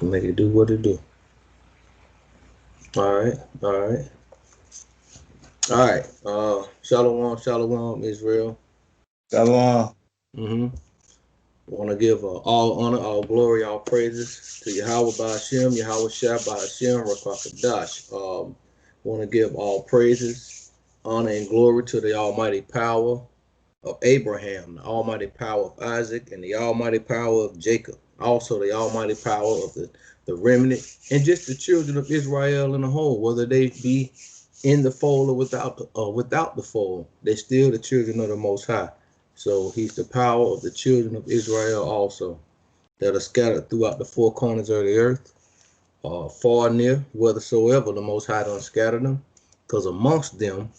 Make it do what it do. All right, all right, all right. Shalom, shalom, Israel. Shalom. Mm-hmm. Want to give all honor, all glory, all praises to Yahweh Ba'Hashem, Yahweh Shah Ba'Hashem, Rakakadash. Want to give all praises, honor, and glory to the almighty power of Abraham, the almighty power of Isaac, and the almighty power of Jacob. Also, the almighty power of the remnant, and just the children of Israel in the whole, whether they be in the fold or without the fold, they're still the children of the Most High. So he's the power of the children of Israel also that are scattered throughout the four corners of the earth, far and near, whithersoever the Most High done scattered them, because amongst them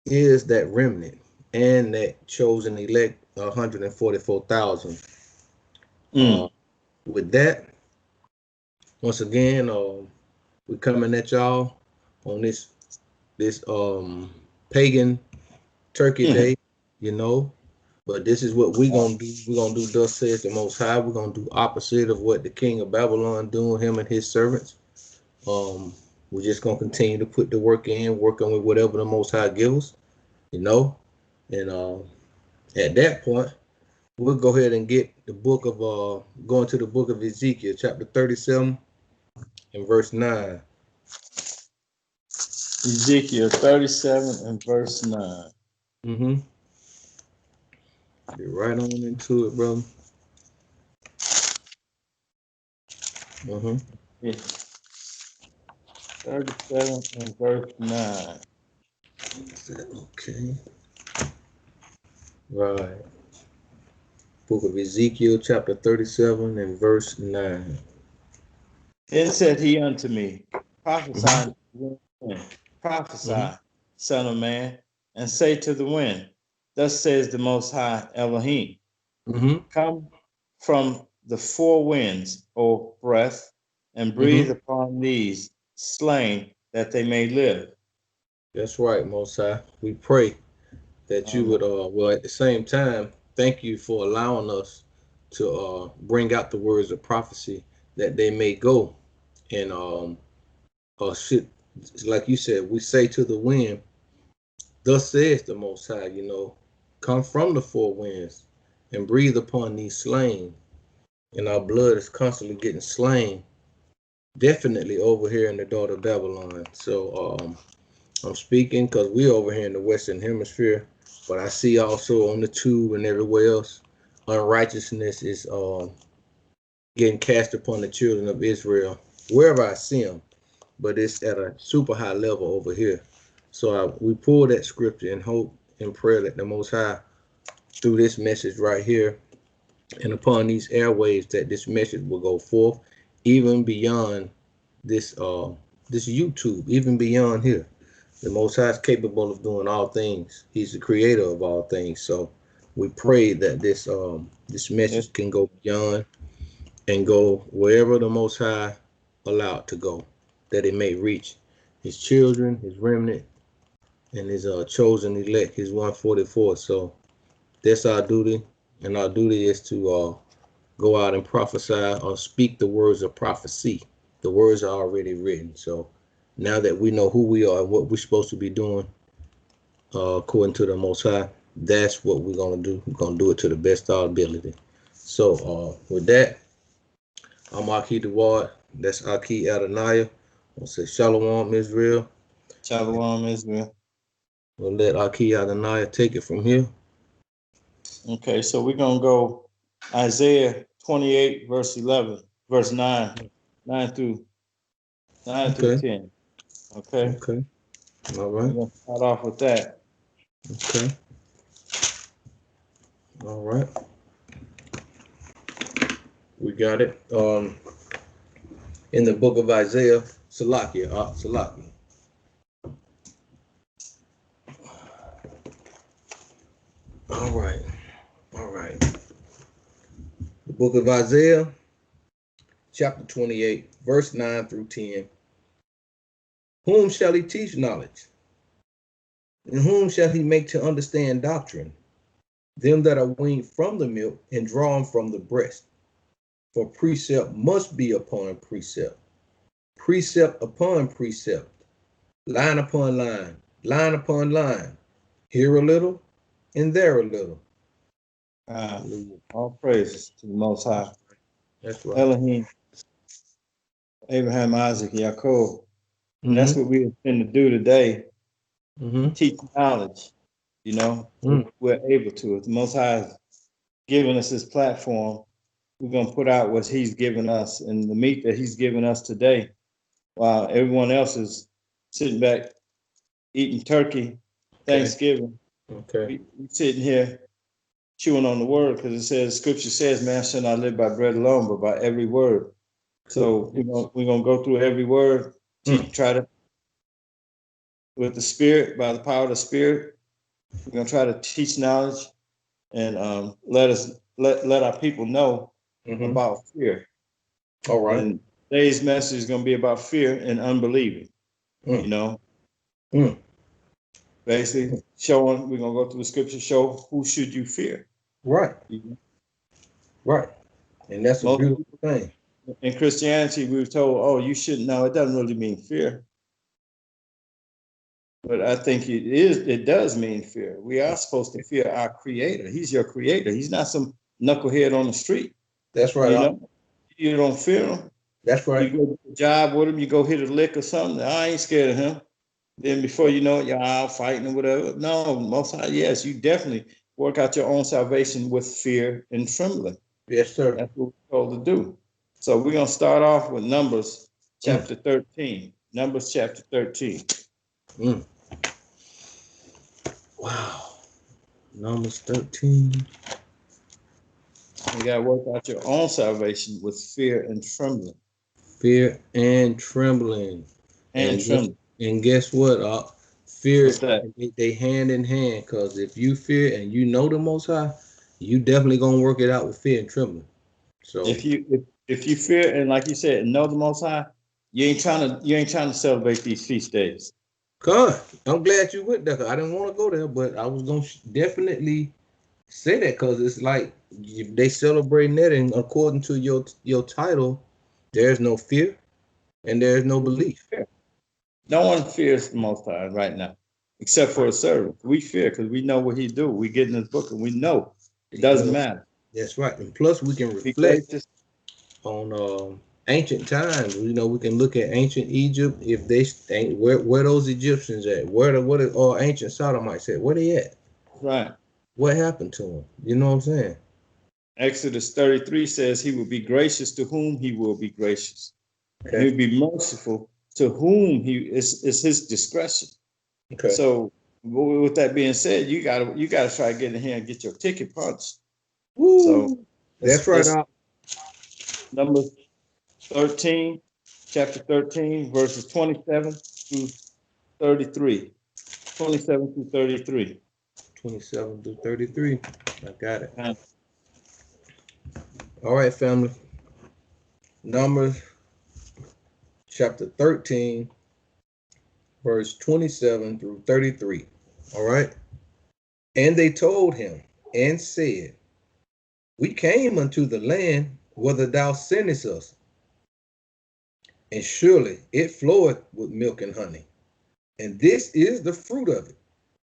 is that remnant and that chosen elect 144,000. Uh, Mm. with that, once again, we're coming at y'all on this pagan turkey day, you know. But this is what we're gonna do. We're gonna do thus says the Most High. We're gonna do opposite of what the king of Babylon doing, him and his servants. Um, we're just gonna continue to put the work in, working with whatever the Most High gives us, you know. And at that point, we'll go ahead and get the book of going to the book of Ezekiel, chapter 37 and verse 9. Ezekiel 37 and verse 9. Mm-hmm. Get right on into it, brother. Mm-hmm. Yeah. 37 and verse 9. Okay. Right. Book of Ezekiel, chapter 37 and verse 9. Then said he unto me, Prophesy Mm-hmm. unto the wind, prophesy, Mm-hmm. son of man, and say to the wind, Thus says the Most High Elohim, Mm-hmm. Come from the four winds, O breath, and breathe Mm-hmm. upon these slain, that they may live. That's right, Most High. We pray that you would well at the same time, thank you for allowing us to bring out the words of prophecy that they may go and shit, like you said, we say to the wind, thus says the Most High, you know, come from the four winds and breathe upon these slain. And our blood is constantly getting slain, definitely over here in the daughter of Babylon. So I'm speaking because we're over here in the Western Hemisphere, but I see also on the tube and everywhere else, unrighteousness is getting cast upon the children of Israel, wherever I see them, but it's at a super high level over here. So we pull that scripture and hope and prayer that the Most High, through this message right here and upon these airwaves, that this message will go forth even beyond this YouTube, even beyond here. The Most High is capable of doing all things. He's the creator of all things. So we pray that this Yes. message can go beyond and go wherever the Most High allowed to go, that it may reach his children, his remnant, and his chosen elect, his 144. So that's our duty, and our duty is to go out and prophesy or speak the words of prophecy. The words are already written. So now that we know who we are and what we're supposed to be doing, according to the Most High, that's what we're gonna do. We're gonna do it to the best of our ability. So with that, I'm Aki Dewad. That's Aki Adonai. I'll say Shalom, Israel. Shalom, Israel. We'll let Aki Adonai take it from here. Okay, so we're going to go Isaiah 28, verse 11, verse 9, 9 through 9 through Okay. 10. Okay, Okay. All we're right. going to start off with that. Okay. All right. We got it. In the book of Isaiah, Salakia, Salakia. All right. All right. The book of Isaiah, chapter 28, verse 9 through 10. Whom shall he teach knowledge? And whom shall he make to understand doctrine? Them that are weaned from the milk and drawn from the breast. For precept must be upon precept, precept upon precept, line upon line, line upon line, here a little and there a little. All praises to the Most High. That's right. Elohim, Abraham, Isaac, Yaakov. And that's Mm-hmm. what we intend to do today. Mm-hmm. Teach knowledge, you know, we're able to. If the Most High has given us this platform, we're going to put out what he's given us and the meat that he's given us today, while everyone else is sitting back eating turkey, Thanksgiving. Okay. We sitting here chewing on the word because it says, Scripture says, man shall not live by bread alone, but by every word. So we're gonna go through every word, try to, with the Spirit, by the power of the Spirit, we're gonna try to teach knowledge and let our people know about fear. All right. And today's message is gonna be about fear and unbelieving. You know, basically showing, we're gonna go through the Scripture, show who should you fear. Right. Right. And that's a beautiful thing. In Christianity, we were told, oh, you shouldn't know. It doesn't really mean fear. But I think it does mean fear. We are supposed to fear our creator. He's your creator. He's not some knucklehead on the street. That's right. You know, you don't fear him. That's right. You go to a job with him, you go hit a lick or something. I ain't scared of him. Then before you know it, you're out fighting or whatever. No, Most High, yes, you definitely work out your own salvation with fear and trembling. Yes, sir. That's what we're told to do. So we're going to start off with Numbers chapter 13. Numbers chapter 13. Wow. Numbers 13. You got to work out your own salvation with fear and trembling. Fear and trembling. And guess what? Fear, they hand in hand. Because if you fear and you know the Most High, you definitely going to work it out with fear and trembling. So if you fear and, like you said, know the Most High, you ain't trying to celebrate these feast days. God, I'm glad you went there. I didn't want to go there, but I was going to definitely say that because it's like they celebrating that, and according to your title, there's no fear and there's no belief. No one fears the Most High right now, except for a servant. We fear because we know what he do. We get in his book and we know it doesn't matter. That's right. And plus, we can reflect on ancient times. You know, we can look at ancient Egypt. If they where those Egyptians at? Or ancient Sodomites at? Where they at? Right. What happened to them? You know what I'm saying? Exodus 33 says he will be gracious to whom he will be gracious. Okay. He'll be merciful to whom he is his discretion. Okay. So with that being said, you gotta try to get in here and get your ticket punched. Woo. So that's right. Numbers 13, chapter 13, verses 27 through 33. 27 through 33. 27 through 33. I got it. All right, family. Numbers chapter 13, verse 27 through 33. All right. And they told him and said, we came unto the land whither thou sendest us, and surely it floweth with milk and honey, and this is the fruit of it.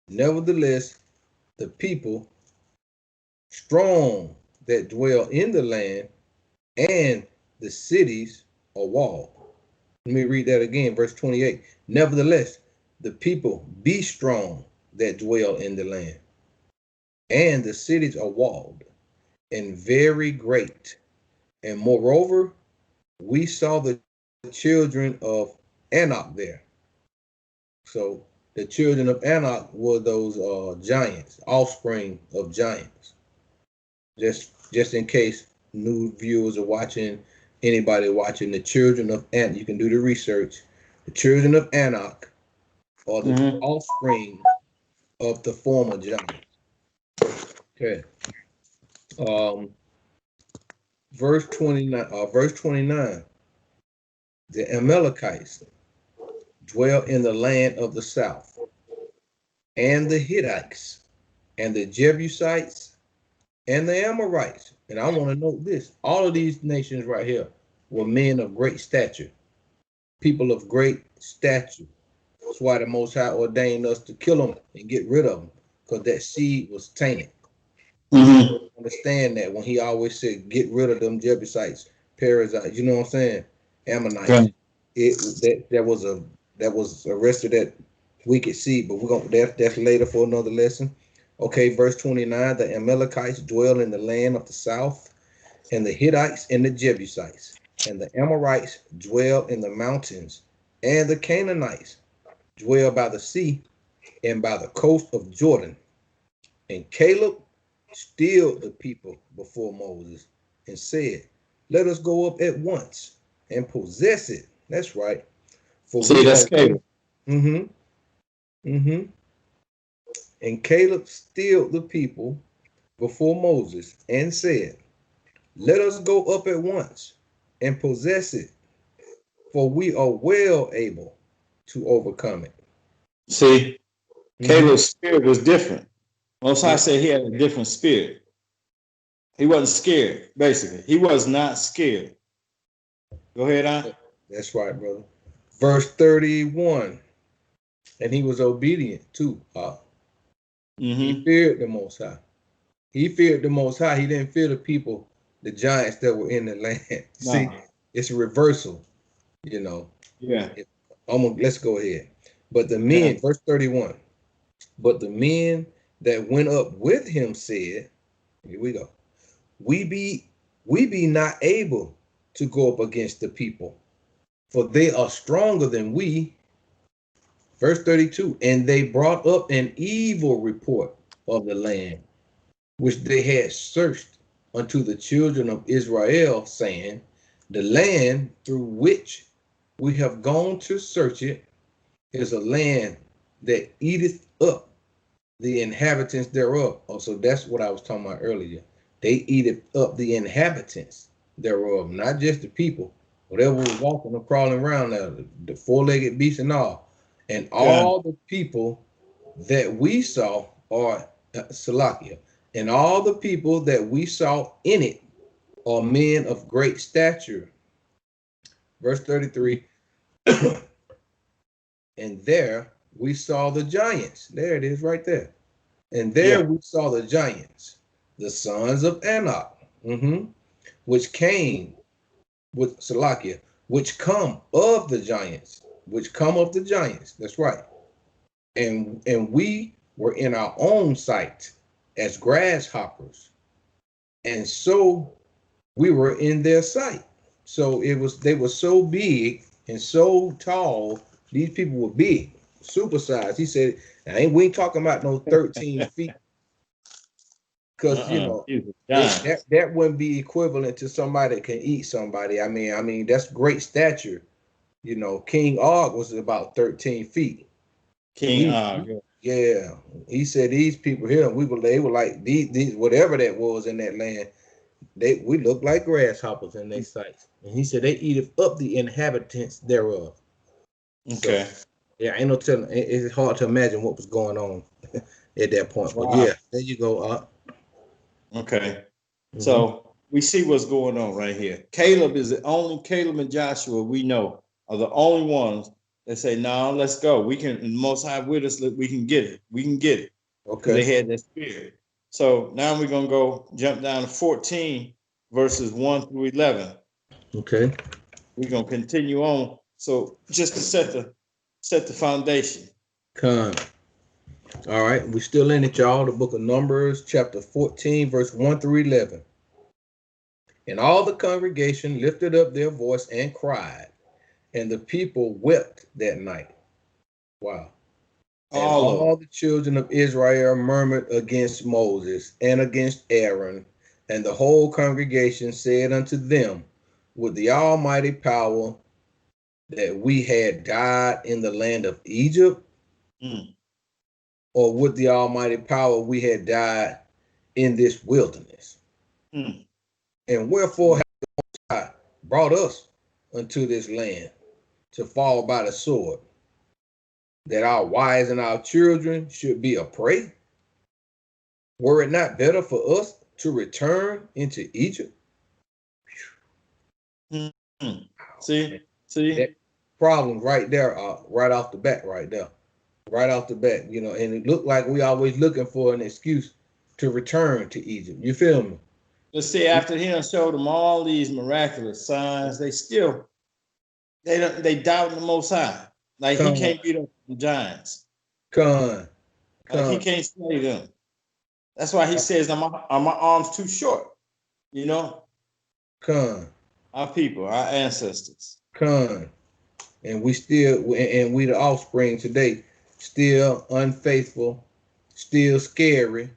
Nevertheless, the people strong that dwell in the land, and the cities are walled. Let me read that again, verse 28. Nevertheless, the people be strong that dwell in the land, and the cities are walled, and very great. And moreover, we saw the children of Anak there. So the children of Anak were those giants, offspring of giants. Just in case new viewers are watching, anybody watching, the children of Anak, you can do the research. The children of Anak are the offspring of the former giants. Okay. Verse 29. The Amalekites dwell in the land of the south, and the Hittites, and the Jebusites, and the Amorites And I want to note this: all of these nations right here were men of great stature, people of great stature. That's why the Most High ordained us to kill them and get rid of them, because that seed was tainted. We Mm-hmm. understand that when he always said, "Get rid of them Jebusites, Perizzites," you know what I'm saying? Ammonites. Okay. That was arrested that wicked seed, but we're gonna that's later for another lesson. Okay, verse 29: the Amalekites dwell in the land of the south, and the Hittites and the Jebusites, and the Amorites dwell in the mountains, and the Canaanites dwell by the sea and by the coast of Jordan. And Caleb stilled the people before Moses and said, "Let us go up at once and possess it." That's right. For See, we that's are Caleb. mm-hmm, mm-hmm. And Caleb stilled the people before Moses and said, "Let us go up at once and possess it, for we are well able to overcome it." See, Mm-hmm. Caleb's spirit was different. Most High Yeah, said he had a different spirit. He wasn't scared, basically. He was not scared. Go ahead, on. that's right, brother. Verse 31. And he was obedient too. He Mm-hmm. feared the Most High. He feared the Most High. He didn't fear the people, the giants that were in the land. See, No. it's a reversal, you know. Yeah. Let's go ahead. But the Okay. men, verse 31, but the men that went up with him said, here we go, we be we be not able to go up against the people, for they are stronger than we. Verse 32, and they brought up an evil report of the land which they had searched unto the children of Israel, saying, "The land through which we have gone to search it is a land that eateth up the inhabitants thereof." Oh, so that's what I was talking about earlier. They eateth up the inhabitants thereof, not just the people. Whatever was walking or crawling around there, the four-legged beasts and all. And Okay. all the people that we saw are Salakia, and all the people that we saw in it are men of great stature. Verse 33, and there we saw the giants. There it is right there. And there Yeah. we saw the giants, the sons of Anak, which came with Salakia, which come of the giants. That's right. And we were in our own sight as grasshoppers, and so we were in their sight. So they were so big and so tall. These people were big, supersized. He said, we ain't talking about no 13 feet, because He's a that giant. that wouldn't be equivalent to somebody that can eat somebody. I mean that's great stature. King Og was about 13 feet. King We Og. Yeah, he said these people here, they were like these whatever that was in that land. We look like grasshoppers in their sights. And he said they eat up the inhabitants thereof. So Okay. yeah, ain't no telling. It's hard to imagine what was going on at that point. But Wow. yeah, there you go. Okay. Mm-hmm. So we see what's going on right here. Caleb is the only Caleb and Joshua we know are the only ones that say, "No, let's go. We can, and the Most High with us. We can get it. We can get it," because they Okay. had that spirit. So now we're gonna go jump down to 14 verses 1 through 11. Okay. We're gonna continue on. So just to set the foundation. Con. All right. We're still in it, y'all. The book of Numbers, chapter 14, verse 1 through 11. And all the congregation lifted up their voice and cried, and the people wept that night. Wow. And All of all the children of Israel murmured against Moses and against Aaron, and the whole congregation said unto them, "With the almighty power that we had died in the land of Egypt, them. or with the almighty power we had died in this wilderness? Mm, And wherefore hath God brought us unto this land to fall by the sword, that our wives and our children should be a prey? Were it not better for us to return into Egypt. Mm-hmm. Man, See, that problem right there, right off the bat, right there, right off the bat, and it looked like we always looking for an excuse to return to Egypt. You feel me? let's see. After he done showed them all these miraculous signs, they doubt the Most High. Like he Con, can't beat up the giants. con, Like he con, can't slay them. That's why he says, "Are my arms too short?" You know, con, our people, our ancestors. con, and we the offspring today, still unfaithful, still scary.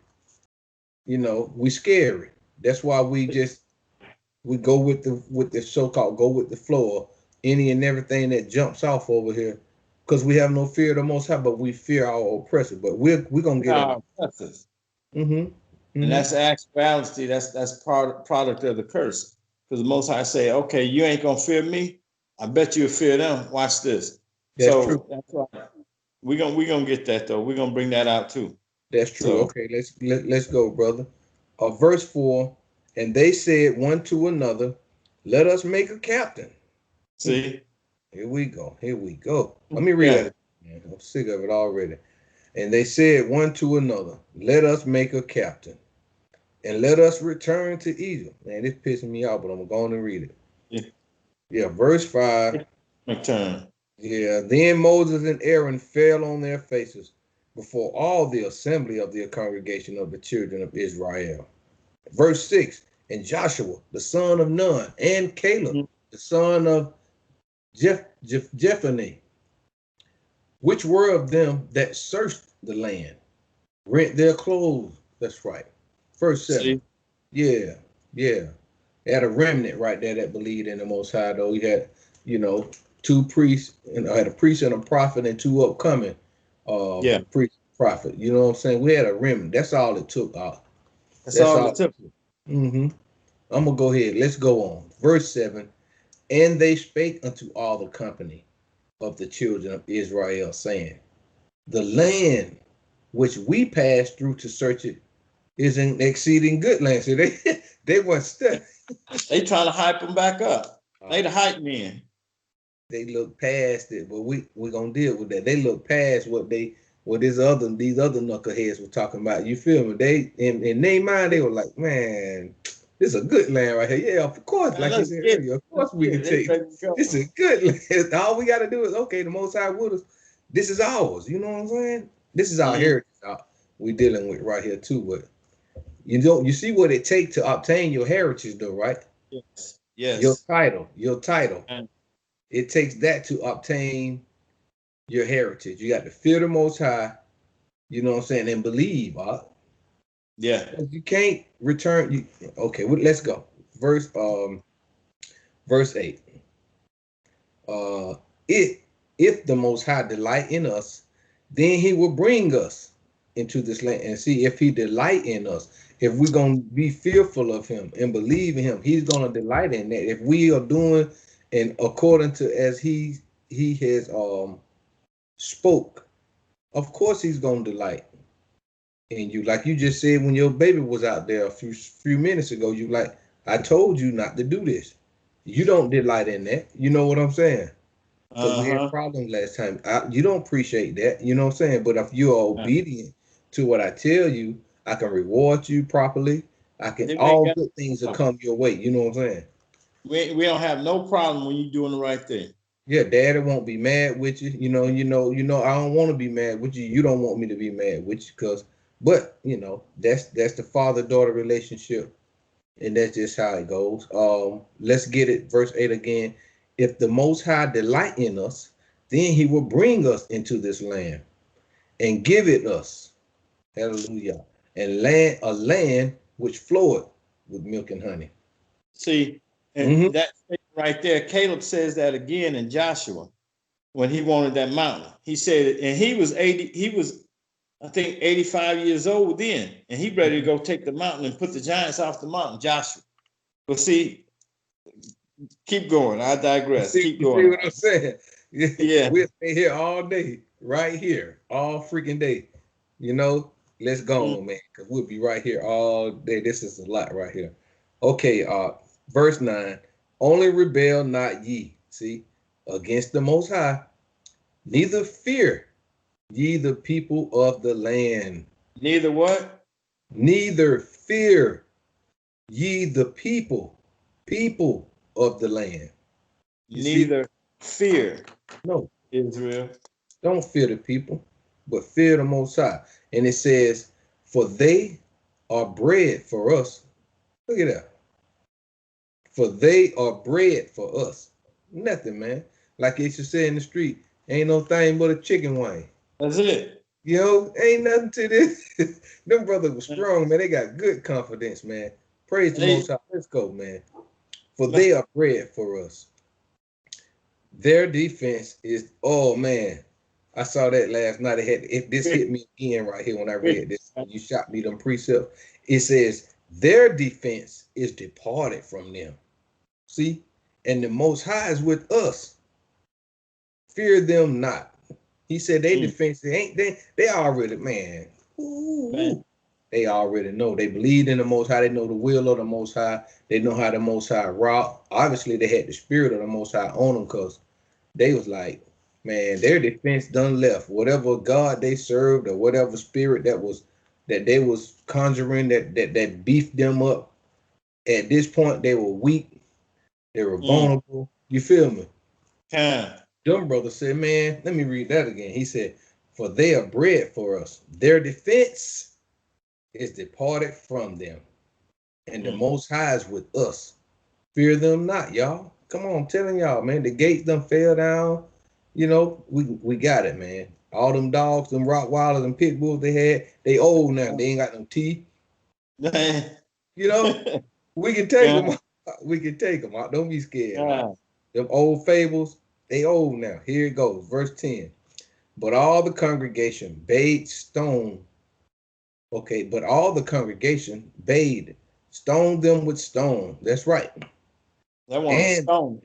We scary. That's why we go with the so-called go with the flow of any and everything that jumps off over here, because we have no fear of the Most High, but we fear our oppressor. But we're gonna get over. Our oppressors. Mm-hmm. And Mm-hmm. that's actuality. That's product of the curse. Because the Most High say, "Okay, you ain't gonna fear me. I bet you'll fear them. Watch this." That's true. So that's why we gonna get that though. We're gonna bring that out too. That's true. So Okay, let's go, brother. Verse 4, and they said one to another, let us make a captain. Hmm. see, Here we go. Here we go. Let me read yeah, that again. I'm sick of it already. And they said one to another, let us make a captain, and let us return to Egypt. Man, this pissing me off, but I'm going to read it. yeah. Yeah, verse 5. Turn. Yeah, then Moses and Aaron fell on their faces before all the assembly of the congregation of the children of Israel. Verse 6. And Joshua, the son of Nun, and Caleb, the son of Jephunneh, which were of them that searched the land, rent their clothes. That's right. Verse 7. See, Yeah, yeah. They had a remnant right there that believed in the Most High, though. You had, you know, two priests, and I had a priest and a prophet and two upcoming yeah, priest prophet. You know what I'm saying? We had a remnant. That's all it took. that's That's all all it it took. took. Mm-hmm. I'm gonna go ahead. Let's go on. Verse 7. And they spake unto all the company of the children of Israel, saying, the land which we passed through to search it is an exceeding good land. So they weren't stuck. They trying to hype them back up. They Uh, the hype men. they look past it, but we gonna deal with that. They look past what these other knuckleheads were talking about. You feel me? They in their mind they were like, man, this is a good land right here. Yeah, of course, Man, like you let's said get it. earlier, of Let's course we get can it. They take ready to this go. is a good land. All we gotta do is okay, the Most High with us. This is ours. You know what I'm saying? This is our Mm-hmm. heritage we dealing with right here too. But you see what it takes to obtain your heritage though, right? Yes, Your yes. title, your title. And It takes that to obtain your heritage. You got to fear the Most High, you know what I'm saying, and believe. yeah. You can't return. Okay, well, let's go. Verse 8. Uh, it if the Most High delight in us, then He will bring us into this land. And see, if He delight in us, if we're gonna be fearful of Him and believe in Him, He's gonna delight in that. If we are doing and according to as He has spoke, of course He's gonna delight in you. Like you just said when your baby was out there a few minutes ago, you like, I told you not to do this. You don't delight in that. You know what I'm saying? Because we had Uh-huh. problems last time. You don't appreciate that. You know what I'm saying? But if you are obedient to what I tell you, I can reward you properly. Then we ain't All got good things will no problem. come your way. You know what I'm saying? We don't have no problem when you're doing the right thing. Yeah, daddy won't be mad with you. I don't want to be mad with you. You don't want me to be mad with you, but that's the father-daughter relationship, and that's just how it goes. Let's get it, verse 8 again. If the Most High delight in us, then He will bring us into this land and give it us. Hallelujah. And a land which floweth with milk and honey. See, and Mm-hmm. that right there, Caleb says that again in Joshua when he wanted that mountain. He said, and he was 80, he was, I think, 85 years old then, and he ready to go take the mountain and put the giants off the mountain, Joshua. But see, keep going. I You digress. see, Keep you see going. what I'm saying? Yeah. We'll stay here all day, right here, all freaking day. You know, Let's go on, man, because we'll be right here all day. This is a lot right here. Okay, verse 9. Only rebel not ye, see, against the Most High, neither fear ye the people of the land. Neither what? Neither fear ye the people of the land. You see? Neither fear No, Israel. don't fear the people, but fear the Most High. And it says, for they are bread for us. Look at that. For they are bread for us. Nothing, man. Like it should say in the street, ain't no thing but a chicken wing. That's it. You know, ain't nothing to this. Them brothers were strong, man. They got good confidence, man. Praise the They, Most High. Let's go, man. For they are bread for us. Their defense is, oh man, I saw that last night. This hit me again right here when I read this. You shot me them precepts. It says their defense is departed from them. See, and the Most High is with us. Fear them not. He said they defense they ain't they already man. Ooh, they already know. They believe in the Most High. They know the will of the Most High. They know how the Most High rock. Obviously, they had the spirit of the Most High on them because they was like, man, their defense done left. Whatever God they served or whatever spirit that they was conjuring that beefed them up. At this point, they were weak. They were vulnerable. You feel me? Them brother said, man, let me read that again. He said, for they are bread for us. Their defense is departed from them. And the Most High is with us. Fear them not, y'all. Come on, I'm telling y'all, man. The gates done fell down. You know, we got it, man. All them dogs, them Rottweilers and pit bulls they had, they old now. They ain't got no teeth. You know, we can take them. We can take them out. Don't be scared. Now. Them old fables, they old now. Here it goes, verse 10. But all the congregation bade stone. Okay, but all the congregation bade stone them with stone. That's right. They want to stone.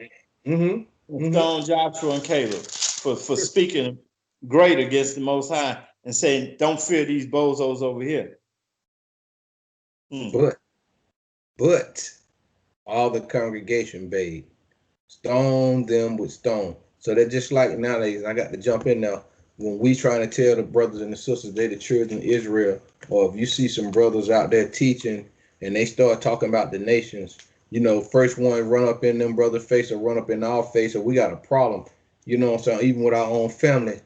Stone Joshua and Caleb for speaking great against the Most High and saying, don't fear these bozos over here. But all the congregation bade stone them with stone. So they're just like nowadays. I got to jump in now. When we trying to tell the brothers and the sisters they the children of Israel, or if you see some brothers out there teaching and they start talking about the nations, you know, first one run up in them brothers' face or run up in our face, or we got a problem. You know what I'm saying? Even with our own family,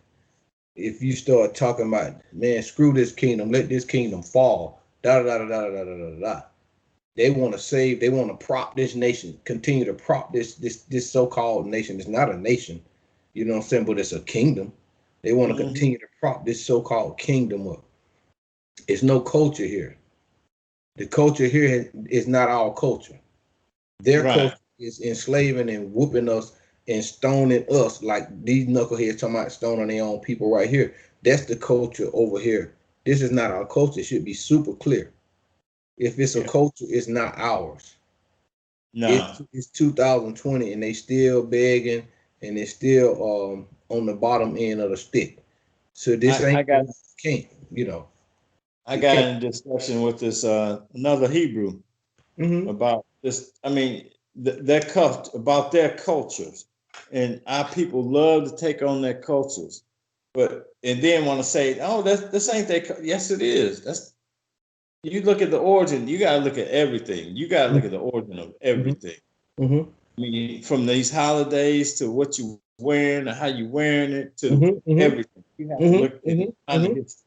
if you start talking about, man, screw this kingdom, let this kingdom fall, da da da da da da da da da. They want to save, they want to prop this nation, continue to prop this so-called nation. It's not a nation, you know what I'm saying, but it's a kingdom. They want to continue to prop this so-called kingdom up. It's no culture here. The culture here is not our culture. Their culture is enslaving and whooping us and stoning us like these knuckleheads talking about stoning their own people right here. That's the culture over here. This is not our culture. It should be super clear. If it's a culture, it's not ours. No. It's 2020 and they still begging and it's still on the bottom end of the stick. So this can't, you know. I got in a discussion with this another Hebrew about this. I mean, about their cultures, and our people love to take on their cultures, and then want to say, "Oh, this ain't their." Yes, it is. That's you look at the origin. You got to look at everything. You got to look at the origin of everything. I mean, from these holidays to what you wearing, or how you wearing it, to everything. You have to look at the history.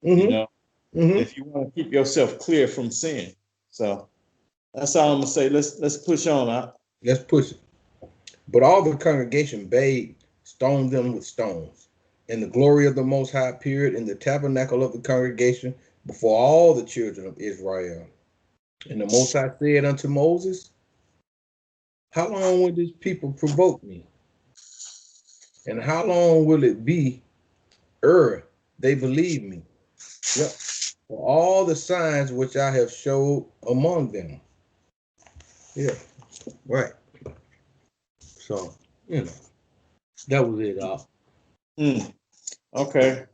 You know. If you want to keep yourself clear from sin. So that's all I'm gonna say. Let's push on out. Let's push it. But all the congregation bade stone them with stones. And the glory of the Most High appeared in the tabernacle of the congregation before all the children of Israel. And the Most High said unto Moses, how long will this people provoke me? And how long will it be ere they believe me? Yep. For all the signs which I have showed among them. Yeah, right. So, you know, that was it, all. Okay.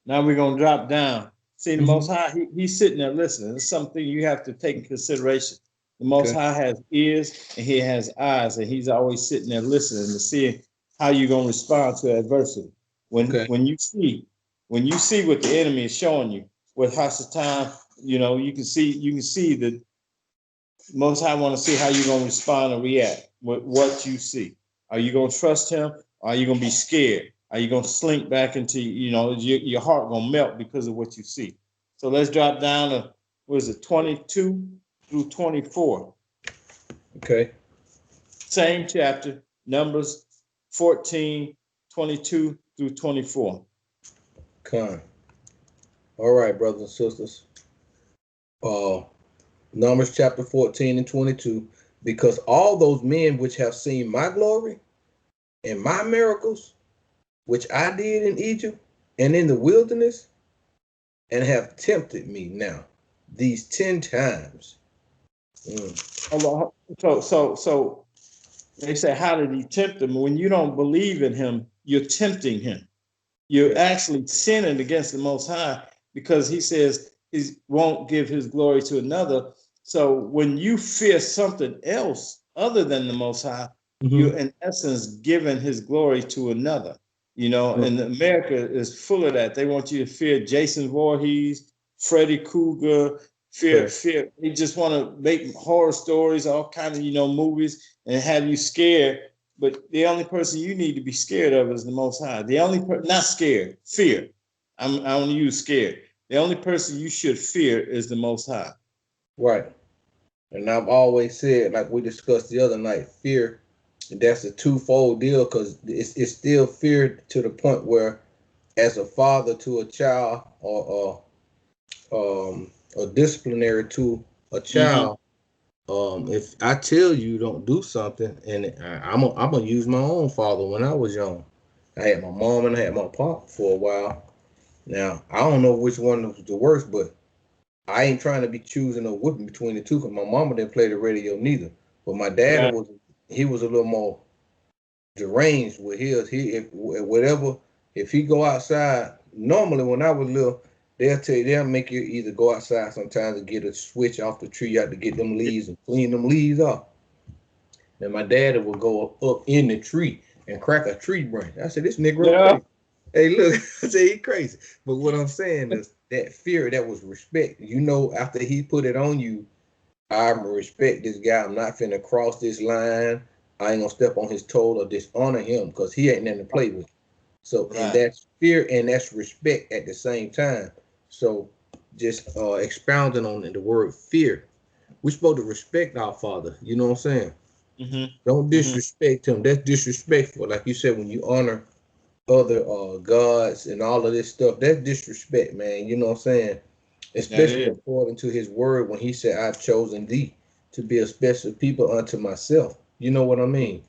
Now we're gonna drop down See, the Most High, he's sitting there listening. It's something you have to take in consideration. The Most High has ears and he has eyes, and he's always sitting there listening to see how you're gonna respond to adversity. When you see what the enemy is showing you with Hasatan, you can see that Most High want to see how you're gonna respond and react with what you see. Are you gonna trust him? Or are you gonna be scared? Are you gonna slink back into your heart gonna melt because of what you see? So let's drop down to what is it, 22 through 24. Okay. Same chapter, Numbers 14, 22 through 24. Con. All right, brothers and sisters. Numbers chapter 14 and 22. Because all those men which have seen my glory and my miracles, which I did in Egypt and in the wilderness, and have tempted me now these 10 times. So they say, how did he tempt them? When you don't believe in him, you're tempting him. You're actually sinning against the Most High, because he says he won't give his glory to another. So when you fear something else other than the Most High, you're in essence giving his glory to another. And America is full of that. They want you to fear Jason Voorhees, Freddy Krueger, fear. They just want to make horror stories, all kinds of movies, and have you scared. But the only person you need to be scared of is the Most High. The only not scared, fear. I don't use scared. The only person you should fear is the Most High. Right. And I've always said, like we discussed the other night, fear, that's a twofold deal, because it's still fear to the point where, as a father to a child, or a disciplinary to a child, if I tell you don't do something, and I'm gonna use my own father. When I was young, I had my mom and I had my pop for a while. Now I don't know which one was the worst, but I ain't trying to be choosing or whipping between the two, because my mama didn't play the radio neither. But my dad he was a little more deranged with his. If he go outside, normally when I was little, they'll make you either go outside sometimes and get a switch off the tree out to get them leaves and clean them leaves off. And my dad would go up in the tree and crack a tree branch. I said, this Negro crazy. Hey, look, I said, he crazy. But what I'm saying is that fear, that was respect. After he put it on you, I'm gonna respect this guy. I'm not finna cross this line. I ain't gonna step on his toe or dishonor him, because he ain't nothing to play with. So, and that's fear and that's respect at the same time. So, just expounding on the word fear, we're supposed to respect our father. You know what I'm saying? Don't disrespect him. That's disrespectful. Like you said, when you honor other gods and all of this stuff, that's disrespect, man. You know what I'm saying? Especially according to his word, when he said, I've chosen thee to be a special people unto myself. You know what I mean?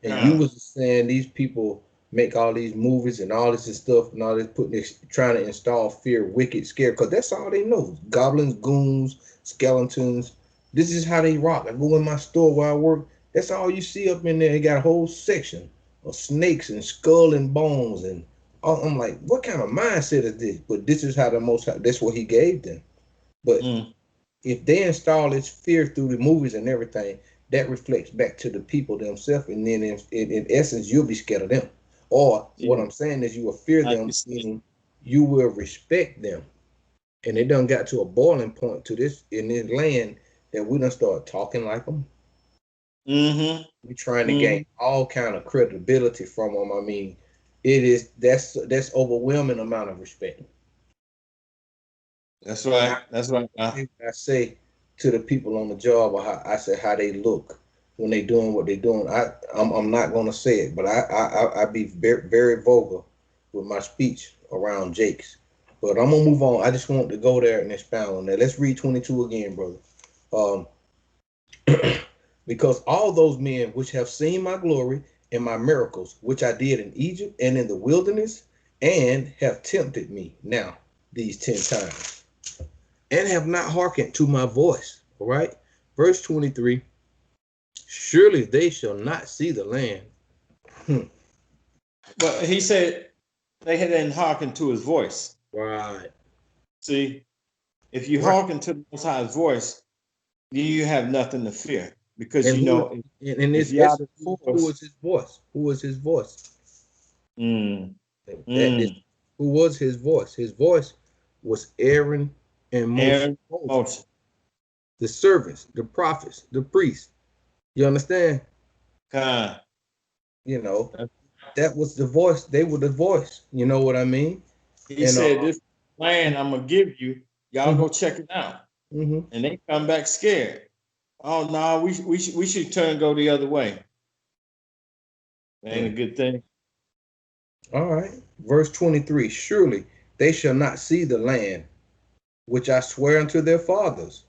And you was saying these people make all these movies and all this stuff and all this, trying to install fear, wicked, scare, because that's all they know. Goblins, goons, skeletons. This is how they rock. I go in my store where I work. That's all you see up in there. They got a whole section of snakes and skull and bones, and I'm like, what kind of mindset is this? But this is how that's what he gave them. But if they install this fear through the movies and everything, that reflects back to the people themselves, and then in essence, you'll be scared of them. Or what I'm saying is, you will fear them, meaning you will respect them. And it done got to a boiling point to this in this land that we done start talking like them. We're trying to gain all kind of credibility from them. I mean, that's overwhelming amount of respect. That's right. That's right. I say to the people on the job, or I say how they look when they doing what they doing. I'm not gonna say it, but I be very, very vulgar with my speech around Jakes. But I'm gonna move on. I just want to go there and expound on that. Let's read 22 again, brother. Um, because all those men which have seen my glory and my miracles, which I did in Egypt and in the wilderness, and have tempted me now these 10 times, and have not hearkened to my voice. All right. Verse 23. Surely they shall not see the land. But he said they hadn't hearkened to his voice. Right. See, if you Right. hearken to the Most High's voice, then you have nothing to fear because And you who know in if this Yah essence, is for who us. was his voice? Who was his voice? Mm, That this mm, who was his voice? His voice was Aaron and Aaron, Moses, Moshe, the servants, the prophets, the priests. You understand? Khan. You know, that was the voice. They were the voice. You know what I mean? He And said, "This land I'm gonna give you, y'all mhm, go check it out." mhm, And they come back scared. Oh no, we should turn and go the other way. That ain't a mm. good thing. All right. Verse 23. Surely they shall not see the land which I swear unto their fathers,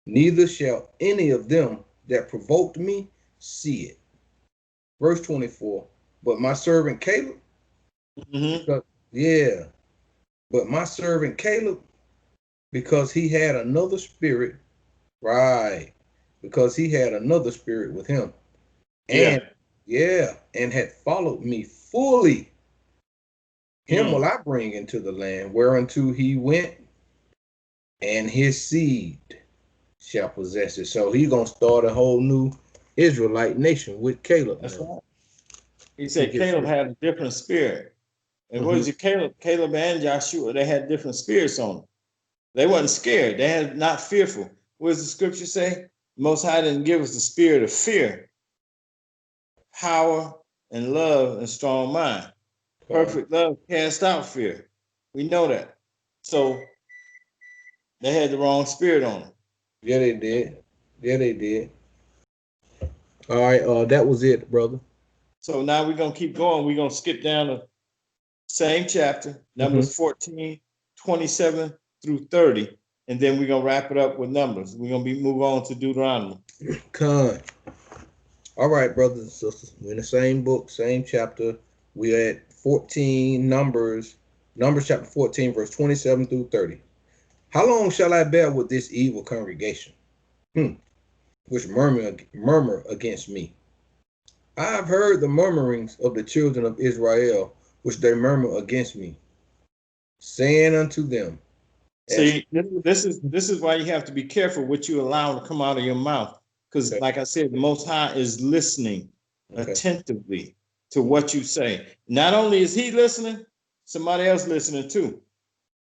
neither shall any of them that provoked me see it. Verse 24. But my servant Caleb, Mm-hmm. because yeah, but my servant Caleb, because he had another spirit, right? Because he had another spirit with him. And Yeah. yeah, and had followed me fully. Him will Mm. I bring into the land whereunto he went, and his seed shall possess it. So he's gonna start a whole new Israelite nation with Caleb That's now. right. He He said gets Caleb had a different spirit. And what mm-hmm. is it, Caleb? Caleb and Joshua, they had different spirits on them. They wasn't scared. They had not fearful. What does the scripture say? Most High didn't give us the spirit of fear, power, and love and strong mind. Perfect love cast out fear. We know that. So they had the wrong spirit on them. Yeah, they did. Yeah, they did. All right, that was it, brother. So now we're gonna keep going. We're gonna skip down the same chapter, Mm-hmm. Numbers 14, 27 through 30. And then we're gonna wrap it up with numbers. We're gonna be move on to Deuteronomy. Con. All right, brothers and sisters. We're in the same book, same chapter. We're at 14 Numbers chapter 14, verse 27 through 30. How long shall I bear with this evil congregation, which murmur against me? I have heard the murmurings of the children of Israel, which they murmur against me, saying unto them, as See, this is why you have to be careful what you allow to come out of your mouth. Because, okay, like I said, the Most High is listening okay, attentively to what you say. Not only is He listening, somebody else listening too.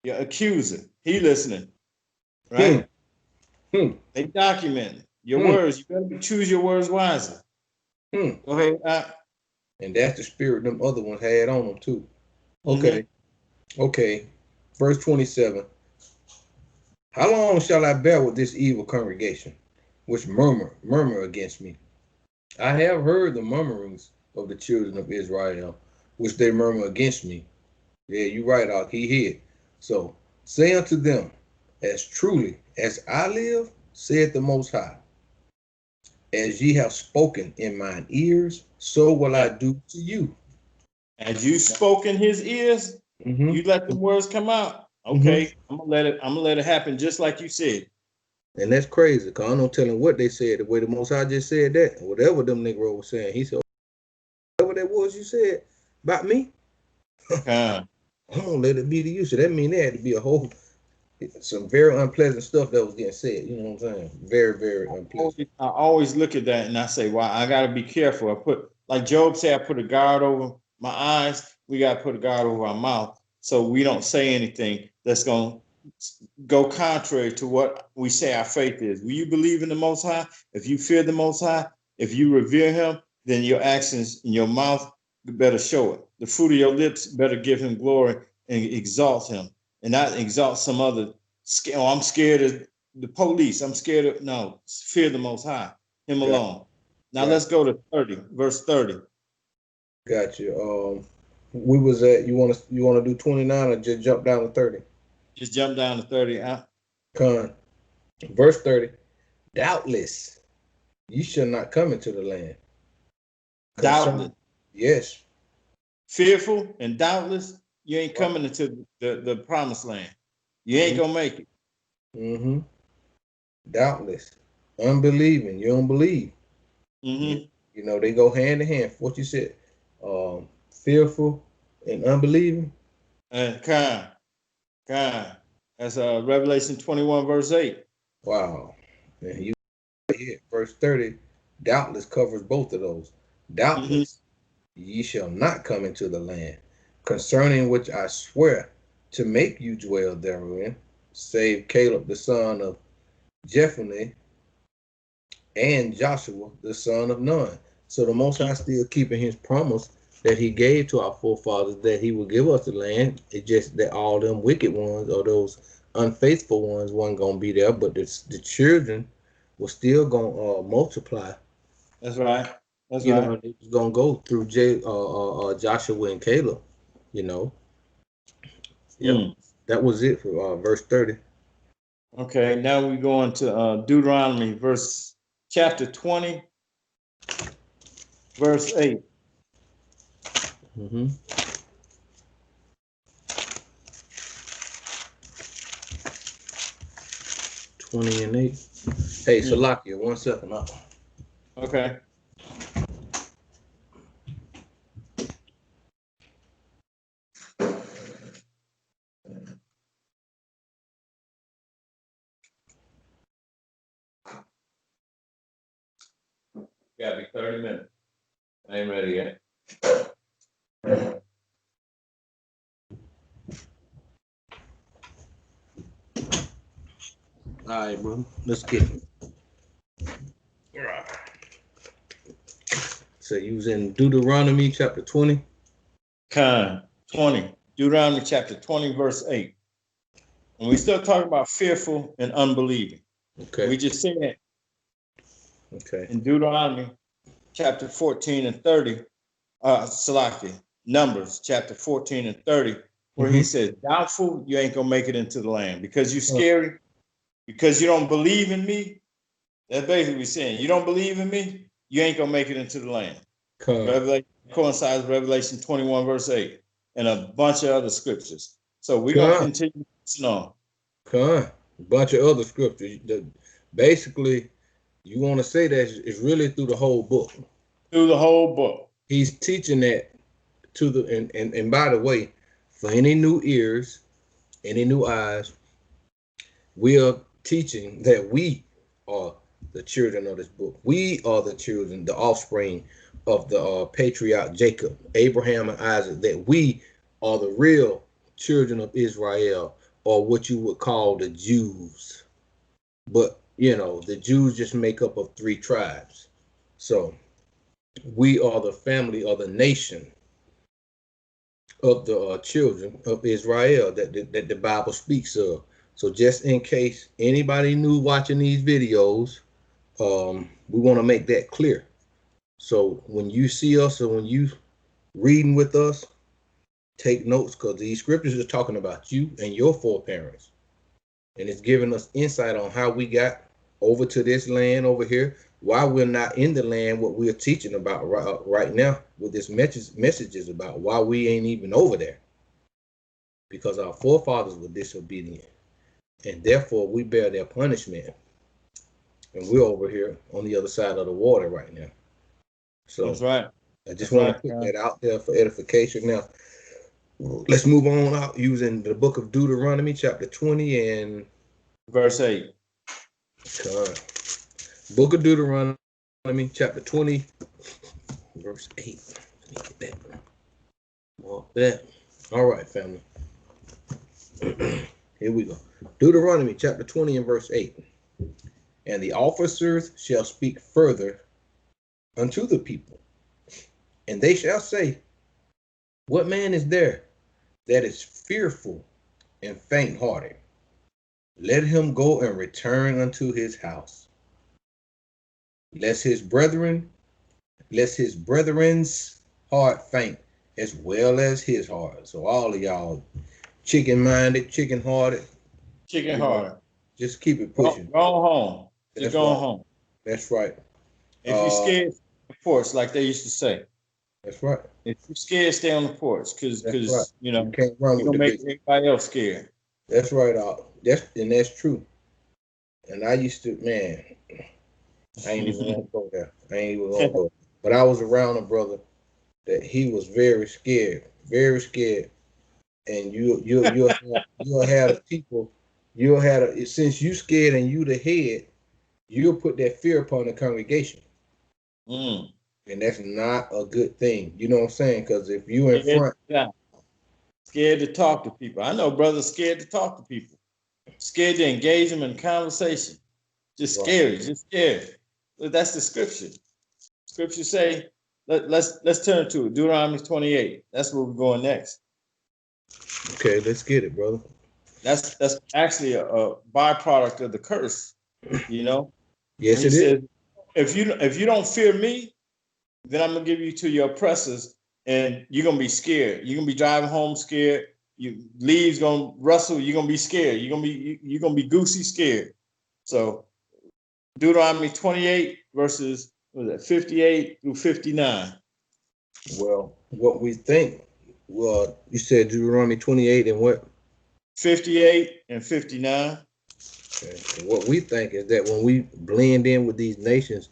Your accuser, he listening, hmm, right? hmm, They document your hmm, words. You better choose your words wisely. hmm. Go ahead. And that's the spirit them other ones had on them too. Okay, Mm-hmm. okay. Verse 27. How long shall I bear with this evil congregation, which murmur against me? I have heard the murmurings of the children of Israel, which they murmur against me. Yeah, you're right, Ak. He hid. So say unto them, as truly as I live, saith the Most High, as ye have spoken in mine ears, so will I Yeah. do to you. As you spoke in his ears, Mm-hmm. you let the words come out. Mm-hmm. Okay, I'm gonna let it happen just like you said. And that's crazy, because I don't tell him what they said, the way the Most High just said that, whatever them Negro was saying. He said, whatever that was you said about me, Come. I'm going to let it be to you. So that mean there had to be some very unpleasant stuff that was getting said. You know what I'm saying? Very, very unpleasant. I always look at that and I say, "Wow, I gotta be careful." I put, like Job said, I put a guard over my eyes. We gotta put a guard over our mouth so we don't say anything that's gonna go contrary to what we say our faith is. Will you believe in the Most High? If you fear the Most High, if you revere Him, then your actions in your mouth better show it. The fruit of your lips better give Him glory and exalt Him, and not exalt some other. Oh, I'm scared of the police. I'm scared of no. Fear the Most High, Him Got, alone. Now got, let's go to 30, verse 30. got you. We was at, you want to do 29 or just jump down to 30? Just jump down to 30. Con. Verse 30. Doubtless ye shall not come into the land. Doubtless, Concern. Yes. fearful and doubtless, you ain't Right. coming into the promised land. You ain't gonna make it. Mm-hmm. Doubtless. Unbelieving. You don't believe. You, Mm-hmm. you know, they go hand in hand. What you said. Fearful and unbelieving. And kind. That's Revelation 21, verse 8. Wow. And you hit verse 30, doubtless covers both of those. Mm-hmm. Doubtless ye shall not come into the land, concerning which I swear to make you dwell therein, save Caleb the son of Jephunneh and Joshua the son of Nun. So the Most High still keeping his promise that he gave to our forefathers that he would give us the land. It's just that all them wicked ones or those unfaithful ones wasn't going to be there, but the children were still going to multiply. That's right. That's You right. know, it was going to go through Joshua and Caleb, you know. Yep. Mm. That was it for verse 30. Okay, now we go into Deuteronomy, chapter 20, verse 8. Mm-hmm. 20 and 8. Hey, Salakia, 1 second. Okay. Gotta be 30 minutes. I ain't ready yet. All right, bro. Let's get it. So you was in Deuteronomy chapter 20. 20. Deuteronomy chapter 20, verse 8. And we still talking about fearful and unbelieving. Okay. We just said Okay. in Deuteronomy chapter 14 and 30, Salakia, Numbers chapter 14 and 30, where he says, doubtful, you ain't gonna make it into the land because you're scary, because you don't believe in me. That's basically saying you don't believe in me, you ain't gonna make it into the land. Revelation coincides with Revelation 21, verse 8, and a bunch of other scriptures. So we're gonna continue on. A bunch of other scriptures. Basically, you want to say that it's really through the whole book. Through the whole book. He's teaching that to the and by the way, for any new ears, any new eyes, we are teaching that we are the children of this book. We are the children, the offspring of the patriarch Jacob, Abraham, and Isaac. That we are the real children of Israel, or what you would call the Jews. But you know, the Jews just make up of 3 tribes. So we are the family or the nation of the children of Israel that the Bible speaks of. So just in case anybody new watching these videos, we want to make that clear. So when you see us or when you reading with us, take notes, because these scriptures are talking about you and your foreparents. And it's giving us insight on how we got over to this land over here, why we're not in the land, what we're teaching about right now, with this messages about why we ain't even over there. Because our forefathers were disobedient, and therefore we bear their punishment. And we're over here on the other side of the water right now. So that's right. I just want to put that out there for edification. Now, let's move on out using the book of Deuteronomy, chapter 20 and verse 8. Book of Deuteronomy, chapter 20, verse 8. Let me get that. Mark that. All right, family. Here we go. Deuteronomy, chapter 20 and verse 8. And the officers shall speak further unto the people, and they shall say, what man is there that is fearful and faint-hearted? Let him go and return unto his house, lest his brethren's heart faint, as well as his heart. So all of y'all chicken-minded, chicken-hearted, chicken-hearted, just keep it pushing. Go home. Just go home. That's right. If you're scared, stay on the porch, like they used to say. That's right. If you're scared, stay on the porch, because right. you know you can't run you're with gonna the make everybody else scared. That's right. That's true. And I used to, man, I ain't even want to go there. I ain't even gonna go. But I was around a brother that he was very scared, and you'll have the people you'll have since you scared and you the head, you'll put that fear upon the congregation. Mm. And that's not a good thing. You know what I'm saying? Because if you in Scared, front, yeah, scared to talk to people. I know brothers scared to talk to people, scared to engage them in conversation. Just right? scared, just scared. But that's the scripture. Scripture say, let's turn to it. Deuteronomy 28. That's where we're going next. Okay, let's get it, brother. That's actually a byproduct of the curse, you know. When Yes, he it is. says, if you don't fear me, then I'm gonna give you to your oppressors, and you're gonna be scared. You're gonna be driving home scared. You leaves gonna rustle. You're gonna be scared. You're gonna be goosey scared. So Deuteronomy 28 verses what was that 58 through 59. Well, what we think, well, you said Deuteronomy 28 and what? 58 and 59. Okay. And what we think is that when we blend in with these nations,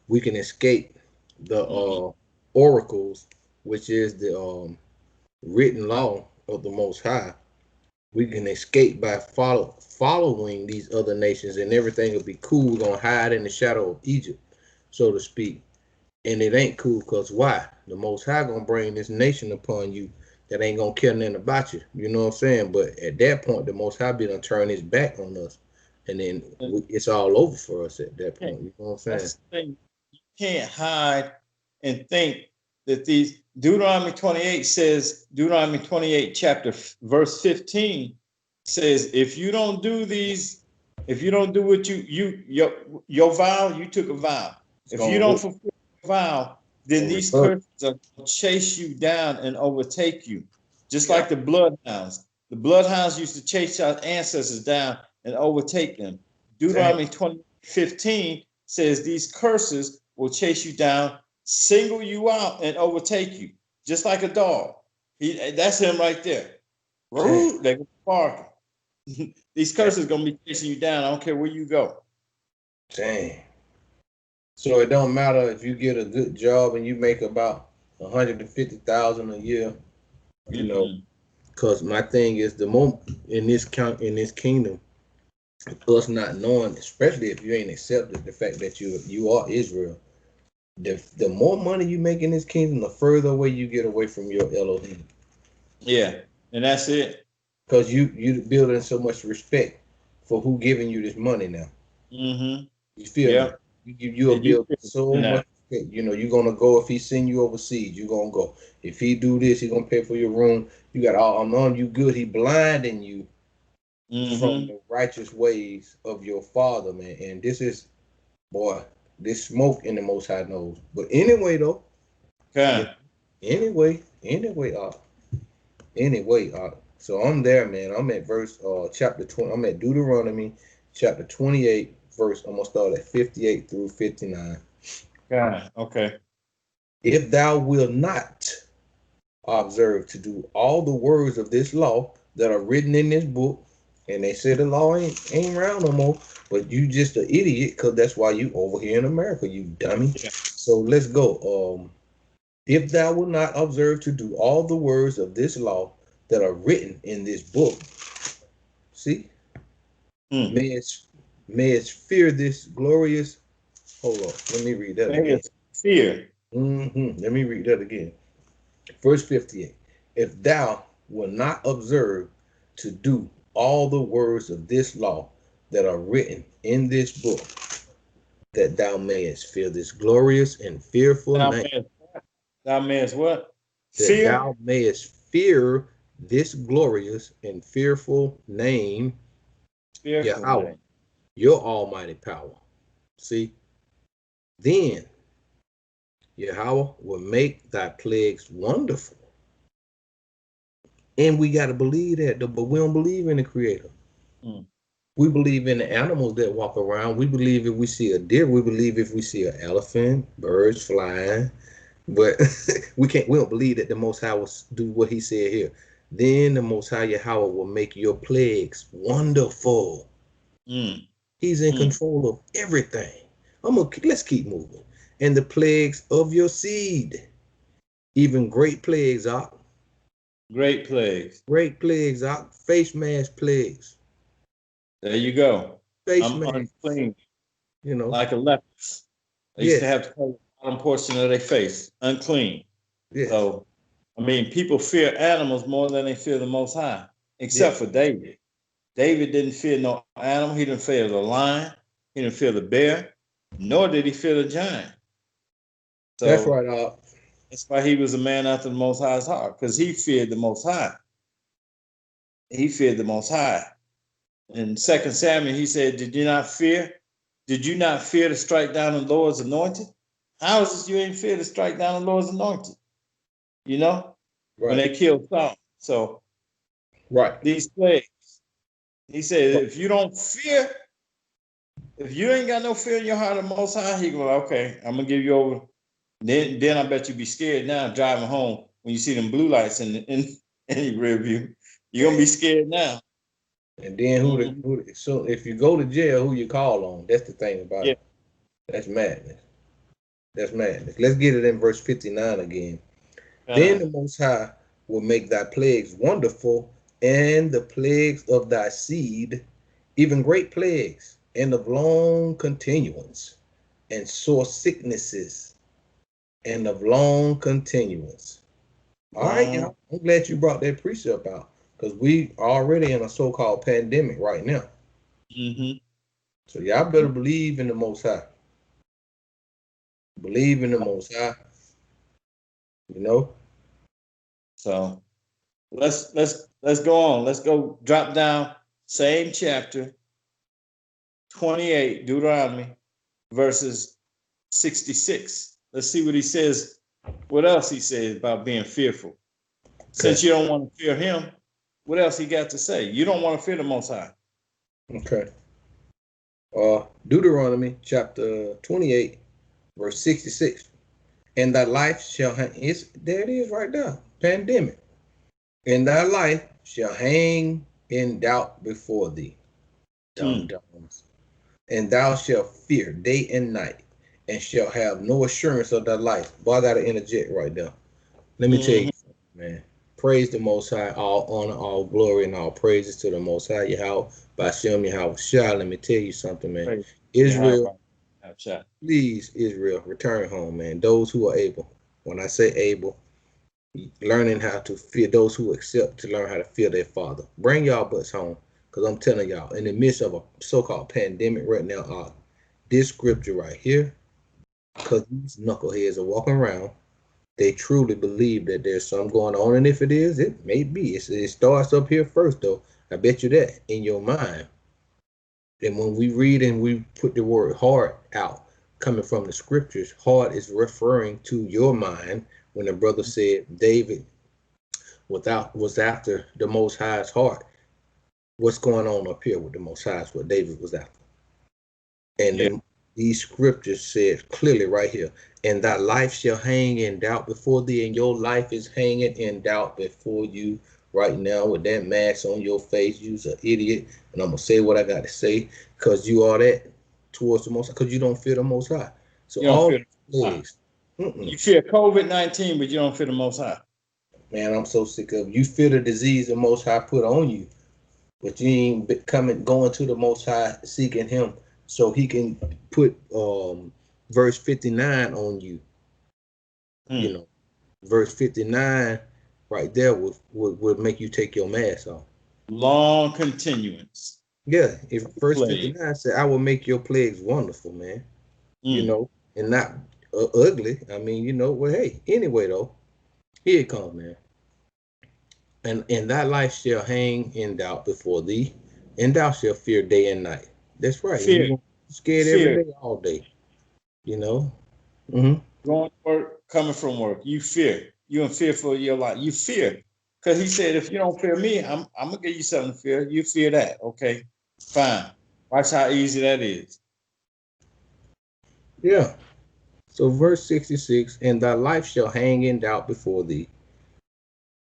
we can escape the Mm-hmm. oracles, which is the written law of the Most High. We can escape by following these other nations, and everything will be cool. We're gonna hide in the shadow of Egypt, so to speak. And it ain't cool because why? The Most High gonna bring this nation upon you that ain't gonna care nothing about you. You know what I'm saying? But at that point, the Most High be gonna turn his back on us, and then it's all over for us at that point. You know what I'm saying? That's the thing. You can't hide and think that these Deuteronomy 28 says, Deuteronomy 28, chapter verse 15 says, if you don't do these, if you don't do what your vow, you took a vow. It's If you gonna don't fulfill your vow, then these revert. curses are going to chase you down and overtake you. Just Yeah. like the bloodhounds. The bloodhounds used to chase our ancestors down and overtake them. Dang. Deuteronomy 20:15 says these curses will chase you down, single you out, and overtake you, just like a dog. That's him right there. Dang. They're gonna bark. These curses gonna be chasing you down. I don't care where you go. Dang. So it don't matter if you get a good job and you make about 150,000 a year, you know. Mm-mm. Because my thing is the moment in this kingdom, us not knowing, especially if you ain't accepted the fact that you are Israel, the more money you make in this kingdom, the further away you get away from your Elohim. Yeah, and that's it. Because you building so much respect for who giving you this money now. Mm-hmm. You feel me? Yep. You'll And you build so now. much respect. You know, you're gonna go if he send you overseas, you're gonna go. If he do this, he gonna pay for your room. You got all I'm on you good. He blinding you from Mm-hmm. the righteous ways of your father, man. And this is boy, this smoke in the most high knows. But anyway though, yeah. Okay. Anyway, so I'm there, man. I'm at verse chapter 20. I'm at Deuteronomy chapter 28, verse. I'm gonna start at 58 through 59. Okay. Okay. If thou wilt not observe to do all the words of this law that are written in this book, and they say the law ain't around no more, but you just an idiot because that's why you over here in America, you dummy. Yeah. So let's go. If thou wilt not observe to do all the words of this law that are written in this book, see, Hmm. may it, may it fear this glorious. Hold on, let me read that Maybe again. it's fear. Let me read that again. Verse 58. If thou wilt not observe to do all the words of this law that are written in this book, that thou mayest fear this glorious and fearful Thou name, mayest, thou mayest what? that Fear? thou mayest fear this glorious and fearful name, Fearful Yahweh, name. your almighty power. See, then Yahweh will make thy plagues wonderful. And we got to believe that, but we don't believe in the Creator. Hmm. We believe in the animals that walk around. We believe if we see a deer, we believe if we see an elephant, birds flying. But we don't believe that the Most High will do what he said here. Then the Most High Yahweh will make your plagues wonderful. Hmm. He's in Hmm. control of everything. Let's keep moving. And the plagues of your seed, even Great plagues. great plagues, face mask plagues. There you go. Face I'm mask. unclean, You know. like a leper. They used to Yes. have to cover the bottom portion of their face, unclean. Yes. So, I mean, people fear animals more than they fear the Most High, except Yes. for David. David didn't fear no animal. He didn't fear the lion. He didn't fear the bear, nor did he fear the giant. That's So right. that's why he was a man after the Most High's heart, because he feared the Most High. He feared the Most High. In Second Samuel, he said, "Did you not fear? Did you not fear to strike down the Lord's anointed? How is it you ain't fear to strike down the Lord's anointed? You know, when Right. they killed Saul. So Right. these plagues, he said, Right. if you don't fear, if you ain't got no fear in your heart of the Most High, he go, okay, I'm gonna give you over. Then I bet you be scared now driving home when you see them blue lights in your rear view. You're gonna be Man. scared now. And then Mhm. so if you go to jail, who you call on? That's the thing about Yeah. it. That's madness. That's madness. Let's get it in verse 59 again. Then Uh, the Most High will make thy plagues wonderful, and the plagues of thy seed, even great plagues, and of long continuance, and sore sicknesses, and of long continuance. All right, long. y'all. I'm glad you brought that precept out because we already in a so-called pandemic right now. Mm-hmm. So y'all better believe in the Most High. Believe in the Most High. You know. So let's go on. Let's go drop down. Same chapter, 28, Deuteronomy, verses 66. Let's see what he says. What else he says about being fearful. Okay. Since you don't want to fear him, what else he got to say? You don't want to fear the Most High. Okay. Deuteronomy chapter 28, verse 66. And thy life shall hang. There it is right there. Pandemic. And thy life shall hang in doubt before thee. Dumb Mm. dumbs. And thou shalt fear day and night, and shall have no assurance of thy life. Boy, I gotta interject right there. Let me tell you Mm-hmm. something, man. Praise the Most High, all honor, all glory, and all praises to the Most High Yahweh, Bashem Yahweh Shah. Let me tell you something, man. Praise Israel, Yahweh. Outside. please, Israel, return home, man. Those who are able. When I say able, learning how to fear those who accept to learn how to fear their father. Bring y'all butts home. Because I'm telling y'all, in the midst of a so-called pandemic right now, this scripture right here, because these knuckleheads are walking around, they truly believe that there's something going on. And if it is, it may be. It starts up here first, though. I bet you that in your mind. And when we read and we put the word heart out, coming from the scriptures, heart is referring to your mind. When the brother said David was after the Most High's heart, what's going on up here with the Most High is what David was after. And Yeah. then these scriptures said clearly right here, and thy life shall hang in doubt before thee, and your life is hanging in doubt before you right now with that mask on your face. You's an idiot, and I'm gonna say what I got to say because you are that towards the Most High, because you don't fear the Most High. So You don't all fear the these Most High. plagues, You fear COVID-19, but you don't fear the Most High. man, I'm so sick of you. Fear the disease the Most High put on you. But you ain't going to the Most High, seeking Him, so He can put verse 59 on you. You Mm. know, verse 59 right there would make you take your mask off. Long continuance. Yeah, if verse Plague. 59 said, "I will make your plagues wonderful, man." You Mm. know, and not ugly. I mean, well, hey, anyway though, here it comes, man. And thy life shall hang in doubt before thee, and thou shalt fear day and night. That's right. And you're Fear. gonna be scared every Fear. day, all day. You know. Mm-hmm. Going to work, coming from work. You fear. You in fear for your life. You fear. Because he said, if you don't fear me, I'm gonna give you something to fear. You fear that. Okay. Fine. Watch how easy that is. Yeah. So verse 66, and thy life shall hang in doubt before thee,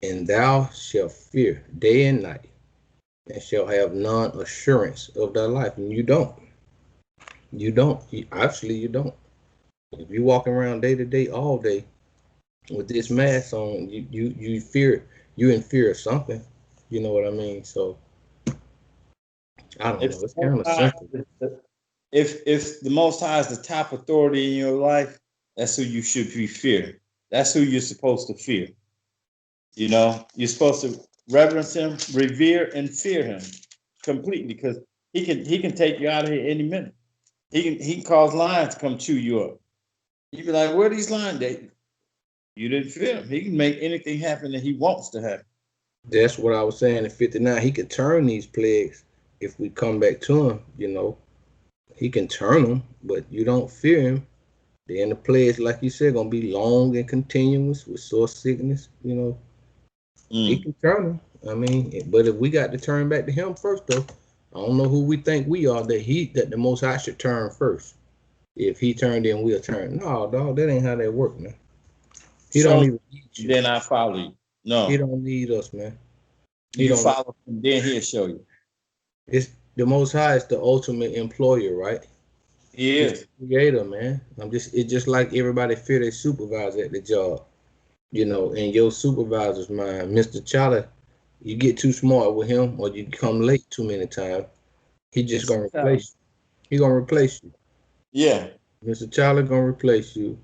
and thou shalt fear day and night, and shall have none assurance of thy life. And you don't. You don't. Actually, you don't. If you walking around day to day, all day with this mask on, you fear. You in fear of something. You know what I mean? So I don't If know. the It's Most kind of High, simple. if the Most High is the top authority in your life, that's who you should be fearing. That's who you're supposed to fear. You know, you're supposed to reverence him, revere, and fear him completely because he can take you out of here any minute. He can cause lions to come chew you up. You be like, where are these lions? You didn't fear him. He can make anything happen that he wants to happen. That's what I was saying in 59. He could turn these plagues if we come back to him, you know. He can turn them, but you don't fear him. Then the plagues, like you said, gonna be long and continuous with sore sickness, you know. He Mm. can turn them. I mean, but if we got to turn back to him first, though, I don't know who we think we are that the Most High should turn first. If he turned, then we'll turn. No, dog, that ain't how that work, man. He don't Show me, even need you. then I follow you. He No, don't need us, man. He you don't. follow him, then he'll show you. It's the Most High is the ultimate employer, right? He He's the is. creator, man. It's just like everybody fear their supervisor at the job. You know, in your supervisor's mind, Mr. Charlie, you get too smart with him or you come late too many times, he just Mr. gonna Charlie. replace you. He gonna replace you. Yeah. Mr. Charlie gonna replace you.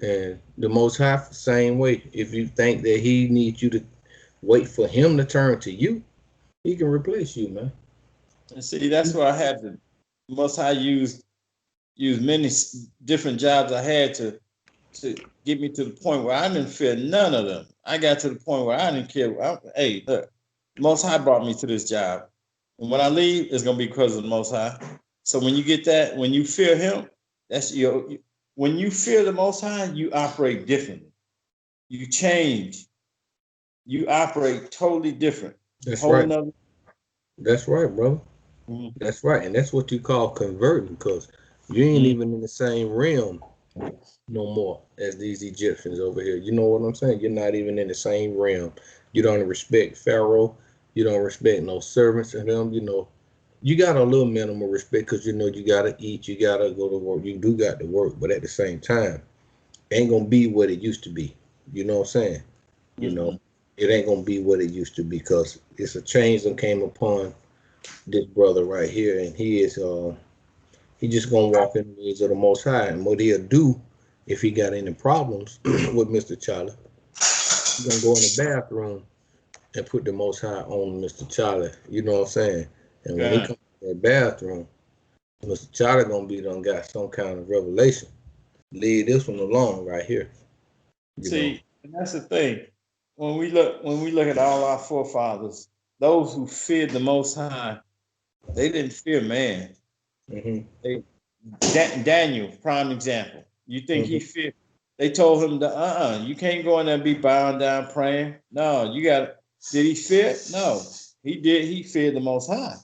And the Most High, same way. If you think that he needs you to wait for him to turn to you, he can replace you, man. And see, that's why I had to most high use many different jobs I had to get me to the point where I didn't fear none of them. I got to the point where I didn't care. Hey, look, Most High brought me to this job, and when I leave, it's gonna be because of the Most High. So when you get that, when you fear Him, that's your. When you fear the Most High, you operate differently. You change. You operate totally different. That's Whole right. nother. That's right, bro. Mhm. That's right. And that's what you call converting, because you ain't Mhm. even in the same realm no more as these Egyptians over here. You know what I'm saying? You're not even in the same realm. You don't respect Pharaoh. You don't respect no servants of them. You know, you got a little minimal respect because you know you gotta eat, you gotta go to work. You do got to work, but at the same time, ain't gonna be what it used to be. You know what I'm saying? You know, Mm-mm. it ain't gonna be what it used to be because it's a change that came upon this brother right here, and he just gonna walk in the ways of the Most High, and what he'll do if he got any problems with Mr. Charlie, he gonna go in the bathroom and put the Most High on Mr. Charlie. You know what I'm saying? And when he God. comes to that bathroom, Mr. Charlie gonna be done got some kind of revelation. Leave this one alone right here. You know. See, and that's the thing. When we look at all our forefathers, those who feared the Most High, they didn't fear man. Hmm. They, Daniel, prime example. You think Hmm. he feared? They told him that you can't go in there and be bowing down praying. No, you got. Did he fear? No, he did. He feared the Most High.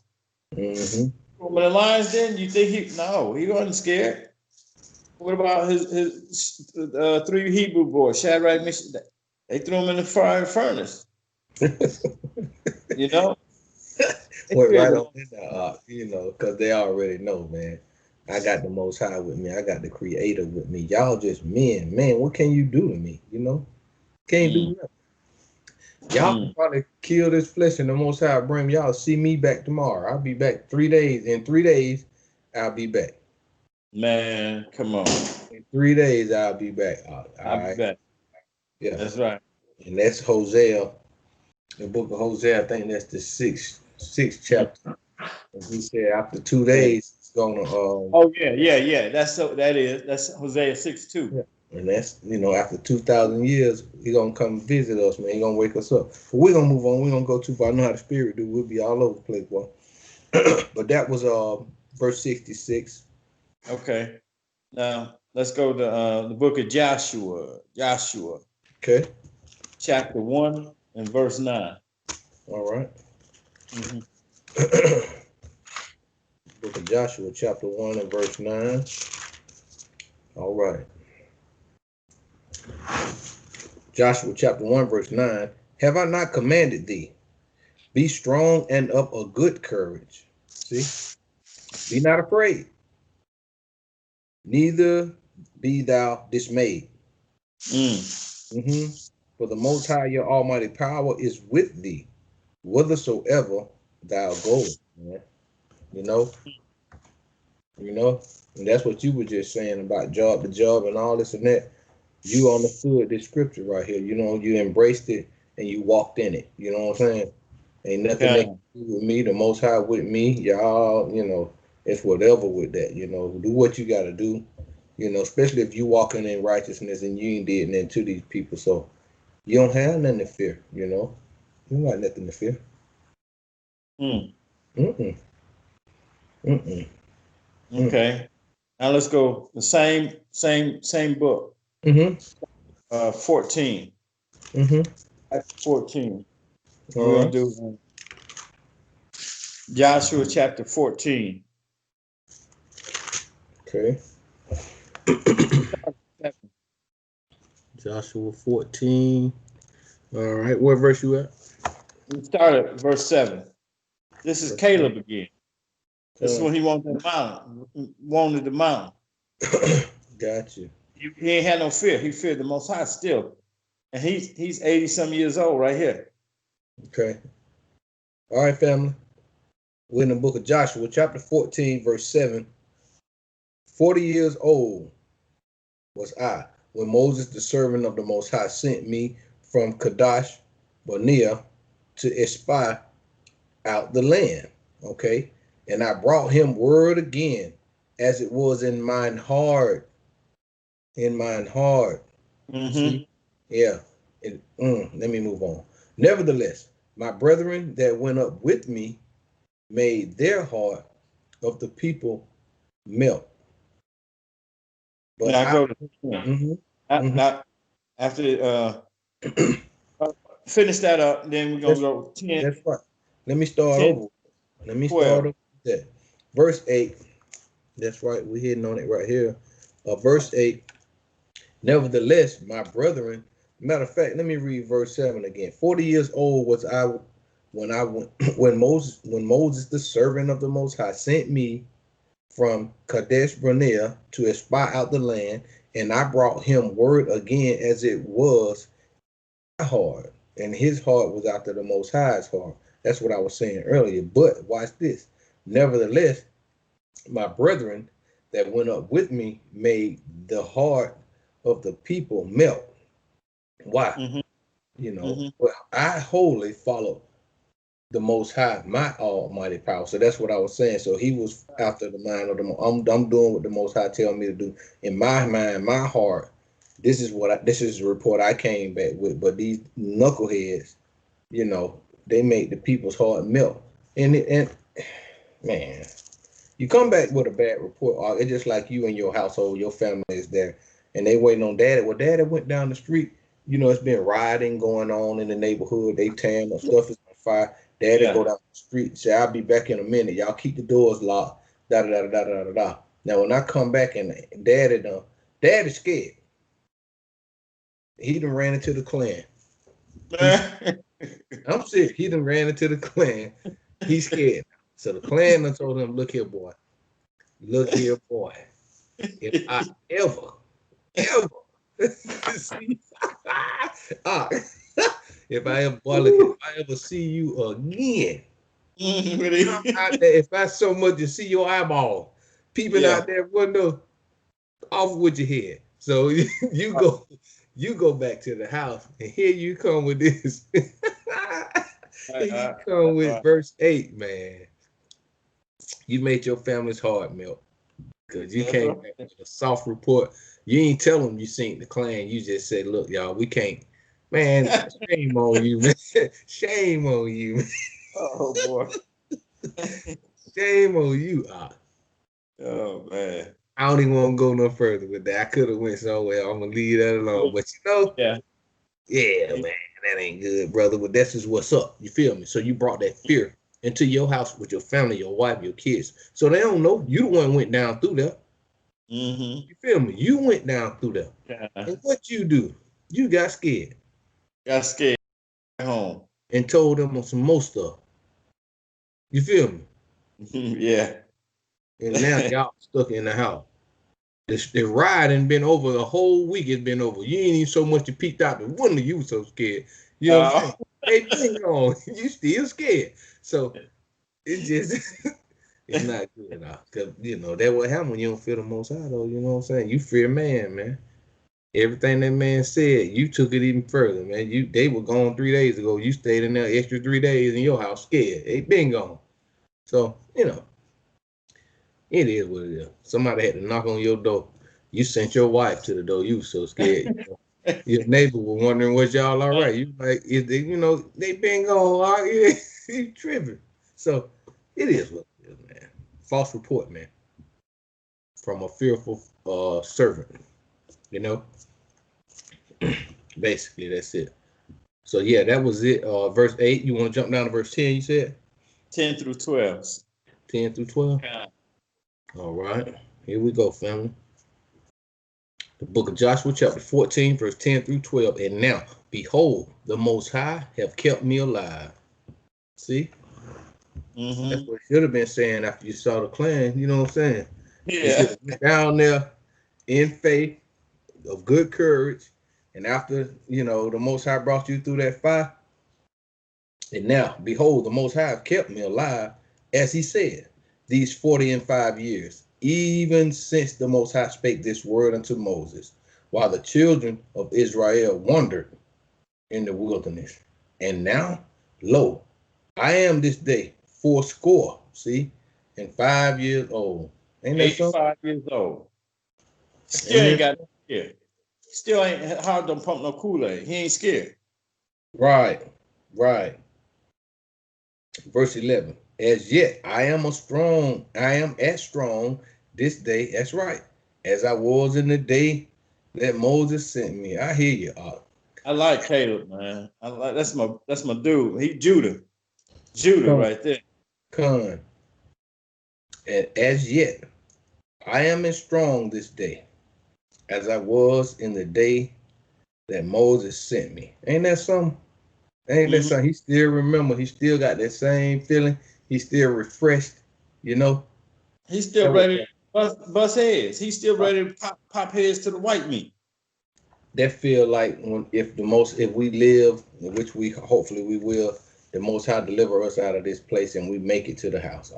Hmm. When the lions did, you think he? No, he wasn't scared. What about his three Hebrew boys, Shadrach, Meshach? They threw him in the fire furnace. You know, they Went feared right the on Most in there, you know, because they already know, man. I got the Most High with me. I got the Creator with me. Y'all just men, man. What can you do to me? You know, can't do High. nothing. Y'all can Mm. probably kill this flesh, and the Most High bring y'all see me back tomorrow. I'll be back 3 days. In 3 days, I'll be back. Man, come on. In 3 days, I'll be back. All I'll be right, back. yeah, That's right. and that's Hosea, the book of Hosea. I think that's the sixth Mm. chapter. And he said after two Yeah. days, it's gonna Oh yeah, yeah, yeah. That's Hosea 6:2. yeah. And that's after 2,000 years, he gonna come visit us, man. He gonna wake us up. But we're gonna move on. We're gonna go too far. I know how the spirit do. We'll be all over the place, boy. But that was verse 66. Okay. Now let's go to the book of Joshua. Joshua, Okay. chapter 1 and verse 9. All right. Mm-hmm. Book of Joshua, chapter 1 and verse 9. All right. Joshua, chapter 1, verse 9. Have I not commanded thee? Be strong and of a good courage. See? Be not afraid, neither be thou dismayed. Mm. For the Most High, your almighty power is with thee, whithersoever thou goest. Man. You know, you know, and that's what you were just saying about the job, and all this and that. You understood this scripture right here. You know, you embraced it and you walked in it. You know what I'm saying? Ain't nothing they Yeah. can do with me. The Most High with me. Y'all, you know, it's whatever with that. You know, do what you got to do. You know, especially if you walking in righteousness and you ain't did nothing to these people. So you don't have nothing to fear. You know, you got nothing to fear. Mm. Mm-mm. Mm-mm. Mm. Okay. Now let's go the same book. Mm-hmm. 14. Mm-hmm. 14. We're All gonna right. do Joshua chapter 14. Okay. Joshua 14. All right. What verse you at? We start at verse 7. This is Caleb again. This is when he wanted the mountain. Wanted the mountain. Got you. He ain't had no fear. He feared the Most High still, and he's 80 some years old right here. Okay. All right, family. We're in the book of Joshua, chapter 14, verse 7. 40 years old was I when Moses, the servant of the Most High, sent me from Kadesh Barnea to espy out the land. Okay. And I brought him word again, as it was in mine heart. In mine heart. You Mm-hmm. see? Yeah. Let me move on. Nevertheless, my brethren that went up with me made their heart of the people melt. But Now I I, go to mhm, mhm. now after finish that up, then we're gonna that's go 10, that's right. Let me start 10, over. Let me start 12. over with that. Verse 8. That's right. We're hitting on it right here. Verse 8. Nevertheless, my brethren, matter of fact, let me read verse 7 again. 40 years old was I when I went when Moses, the servant of the Most High, sent me from Kadesh Barnea to espy out the land, and I brought him word again as it was hard, and his heart was after the Most High's heart. That's what I was saying earlier. But watch this. Nevertheless, my brethren that went up with me made the heart of the people melt. Why? Mm-hmm. You know, Mm-hmm. but I wholly follow the Most High, my Almighty power. So that's what I was saying. So he was after the mind of the. I'm doing what the Most High tell me to do in my mind, my heart. This is the report I came back with. But these knuckleheads, you know, they make the people's heart melt. And man, you come back with a bad report. It's just like you and your household, your family is there, and they waiting on daddy. Well, daddy went down the street. You know, it's been rioting going on in the neighborhood. They tearing up stuff is on fire. Daddy Yeah. go down the street, say, "I'll be back in a minute. Y'all keep the doors locked." Da da da da da da da. Now, when I come back and daddy's scared. He done ran into the clan. He's I'm serious. He done ran into the clan. He's scared. So the clan done told him, look here, boy. If I ever see, ah, if I ever boy, look, if I ever see you again, come out there. If I so much to see your eyeball peeping Yeah. out that window, off with your head. So you go, you go back to the house, and here you come with this. Here you come with verse 8, man. You made your family's heart melt because you That's came right. back with a soft report. You ain't tell them you seen the clan. You just said, "Look, y'all, we can't." Man, shame on you, man. Shame on you. Oh boy. Shame on you. Oh man. I don't even want to go no further with that. I could have went somewhere. I'm gonna leave that alone. But Yeah. yeah, man, that ain't good, brother. But that's just what's up. You feel me? So you brought that fear into your house with your family, your wife, your kids. So they don't know you the one went down through there. Mm-hmm. You feel me? You went down through there. Yeah. And what you do? You got scared Got scared at home. and told them on some more stuff. You feel me? Yeah. And now y'all stuck in the house. The ride ain't been over the whole week. It's been over. You ain't even so much you peeked out the window. You was so scared. You know what I'm Oh. saying? They been gone. You still scared. So it just It's not good now. Cause that what happen when you don't fear the Most High, though. You know what I'm saying? You fear man, man. Everything that man said, you took it even further, man. They were gone 3 days ago. You stayed in there extra 3 days in your house, scared. They been gone. So it is what it is. Somebody had to knock on your door. You sent your wife to the door. You was so scared. Your neighbor was wondering, was y'all all right? You like, is they, they been gone. All right? You tripping. So it is what it is, man. False report, man, from a fearful servant. You know, basically that's it. So yeah, that was it. Verse 8. You want to jump down to verse 10? You said 10 through 12. 10 through 12. Yeah. All right, here we go, family. The book of Joshua, chapter 14, verse 10 through 12. And now, behold, the Most High have kept me alive. See, that's what it should have been saying after you saw the clan. You know what I'm saying? You should Yeah. have went down there in faith, of good courage, and after the Most High brought you through that fire. And now, behold, the Most High have kept me alive, as he said, these 40 and 5 years, even since the Most High spake this word unto Moses, while the children of Israel wandered in the wilderness. And now, lo, I am this day fourscore, see, and 5 years old. Ain't that something? 85 years old. Still Ain't ain't that got scared. Still ain't hard to pump no Kool-Aid. He ain't scared. right? Right. Verse 11. As yet I am as strong this day, that's right, as I was in the day that Moses sent me. I hear you. I like Caleb, man. That's my dude. He Judah. Judah Con, right there. con. And as yet I am as strong this day as I was in the day that Moses sent me. Ain't that something? Ain't that something? He still remember. He still got that same feeling. He's still refreshed. You know. He's still ready to bust heads. He's still ready to pop heads to the white meat. That feel like if we live, which we hopefully we will, the Most High deliver us out of this place and we make it to the house.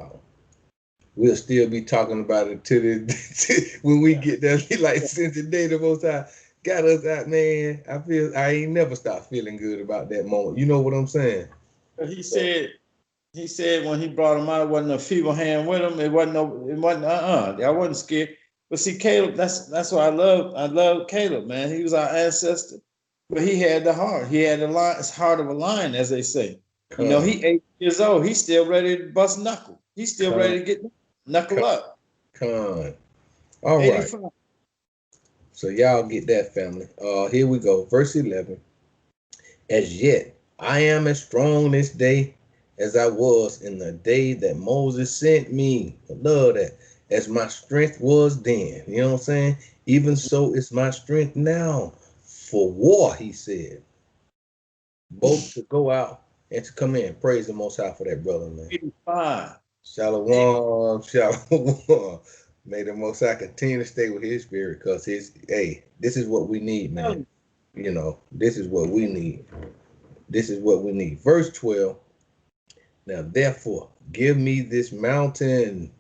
We'll still be talking about it when we get there. Like since the day the Most High got us out, man. I ain't never stopped feeling good about that moment. You know what I'm saying? He said when he brought him out, it wasn't a feeble hand with him. It wasn't I wasn't scared. But see, Caleb, that's what I love. I love Caleb, man. He was our ancestor, but he had the heart. He had the heart of a lion, as they say. Come, He 8 years old. He's still ready to bust knuckle. He's still come, ready to get knuckle come, up. come. All right. 85. So y'all get that, family. Here we go. Verse 11. As yet, I am as strong this day as I was in the day that Moses sent me. I love that. As my strength was then. You know what I'm saying? Even so is my strength now. For war, he said. Both to go out and to come in. Praise the Most High for that, brother, man. 85. Shalom, shalom. May the Most High continue to stay with his spirit because this is what we need, man. This is what we need. This is what we need. Verse 12. Now, therefore, give me this mountain.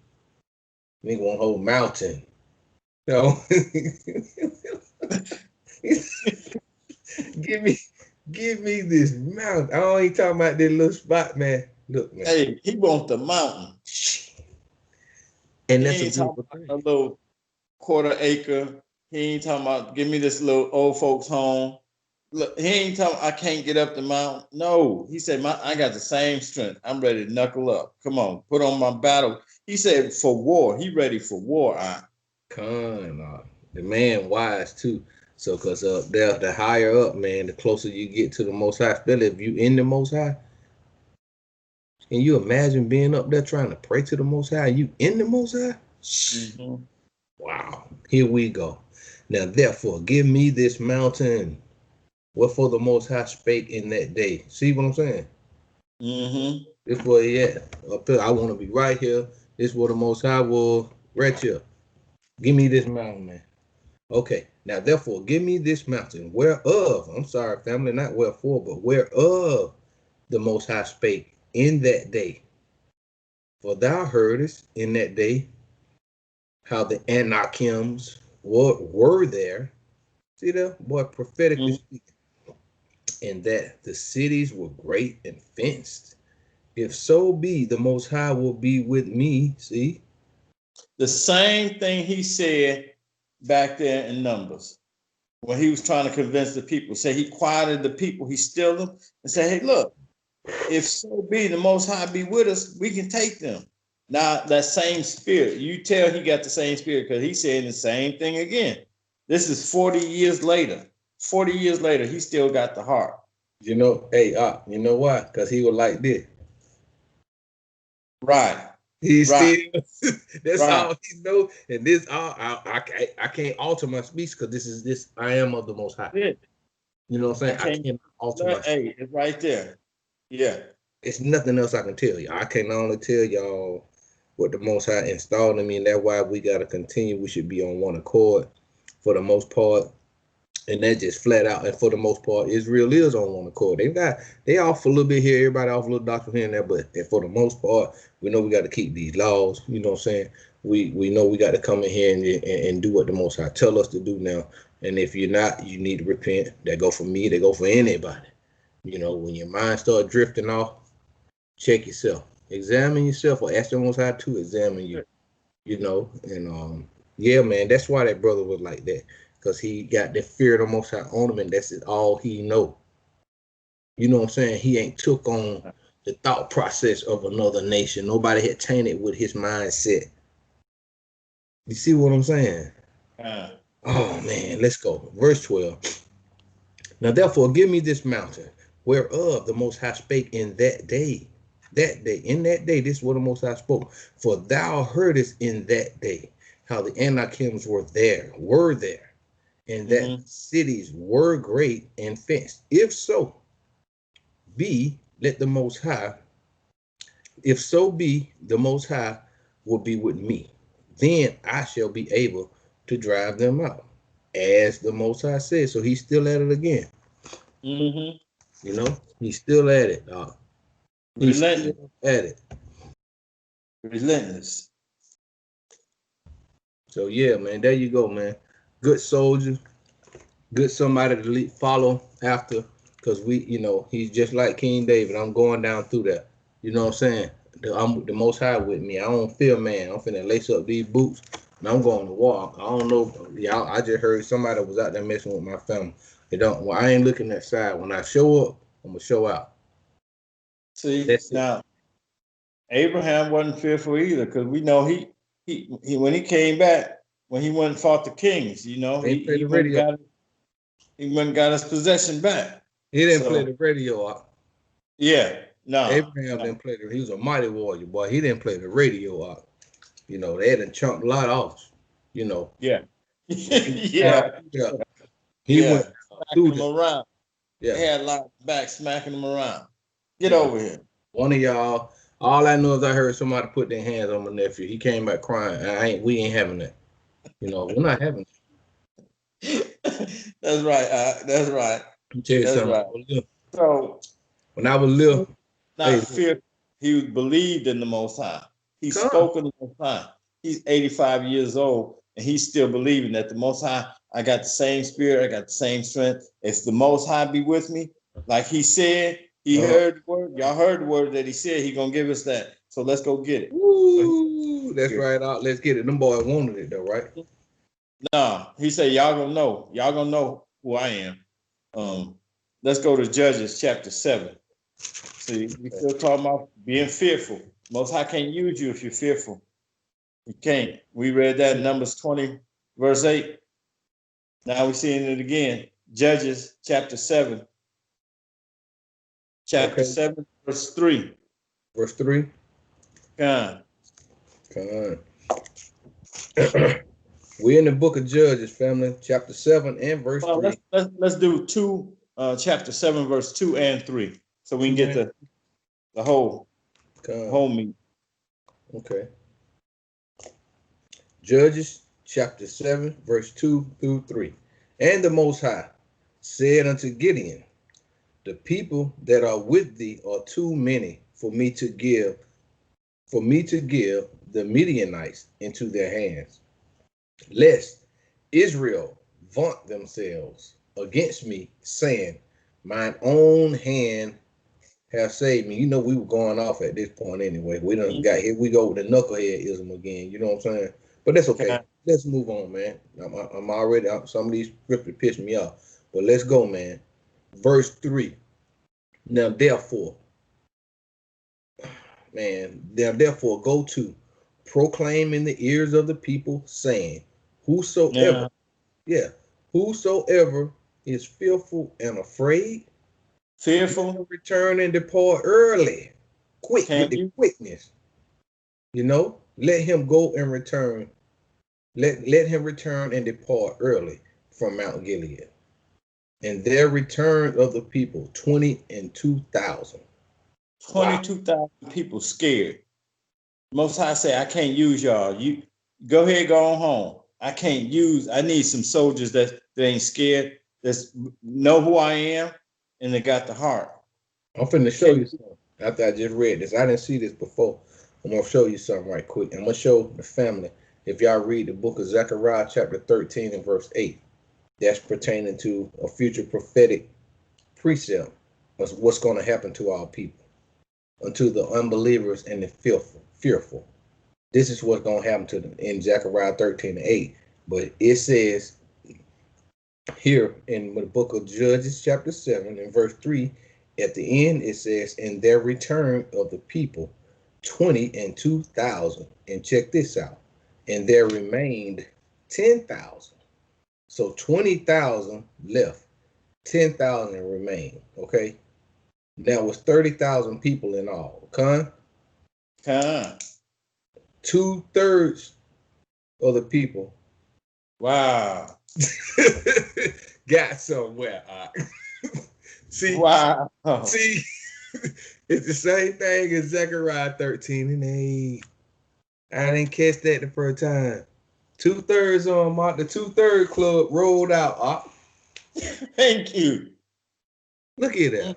Nigga want whole mountain. No. give me give me this mountain. I don't ain't talking about this little spot, man. Look, man. Hey, he wants the mountain. And He that's a ain't talking beautiful about thing. a little quarter acre. He ain't talking about give me this little old folks home. Look, he ain't talking. I can't get up the mountain. No, he said I got the same strength. I'm ready to knuckle up. Come on, put on my battle. He said for war. He ready for war. The man wise too. So, cause the higher up, man, the closer you get to the Most High. Especially if you in the Most High, can you imagine being up there trying to pray to the Most High? You in the Most High? Mm-hmm. Wow. Here we go. Now, therefore, give me this mountain. Wherefore the Most High spake in that day. See what I'm saying? Mm-hmm. This where he at. Up here. I want to be right here. This where the Most High will right here. Give me this mountain, man. Okay. Now, therefore, give me this mountain. Whereof, I'm sorry, family, not wherefore, but whereof the Most High spake in that day. For thou heardest in that day how the Anakims were there. See that? Boy, prophetically Mhm. speaking. And that the cities were great and fenced. If so be, the Most High will be with me. See? The same thing he said back there in Numbers when he was trying to convince the people. Say he quieted the people, he stilled them, and said, "Hey, look, if so be the Most High be with us, we can take them." Now that same spirit, you tell he got the same spirit because he's saying the same thing again. This is 40 years later. 40 years later, he still got the heart. You know, hey, you know why? Because he was like this. Right, He right, still, that's right. all he know. And this, all I can't alter my speech because this, I am of the Most High. Yeah, You know what I'm I saying? I can't. can't alter my speech. Hey, it's right there. Yeah. It's nothing else I can tell you. I can only tell y'all what the Most High installed in me, and that's why we got to continue. We should be on one accord for the most part. And that just flat out, and for the most part, Israel is on one accord. They off a little bit here, everybody off a little doctrine here and there, but for the most part, we know we got to keep these laws. You know what I'm saying? We know we got to come in here and do what the Most High tell us to do now. And if you're not, you need to repent. That go for me. That go for anybody. You know, when your mind start drifting off, check yourself, examine yourself, or ask the Most High to examine you. You know, and yeah, man, that's why that brother was like that, because he got the fear of the Most High on him, and that's all he know. You know what I'm saying? He ain't took on the thought process of another nation. Nobody had tainted with his mindset. You see what I'm saying? Uh, Oh man, let's go. Verse 12. Now therefore give me this mountain, whereof the Most High spake in that day. In that day, this is what the Most High spoke. For thou heardest in that day how the Anakims were there, and that mm-hmm, cities were great and fenced. If so be, let the Most High, if so be, the Most High will be with me, then I shall be able to drive them out, as the Most High said. So he's still at it again. mm-hmm. You know, he's still at it. He's Relentless, still at it. relentless. So yeah, man, there you go, man. Good soldier, good somebody to follow after, because he's just like King David. I'm going down through that. You know what I'm saying? I'm the Most High with me. I don't fear man. I'm finna lace up these boots and I'm going to war. I don't know, y'all. I just heard somebody was out there messing with my family. They don't. Well, I ain't looking that side. When I show up, I'm gonna show out. See, That's it. now Abraham wasn't fearful either, because we know he when he came back, when he went and fought the kings, They didn't play he the went and radio. got his possession back. He didn't play So the radio. yeah, no, Abraham no, didn't play the. He was a mighty warrior, boy. He didn't play the radio out. They had chunked a lot off. You know, yeah, when he went down yeah, through there, he went yeah, down through smacking them there. around. Yeah, They had a lot back smacking them around. Get yeah. over here. One of y'all. All I know is I heard somebody put their hands on my nephew. He came back crying. We ain't having that. We're not having that. That's right. That's right. Let me tell you That's something. right. So When I was little, not hey, fear. He believed in the Most High. He come. spoke in the Most High. He's 85 years old, and he's still believing that the Most High. I got the same spirit. I got the same strength. If the Most High be with me, like he said, he Uh, heard the word. Y'all heard the word that he said. He gonna give us that. So let's go get it. So woo, that's right. Let's get it. Them boys wanted it though, right? no, he said y'all gonna know. Y'all gonna know who I am. Let's go to Judges chapter 7. See, we still talking about being fearful. Most High can't use you if you're fearful. He can't. We read that in Numbers 20, verse 8. Now we're seeing it again. Judges chapter Okay. 7, verse 3. Verse 3. Come Come on. We're in the book of Judges, family, chapter 7 and verse well, 3. let's do chapter 7, verse 2 and 3. So we can 2 get and the whole come. whole meat. Okay. Judges chapter 7, verse 2 through 3. And the Most High said unto Gideon, the people that are with thee are too many for me to give for me to give the Midianites into their hands, lest Israel vaunt themselves against me, saying, mine own hand have saved me. You know, we were going off at this point anyway. We done got here. We go with the knuckleheadism again. You know what I'm saying? But that's okay. Let's move on, man. I'm already, some of these scriptures piss me off. But let's go, man. Verse 3. Now, therefore, therefore go to proclaim in the ears of the people, saying, whosoever, whosoever is fearful and afraid, return and depart early, quick with the quickness. You know, let him go and return. Let him return and depart early from Mount Gilead. And there returned of the people 22,000. 22,000 people scared. Most High say, I can't use y'all. You go ahead, go on home. I need some soldiers that ain't scared, that know who I am, and they got the heart. I'm finna show you something after I just read this. I didn't see this before. I'm gonna show you something right quick. I'm gonna show the family. If y'all read the book of Zechariah, chapter 13 and verse 8, that's pertaining to a future prophetic precept of what's going to happen to our people, unto the unbelievers and the fearful. This is what's going to happen to them in Zechariah 13 and 8. But it says here in the book of Judges, chapter 7 and verse 3, at the end, it says, in their return of the people, 22,000. And check this out. And there remained 10,000. So 20,000 left. 10,000 remained. Okay. That was 30,000 people in all. Con? 2/3 of the people. Wow. Got somewhere. See, see, it's the same thing as Zechariah 13 and 8. I didn't catch that the first time. 2/3 on the 2/3 club rolled out. Thank you. Look at that.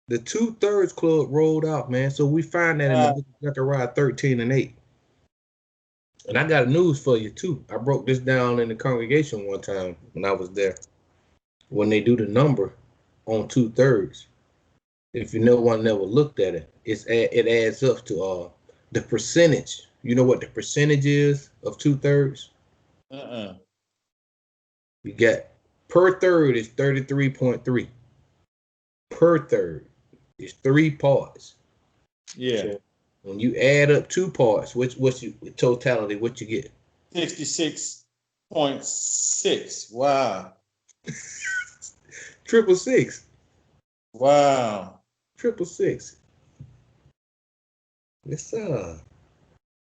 The 2/3 club rolled out, man. So we find that in the book of Zechariah 13 and 8. And I got news for you too. I broke this down in the congregation one time when I was there. When they do the number on 2/3, if you know one never looked at it, it adds up to the percentage. You know what the percentage is of 2/3? You got per third is 33.3. Per third is 3 parts. Yeah. So when you add up 2 parts, what's your totality? What you get? 66.6. Wow. 666. Wow. 666.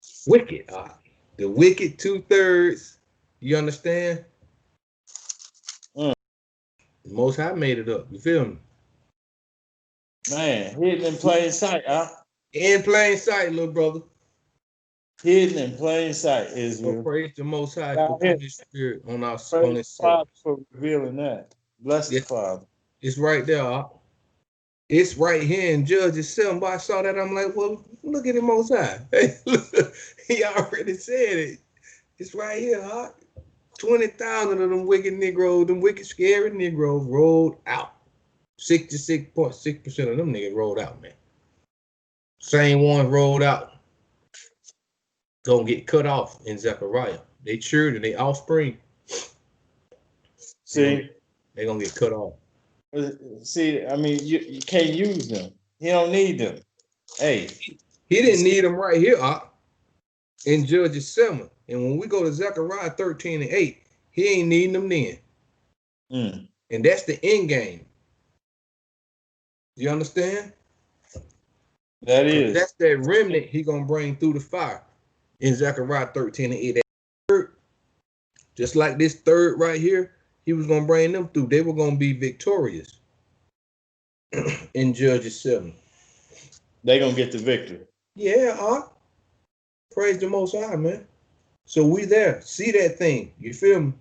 It's wicked. The wicked 2/3. You understand? Most High made it up. You feel me? Man, hidden in plain sight, In plain sight, little brother. Hidden in plain sight, Israel. Praise the Most High for putting His Spirit on our on His Father for revealing that. Bless the Father. It's right there. It's right here in Judges 7. But I saw that, I'm like, well, look at the Most High. He already said it. It's right here. 20,000 of them wicked Negroes, them wicked, scary Negroes rolled out. 66.6% of them niggas rolled out, man. Same ones rolled out. Gonna get cut off in Zechariah. They children, they offspring. See? They're gonna get cut off. See, I mean, you can't use them. He don't need them. Hey. He didn't need them right here, in Judges 7. And when we go to Zechariah 13 and 8, he ain't needing them then. And that's the end game. You understand? That is. That's that remnant he gonna bring through the fire in Zechariah 13 and 8. Just like this third right here, he was gonna bring them through. They were gonna be victorious in Judges 7. They gonna get the victory. Yeah, praise the Most High, man. So we there. See that thing. You feel me?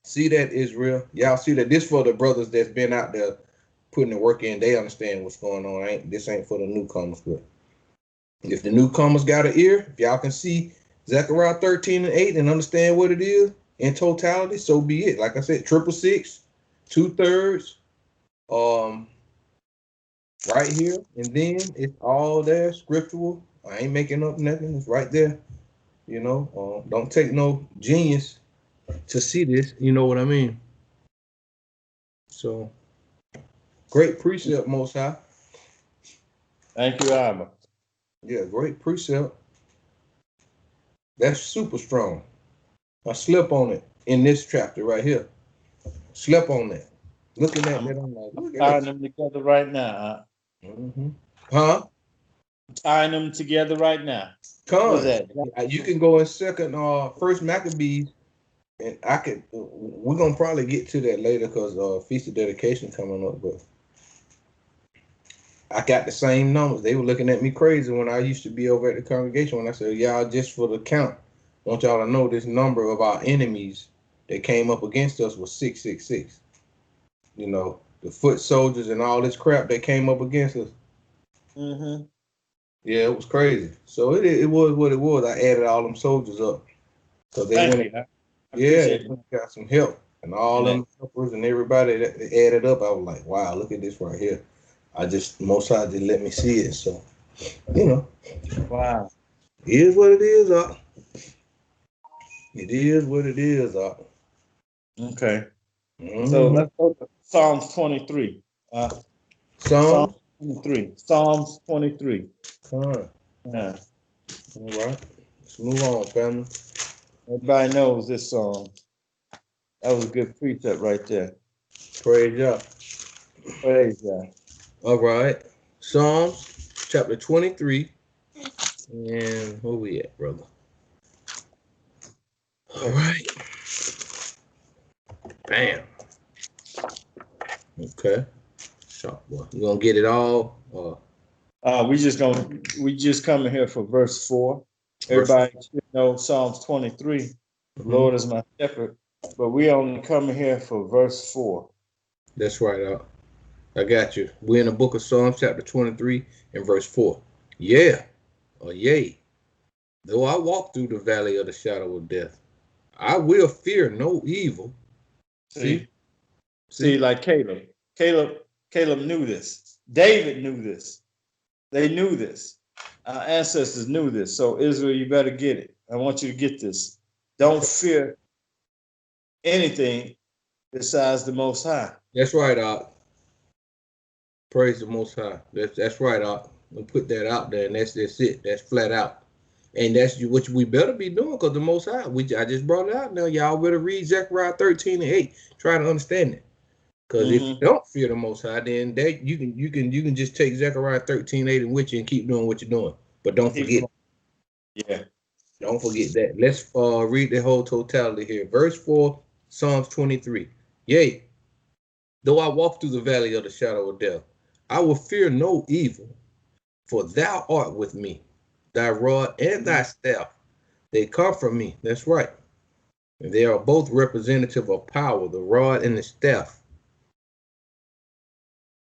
See that, Israel. Y'all see that. This for the brothers that's been out there putting the work in. They understand what's going on. This ain't for the newcomers, but If the newcomers got an ear, if y'all can see Zechariah 13 and 8 and understand what it is in totality, so be it. Like I said, 666, 2/3, um, right here, and then it's all there, scriptural. I ain't making up nothing. It's right there. Don't take no genius to see this. You know what I mean? So great precept, Most High. Thank you, Abba. Yeah, great precept. That's super strong. I slept on it in this chapter right here. Slept on that. Looking at that, I'm like, I'm look at tying this. them together right now. Mm-hmm. Huh? Tying them together right now. What is Con. that? You can go in First Maccabees, and I could. We're gonna probably get to that later because Feast of Dedication coming up. But I got the same numbers. They were looking at me crazy when I used to be over at the congregation when I said, "Y'all, just for the count, I want y'all to know this number of our enemies that came up against us was 666. The foot soldiers and all this crap that came up against us. Mm-hmm. Yeah, it was crazy. So it was what it was. I added all them soldiers up because they Thank went. you. I Yeah, they appreciate got some help and all that. them helpers and everybody that they added up. I was like, wow, look at this right here. Most High just let me see it. So you know, Wow. it is what it is. It is what it is. Okay. So Mm-hmm. let's go to Psalms 23. Psalms Some. 23. Psalms 23. Con. Yeah. All right. Let's move on, family. Everybody knows this song. That was a good precept right there. Praise God. Praise God. All right. Psalms chapter 23. And where we at, brother? All right. Bam. Okay. Sharp boy. You gonna get it all? We just coming here for verse 4. Verse. Everybody should know Psalms 23. The Mm-hmm. Lord is my shepherd. But we only coming here for verse 4. That's right. I got you. We're in the book of Psalms, chapter 23, and verse 4. Yeah, or yea, though I walk through the valley of the shadow of death, I will fear no evil. See? See? See, See? like Caleb. Caleb knew this. David knew this. They knew this. Our ancestors knew this. So Israel, you better get it. I want you to get this. Don't fear anything besides the Most High. That's right, Art. Praise the Most High. That's right, Art. We'll put that out there, and that's it. That's flat out. And that's what we better be doing because the Most High, I just brought it out now. Y'all better read Zechariah 13 and 8. Try to understand it. Because if you Mm-hmm. don't fear the Most High, then you can just take Zechariah 13:8 and with you and keep doing what you're doing. But don't Keep forget, going. Yeah. don't forget that. Let's read the whole totality here. Verse 4, Psalms 23. Yea, though I walk through the valley of the shadow of death, I will fear no evil, for thou art with me. Thy rod and thy staff, they comfort me. That's right. And they are both representative of power, the rod and the staff.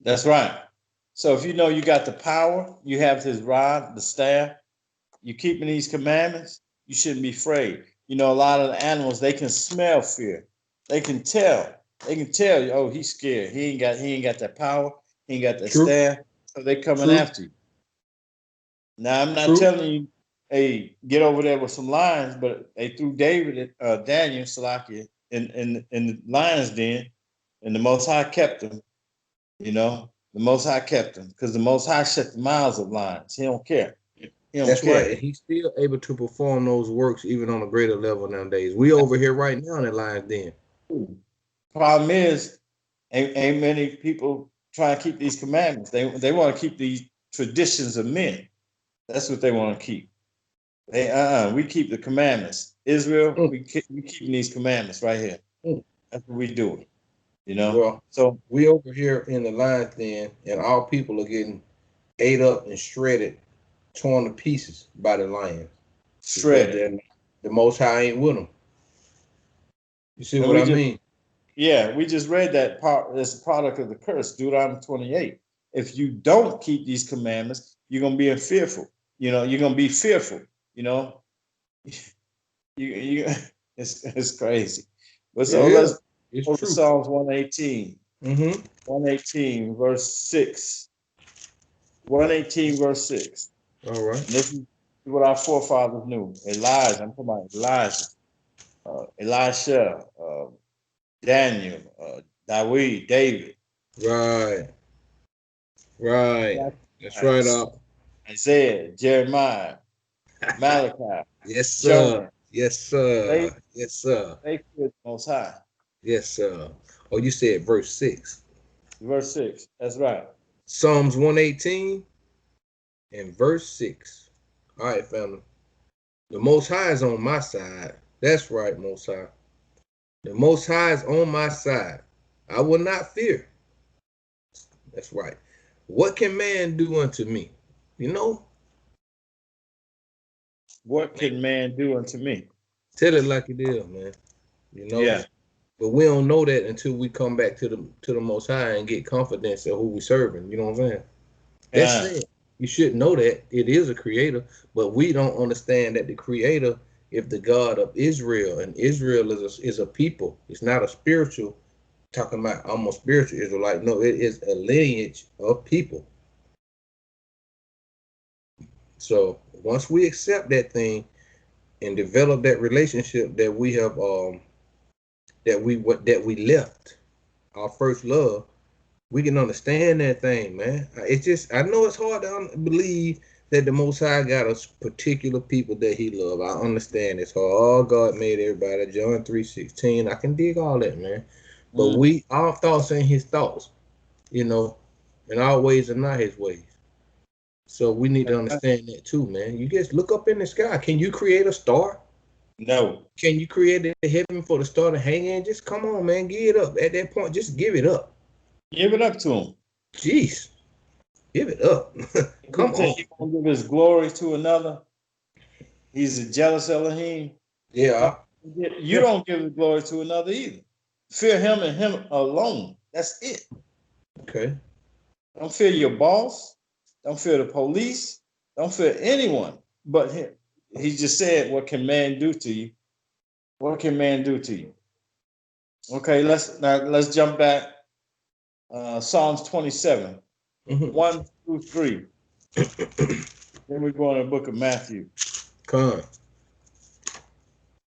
That's right. So if you know you got the power, you have his rod, the staff, you keeping these commandments, you shouldn't be afraid. You know, a lot of the animals, they can smell fear. They can tell. They can tell you, oh, he's scared. He ain't got that power. He ain't got that True, staff. So they coming true, after you. Now I'm not true. telling you, hey, get over there with some lions, but they threw David, Daniel, Salakia, in the lions den, and the Most High kept him. You know, the Most High kept him because the Most High shut the mouths of lions. He don't care. He don't That's right. care. And he's still able to perform those works even on a greater level nowadays. We over here right now in the Lions Den. Problem is, ain't many people trying to keep these commandments. They want to keep these traditions of men. That's what they want to keep. We keep the commandments. Israel, Mm, we keeping these commandments right here. mm. That's what we doing. You know. Well, So we over here in the Lions Den, and our people are getting ate up and shredded, torn to pieces by the lions because shredded. the Most High ain't with them. You see And what we I just mean? we just read that part. That's a product of the curse, Deuteronomy 28. If you don't keep these commandments, you're gonna be fearful. you're gonna be fearful. You know, you it's crazy. But so Yeah, let's it's go to true. Psalms 118. Mm-hmm. 118 verse 6. 118 verse 6. All right. And this is what our forefathers knew. Elijah, I'm talking about Elijah, Elisha, Daniel, David, Right. Right. That's right, up. Isaiah, Jeremiah, Malachi, Yes, sir. Jonah. Yes, They sir. Yes, sir. they feared the Most High. Yes, sir. Oh, you said verse 6. Verse 6. That's right. Psalms 118 and verse 6. All right, family. The Most High is on my side. That's right, Most High. The Most High is on my side. I will not fear. That's right. What can man do unto me? You know, What can man do unto me? tell it like it is, man. You know, Yeah. but we don't know that until we come back to the Most High and get confidence in who we serving. You know what I'm saying? That's Yeah. sad. You should know that it is a creator, but we don't understand that the creator is the God of Israel, and Israel is a people. It's not a spiritual. Talking about almost spiritual Israelite. No, it is a lineage of people. So once we accept that thing and develop that relationship that we have, that we left our first love, we can understand that thing, man. It's just, I know it's hard to believe that the Most High got a particular people that He love. I understand it's hard. Oh, God made everybody. John 3:16. I can dig all that, man. But Mm. our thoughts ain't His thoughts, you know, and our ways are not His ways. So we need to understand that too, man. You just look up in the sky. Can you create a star? No. Can you create the heaven for the star to hang in? Just come on, man. Give it up. At that point, just give it up. Give it up to him. Jeez, give it up. If he Come say on. he won't give his glory to another, he's a jealous Elohim. Yeah. You don't give the glory to another either. Fear him and him alone. That's it. Okay. Don't fear your boss. Don't fear the police. Don't fear anyone but him. He just said, "What can man do to you? What can man do to you?" Okay, let's jump back. Psalms 27, Mm-hmm. 1 through 3. Then we go in the book of Matthew. Con.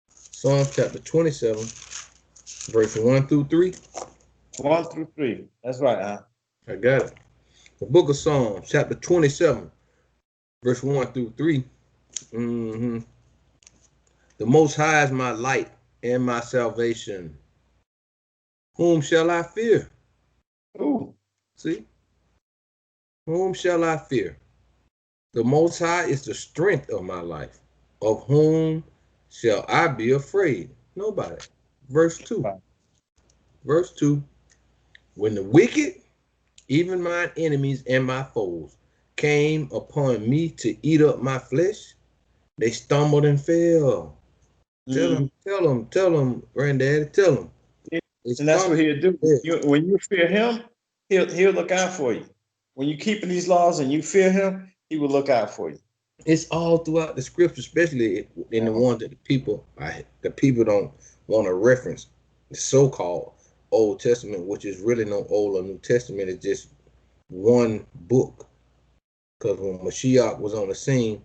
Psalms chapter 27, verse 1 through 3. 1 through 3. That's right, huh? I got it. The book of Psalms, chapter 27, verse 1 through 3. Mm-hmm. The Most High is my light and my salvation. Whom shall I fear? Ooh. See? Whom shall I fear? The Most High is the strength of my life. Of whom shall I be afraid? Nobody. Verse 2. Verse 2. When the wicked, even mine enemies and my foes, came upon me to eat up my flesh, they stumbled and fell. Mm-hmm. Tell them, granddaddy, tell them. They And that's what stumbled he'll do. and fell. When you fear him, he'll look out for you. When you're keeping these laws and you fear him, he will look out for you. It's all throughout the scripture, especially in the ones that the people don't want to reference. The so-called Old Testament, which is really no Old or New Testament, is just one book. Because when Mashiach was on the scene,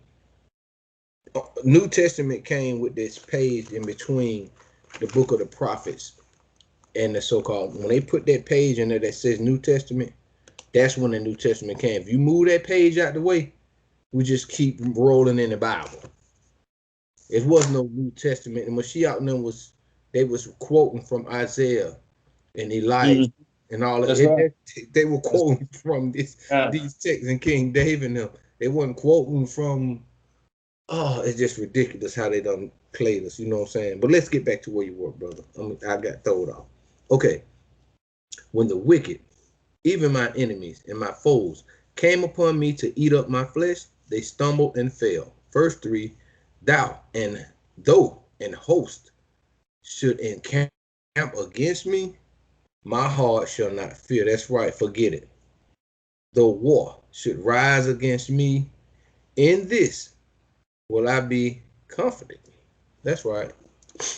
New Testament came with this page in between the book of the prophets and the so-called. When they put that page in there that says New Testament, that's when the New Testament came. If you move that page out the way, we just keep rolling in the Bible. It was no New Testament. And Mashiach and them they was quoting from Isaiah and Elijah Mm-hmm. and all of That's right. it. They were That's quoting from right. these texts and King David and them. They wasn't quoting from. Oh, it's just ridiculous how they done played us. You know what I'm saying? But let's get back to where you were, brother. I got thrown off. Okay. When the wicked, even my enemies and my foes, came upon me to eat up my flesh, they stumbled and fell. Verse 3. Thou and though an host should encamp against me, my heart shall not fear. That's right, forget it. Though war should rise against me, In this will I be confident. That's right.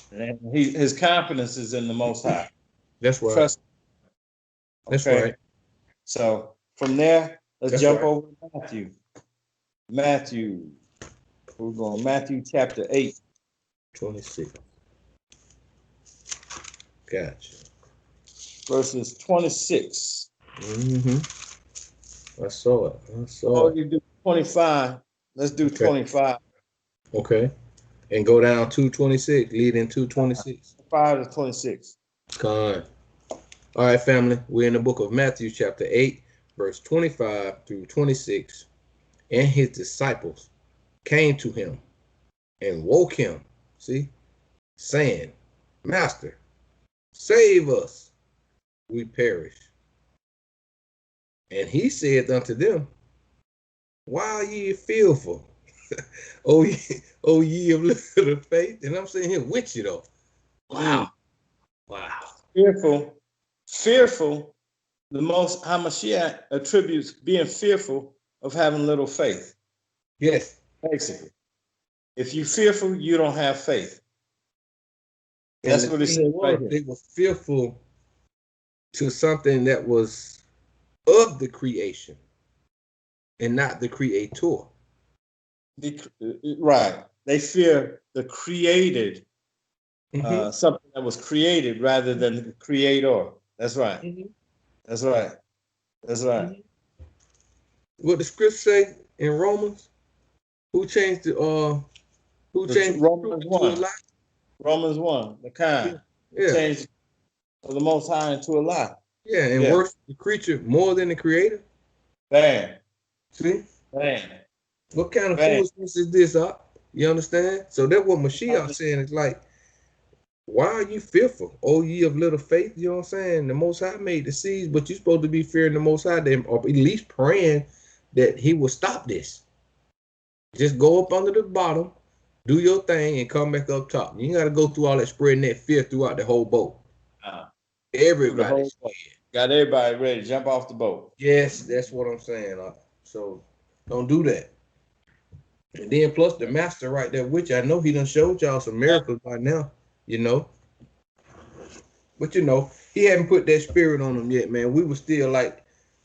And his confidence is in the Most High. That's right. Trust. That's Okay. right. So from there, let's That's jump right. over to Matthew. Matthew. We're going Matthew chapter 8. 26. Gotcha. Verses 26. I saw it. I saw Oh, it. you do 25. Let's do Okay. 25. Okay. And go down 226, leading 226. 5 to 26. Con. All right, family. We're in the book of Matthew, chapter 8, verse 25 through 26. And his disciples came to him and woke him, see, saying, Master, save us, we perish. And he said unto them, why are ye fearful? O ye of little faith. And I'm saying here with you though. Wow. Wow. Fearful. The Most High Mashiach attributes being fearful of having little faith. Yes. Basically, if you're fearful, you don't have faith. And That's the what it thing says right was, here. they were fearful to something that was of the creation and not the creator. Right. They fear the created, something that was created rather than the creator. That's right. That's right. That's right. What the script say in Romans? Who changed the Romans truth into a 1. lie? Romans 1. The Yeah. kind. It Yeah. changed the Most High into a lie. Yeah. And Yeah. worship the creature more than the creator. Bam. See? Bam. What kind of Bam. foolishness is this up? You understand? So that's what Mashiach saying is like, why are you fearful? O ye of little faith, you know what I'm saying? The Most High made the seas, but you're supposed to be fearing the Most High, or at least praying that He will stop this. Just go up under the bottom, do your thing, and come back up top. You got to go through all that spreading that fear throughout the whole boat. Through the whole Everybody's boat. scared. Got everybody ready to jump off the boat. Yes, that's what I'm saying. So don't do that. And then plus the master right there, which I know he done showed y'all some miracles by now, you know. But you know, he hadn't put that spirit on them yet, man. We were still like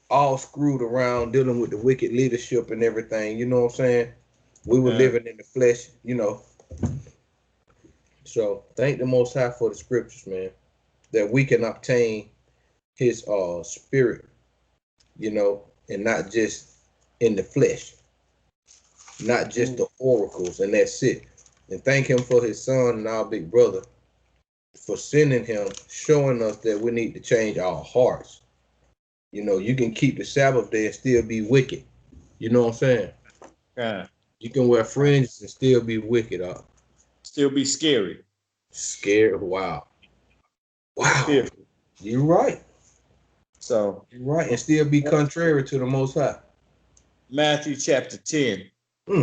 all screwed around dealing with the wicked leadership and everything, you know what I'm saying? We were living in the flesh, you know. So thank the Most High for the scriptures, man, that we can obtain his spirit, you know, and not just in the flesh, not just the oracles, and that's it. And thank him for his son and our big brother for sending him, showing us that we need to change our hearts. You know, you can keep the Sabbath day and still be wicked. You know what I'm saying? Yeah. You can wear fringes and still be wicked. Still be scary. Scared. Wow. Wow. Fearful. You're right. So You're right. And still be contrary to the Most High. Matthew chapter 10,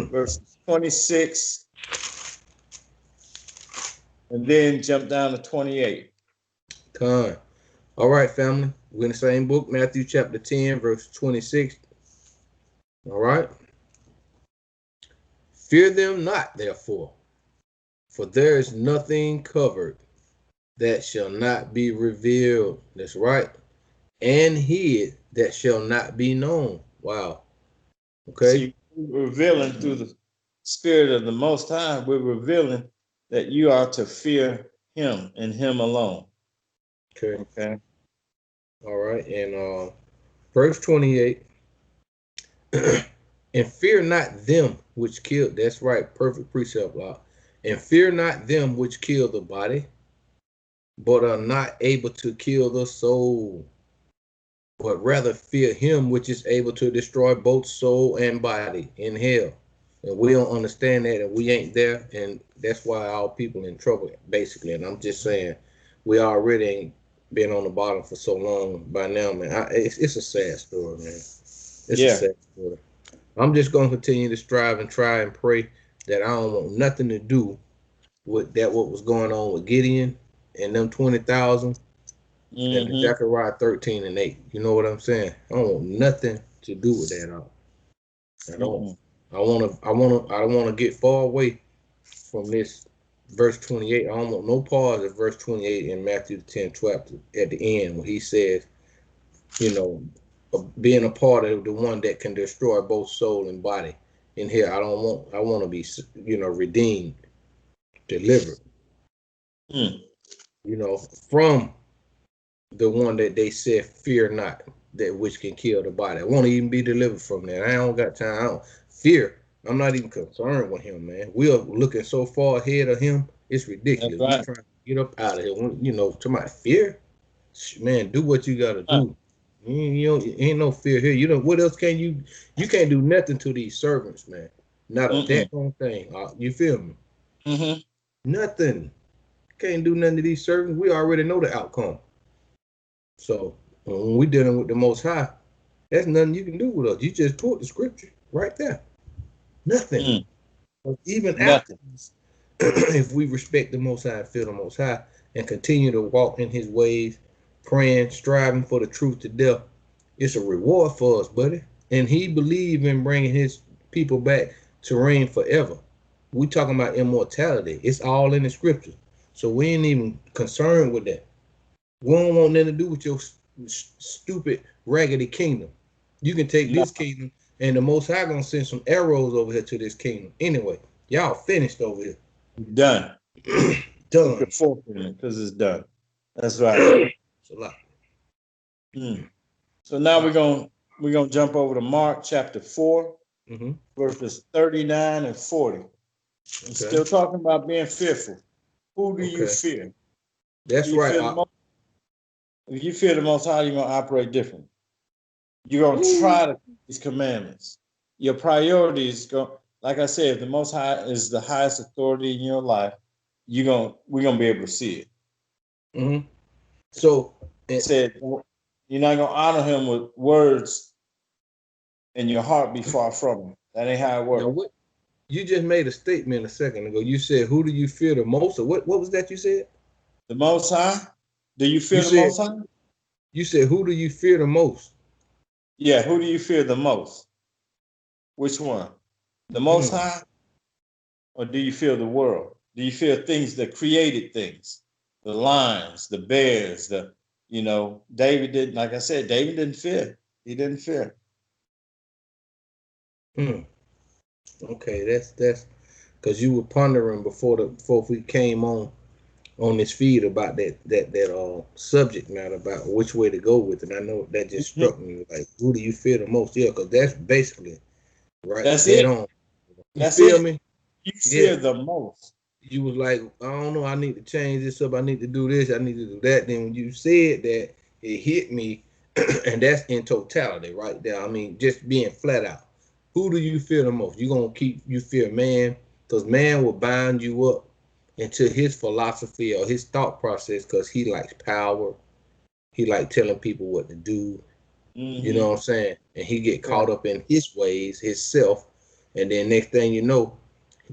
verses 26, and then jump down to 28. Con. All right, family. We're in the same book, Matthew chapter 10, verse 26. All right. Fear them not, therefore, for there is nothing covered that shall not be revealed. That's right. And hid that shall not be known. Wow. Okay. See, we're revealing through the Spirit of the Most High, we're revealing that you are to fear Him and Him alone. Okay. Okay. All right. And verse 28. And fear not them which kill. That's right. Perfect precept, law. And fear not them which kill the body, but are not able to kill the soul, but rather fear him which is able to destroy both soul and body in hell. And we don't understand that, and we ain't there, and that's why our people in trouble, basically. And I'm just saying, we already ain't been on the bottom for so long by now, man. It's a sad story, man. It's a sad story. I'm just gonna continue to strive and try and pray that I don't want nothing to do with that. What was going on with Gideon and them 20,000. And Zechariah 13 and 8. You know what I'm saying? I don't want nothing to do with that. I don't. I don't wanna get far away from this verse 28. I don't want no pause at verse 28 in Matthew 10:12 at the end when he says, you know, being a part of the one that can destroy both soul and body. In here, I want to be, redeemed, delivered, Mm. from the one that they said, fear not, that which can kill the body. I want to even be delivered from that. I don't got time. I don't fear. I'm not even concerned with him, man. We are looking so far ahead of him. It's That's ridiculous. We right. trying to get up out of here. To my fear, man, do what you got to Right. do. Ain't no fear here. You know what else can you? You can't do nothing to these servants, man. Not a Mm-mm. daggone thing. You feel me? Mm-hmm. Nothing. Can't do nothing to these servants. We already know the outcome. So when we dealing with the Most High, there's nothing you can do with us. You just quote the scripture right there. Nothing. Mm. Even after Nothing. this, if we respect the Most High and fear the Most High and continue to walk in His ways, praying, striving for the truth to death, it's a reward for us, buddy. And He believed in bringing His people back to reign forever. We talking about immortality. It's all in the scriptures. So we ain't even concerned with that. We don't want nothing to do with your stupid raggedy kingdom. You can take No. this kingdom, and the Most High gonna send some arrows over here to this kingdom. Anyway, y'all finished over here. Done. Put your Done. fork in it because it's done. That's right. It's a lot. Mm. So now All right. we're gonna jump over to Mark chapter 4, Mm-hmm. verses 39 and 40. It's Okay. still talking about being fearful. Who do you Okay. fear? Do That's you right. fear the most? If you fear the most high, you're gonna operate different. You're gonna Ooh. try to keep these commandments. Your priorities go, like I said, if the most high is the highest authority in your life, we're gonna be able to see it. Mm-hmm. So, It said you're not gonna honor him with words and your heart be far from him. That ain't how it now works. what you just made a statement a second ago. You said, "Who do you fear the most?" Or what? What was that you said? The most high, do you You fear the said most high? "Who do you fear the most?" Yeah, who do you fear the most? Which one? The most Hmm. high, or do you fear the world? Do you fear things that created things? The lions, the bears, David didn't, like I said, David didn't fear. He didn't fear. Hmm. Okay, that's because you were pondering before we came on this feed about that subject matter about which way to go with it. I know that just Mhm. struck me like, who do you fear the most? Yeah, because that's basically right That's dead it. on. You That's feel it. me? You Yeah. fear the most. You was like, I don't know, I need to change this up. I need to do this. I need to do that. Then when you said that, it hit me, and that's in totality right there. I mean, just being flat out. Who do you fear the most? You fear man, because man will bind you up into his philosophy or his thought process because he likes power. He like telling people what to do. You know Hmm. what I'm saying? And he get Yeah. caught up in his ways, his self, and then next thing you know,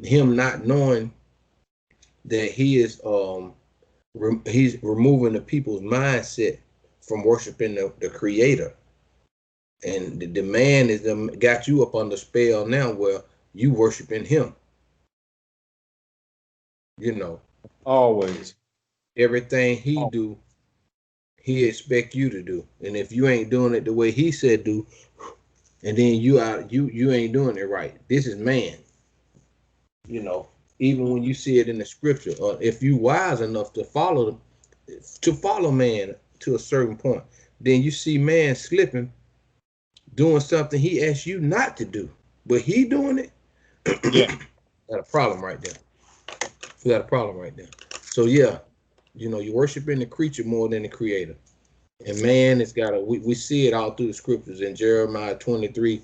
him not knowing that he's removing the people's mindset from worshiping the creator, and the man is got you up under spell now where you worshiping him. You know, Always. everything he Oh, do, he expect you to do, and if you ain't doing it the way he said do, and then you ain't doing it right. This is man. You know, even when you see it in the scripture, or if you wise enough to follow man to a certain point, then you see man slipping, doing something he asked you not to do, but he doing it. yeah. Got a problem right there. We got a problem right there. So yeah, you're worshiping the creature more than the creator. And man, it's got we see it all through the scriptures in Jeremiah 23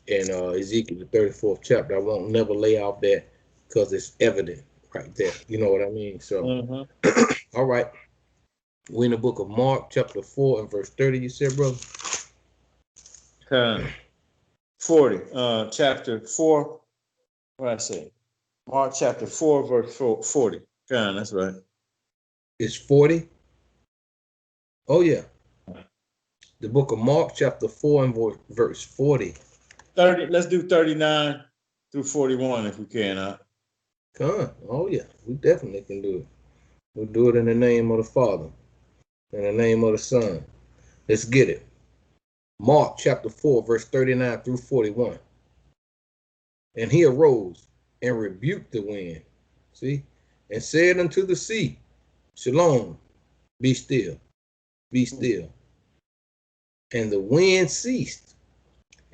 and Ezekiel the 34th chapter. I won't never lay off that because it's evident right there. You know what I mean? So Hmm. all right. We in the book of Mark, chapter 4 and verse 30, you said, brother? 40. Chapter 4. What I say? Mark chapter 4, verse 40. That's right. It's 40. Oh yeah. The book of Mark, chapter 4 and verse 40. 30. Let's do 39. through 41 if we can. Come on. Oh yeah, we definitely can do it. We'll do it in the name of the Father, in the name of the Son. Let's get it. Mark chapter 4, verse 39 through 41. And he arose and rebuked the wind, see, and said unto the sea, Shalom, be still, be still. And the wind ceased,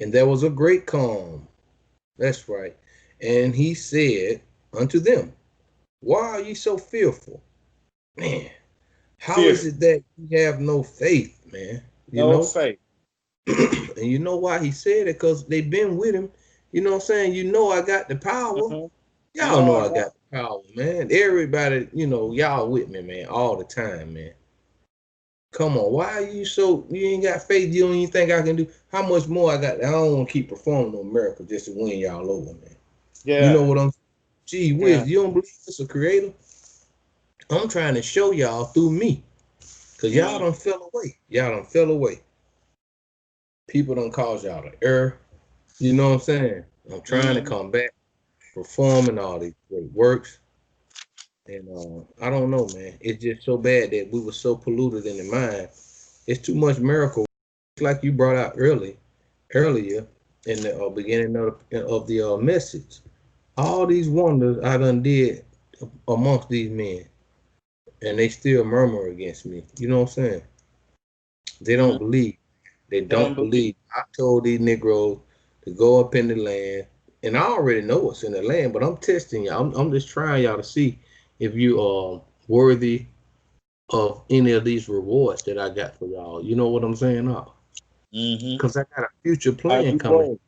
and there was a great calm. That's right. And he said unto them, why are ye so fearful? Man, how is Fearful. it that you have no faith, man? You No know? faith. And you know why he said it? Because they've been with him. You know what I'm saying? You know I got the power. You Y'all know know I I got. got the power, man. Everybody, y'all with me, man, all the time, man. Come on, why are you so, you ain't got faith, you don't even think I can do, how much more I got? I don't want to keep performing no miracle just to win y'all over, man. You know Yeah. what I'm saying? Gee Yeah. whiz, you don't believe it's a creator? I'm trying to show y'all through me. Because y'all done fell away. Y'all done fell away. People done cause y'all to err. You know what I'm saying? I'm trying to come back, performing all these great works. And I don't know, man. It's just so bad that we were so polluted in the mind. It's too much miracle. It's like you brought out earlier in the beginning of the message. All these wonders I done did amongst these men, and they still murmur against me. You know what I'm saying? They don't believe. They They don't don't believe. believe. I told these Negroes to go up in the land, and I already know what's in the land, but I'm testing y'all. I'm just trying y'all to see if you are worthy of any of these rewards that I got for y'all. You know what I'm saying? Because I got a future Are plan you coming. worthy?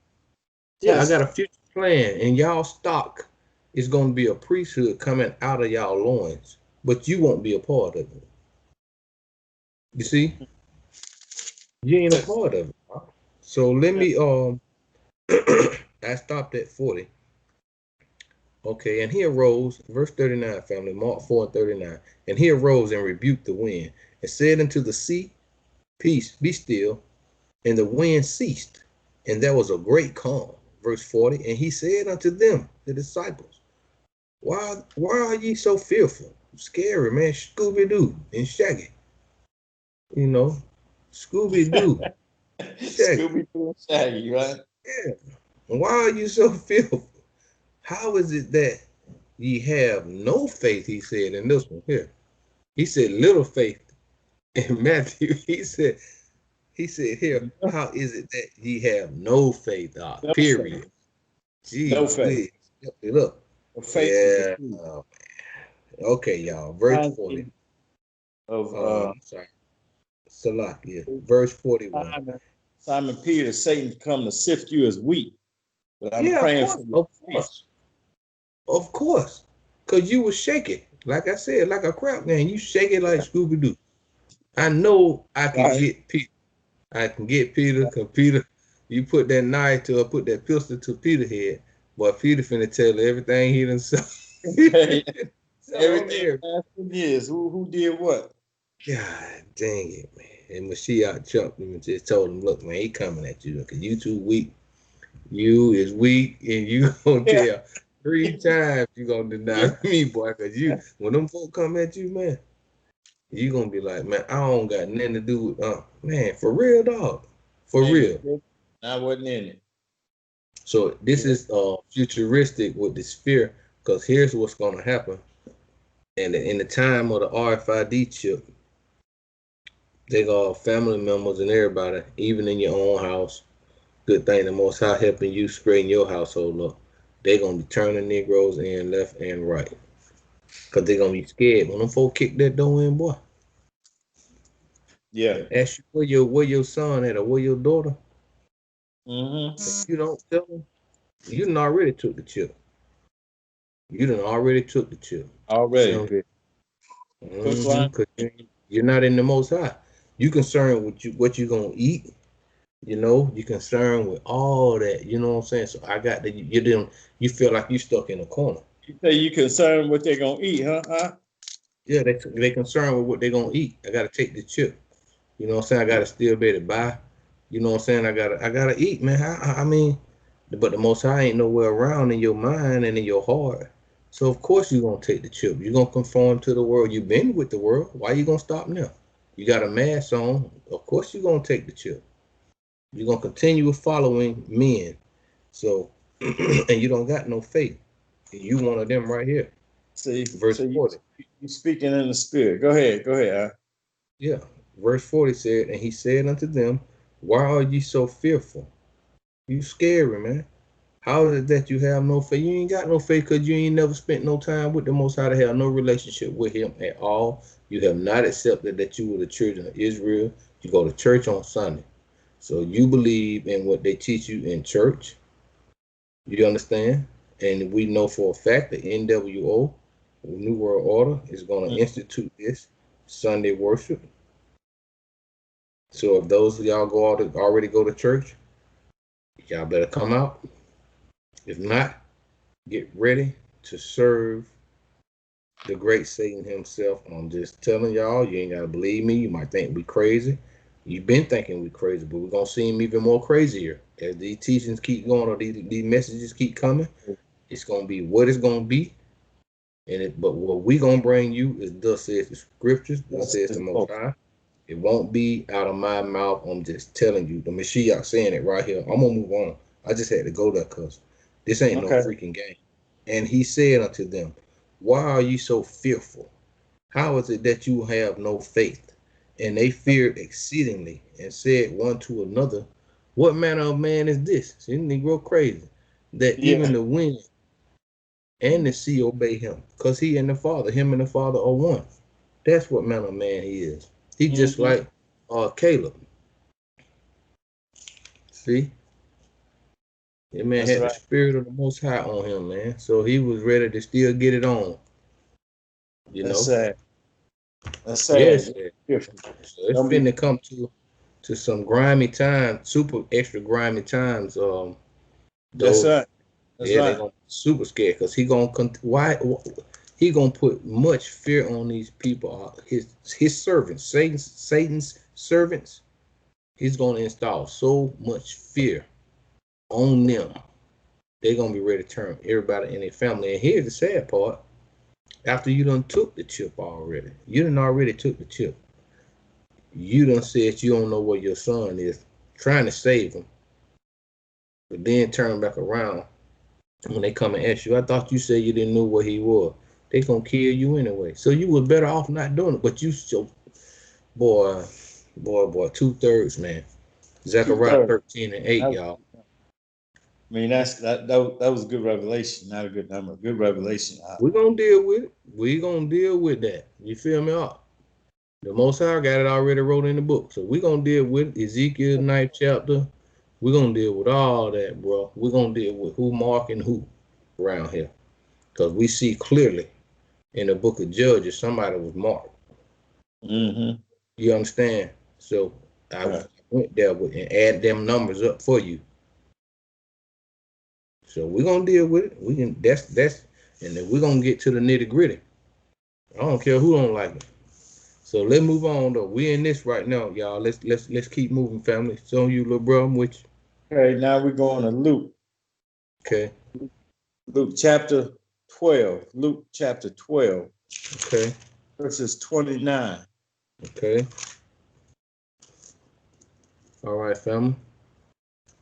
Yeah, I got Test. a future plan, and y'all stock is going to be a priesthood coming out of y'all loins, but you won't be a part of it. You see, you ain't a Test. part of it. So let Test. me I stopped at 40. Okay, and he arose, verse 39, family, Mark 4 and 39. And he arose and rebuked the wind, and said unto the sea, Peace, be still. And the wind ceased, and there was a great calm. Verse 40. And he said unto them, the disciples, Why are ye so fearful? Scary, man. Scooby Doo and Shaggy. You know, Scooby Doo, Shaggy. Scooby Doo and Shaggy, right? Yeah. Why are you so fearful? How is it that ye have no faith? He said in this one here. He said little faith in Matthew. He said here, how is it that ye have no faith? No faith. Period. Gee No faith. whiz. Look. No faith is the Yeah. key. Okay, y'all. Verse Reminds 40. me of I'm sorry. Salakia. Verse 41. Simon, Simon Peter, Satan come to sift you as wheat, but I'm Yeah, of praying for course. your Of faith. course. Of course. Because you was shaking. Like I said, like a crap man. You shake it like Scooby Doo. I know I can Right. get Peter. I can get Peter, because Peter, you put that knife to, or put that pistol to Peter head, but Peter finna tell everything he done said. Tell on Everything there. last 10 years. Who did what? God dang it, man. And Mashiach jumped him and just told him, look, man, he coming at you because you too weak. You is weak, and you gonna Yeah. tell 3 times you gonna deny me, boy, because when them folk come at you, man, you gonna be like, man, I don't got nothing to do with, man, for real, dog. For And real. you I wasn't in it. So this Yeah. is futuristic with this fear, because here's what's gonna happen. And in the time of the RFID chip, they got family members and everybody, even in your own house. Good thing the Most High helping you spreading your household up. They gonna be turning Negroes in left and right, cause they gonna be scared when them folk kick that door in, boy. Yeah. And ask you where your son at or where your daughter. Mm-hmm. You don't tell them. You done already took the chip. You done already took the chip. See Already. what I'm Hook, saying? line. Because you're not in the Most High. You concerned with what you gonna eat. You concerned with all that. You know what I'm saying? So I got that. You feel like you stuck in a corner. You say you concerned what they're gonna eat, huh? Yeah, they concerned with what they gonna eat. I gotta take the chip. You know what I'm saying? I gotta still be able to buy. You know what I'm saying? I gotta eat, man. I mean, But the Most High ain't nowhere around in your mind and in your heart. So of course you're gonna take the chip. You're gonna conform to the world. You've been with the world. Why you gonna stop now? You got a mask on. Of course you're gonna take the chip. You're gonna continue following men. So and you don't got no faith. You one of them right here. See, Verse so 40. you speaking in the spirit. Go ahead. Go ahead. Yeah. Verse 40 said, and he said unto them, why are ye so fearful? You scary, man. How is it that you have no faith? You ain't got no faith because you ain't never spent no time with the Most High to have no relationship with Him at all. You have not accepted that you were the children of Israel. You go to church on Sunday. So you believe in what they teach you in church. You understand? And we know for a fact that NWO, New World Order, is going to institute this Sunday worship. So if those of y'all already go to church, y'all better come out. If not, get ready to serve the great Satan himself. I'm just telling y'all, you ain't gotta believe me. You might think we crazy. You've been thinking we crazy, but we're gonna seem even more crazier as these teachings keep going or these messages keep coming. It's gonna be what it's gonna be, but what we gonna bring you is thus says the scriptures, thus says the Most High. It won't be out of my mouth. I'm just telling you. The Mashiach saying it right here. I'm gonna move on. I just had to go there because this ain't no freaking game. And he said unto them, why are you so fearful? How is it that you have no faith? And they feared exceedingly and said one to another, what manner of man is this? See, Negro crazy. That even the wind and the sea obey him. Because he and the Father, him and the Father are one. That's what manner of man he is. He just like Caleb. See? That man had the spirit of the Most High on him, man. So he was ready to still get it on. You know? That's sad. Yes. So it's finna come to some grimy times, super extra grimy times. That's right. They gonna be super scared because he gonna put much fear on these people. His servants, Satan's servants. He's gonna install so much fear on them. They're gonna be ready to turn everybody in their family. And here's the sad part: after you done took the chip already, you done already took the chip. You done said you don't know where your son is, trying to save him, but then turn back around when they come and ask you. I thought you said you didn't know where he was. They gonna kill you anyway. So you were better off not doing it. But you so boy, 2/3, man. Zechariah 13:8, y'all. I mean, that was a good revelation, not a good number. Good revelation. We're gonna deal with it. We're gonna deal with that. You feel me up? The Most High got it already wrote in the book. So we're gonna deal with Ezekiel 9th chapter. We're gonna deal with all that, bro. We're gonna deal with who marking who around here. Because we see clearly in the book of Judges, somebody was marked. You understand? So I went there and add them numbers up for you. So we're gonna deal with it. We can that's and then we're gonna get to the nitty gritty. I don't care who don't like it. So let's move on though. We in this right now, y'all. Let's keep moving, family. So you little bro, I'm with you. Okay, now we're going to Luke. Okay. Luke chapter 12. Luke chapter 12. Okay. Verses 29. Okay. All right, family.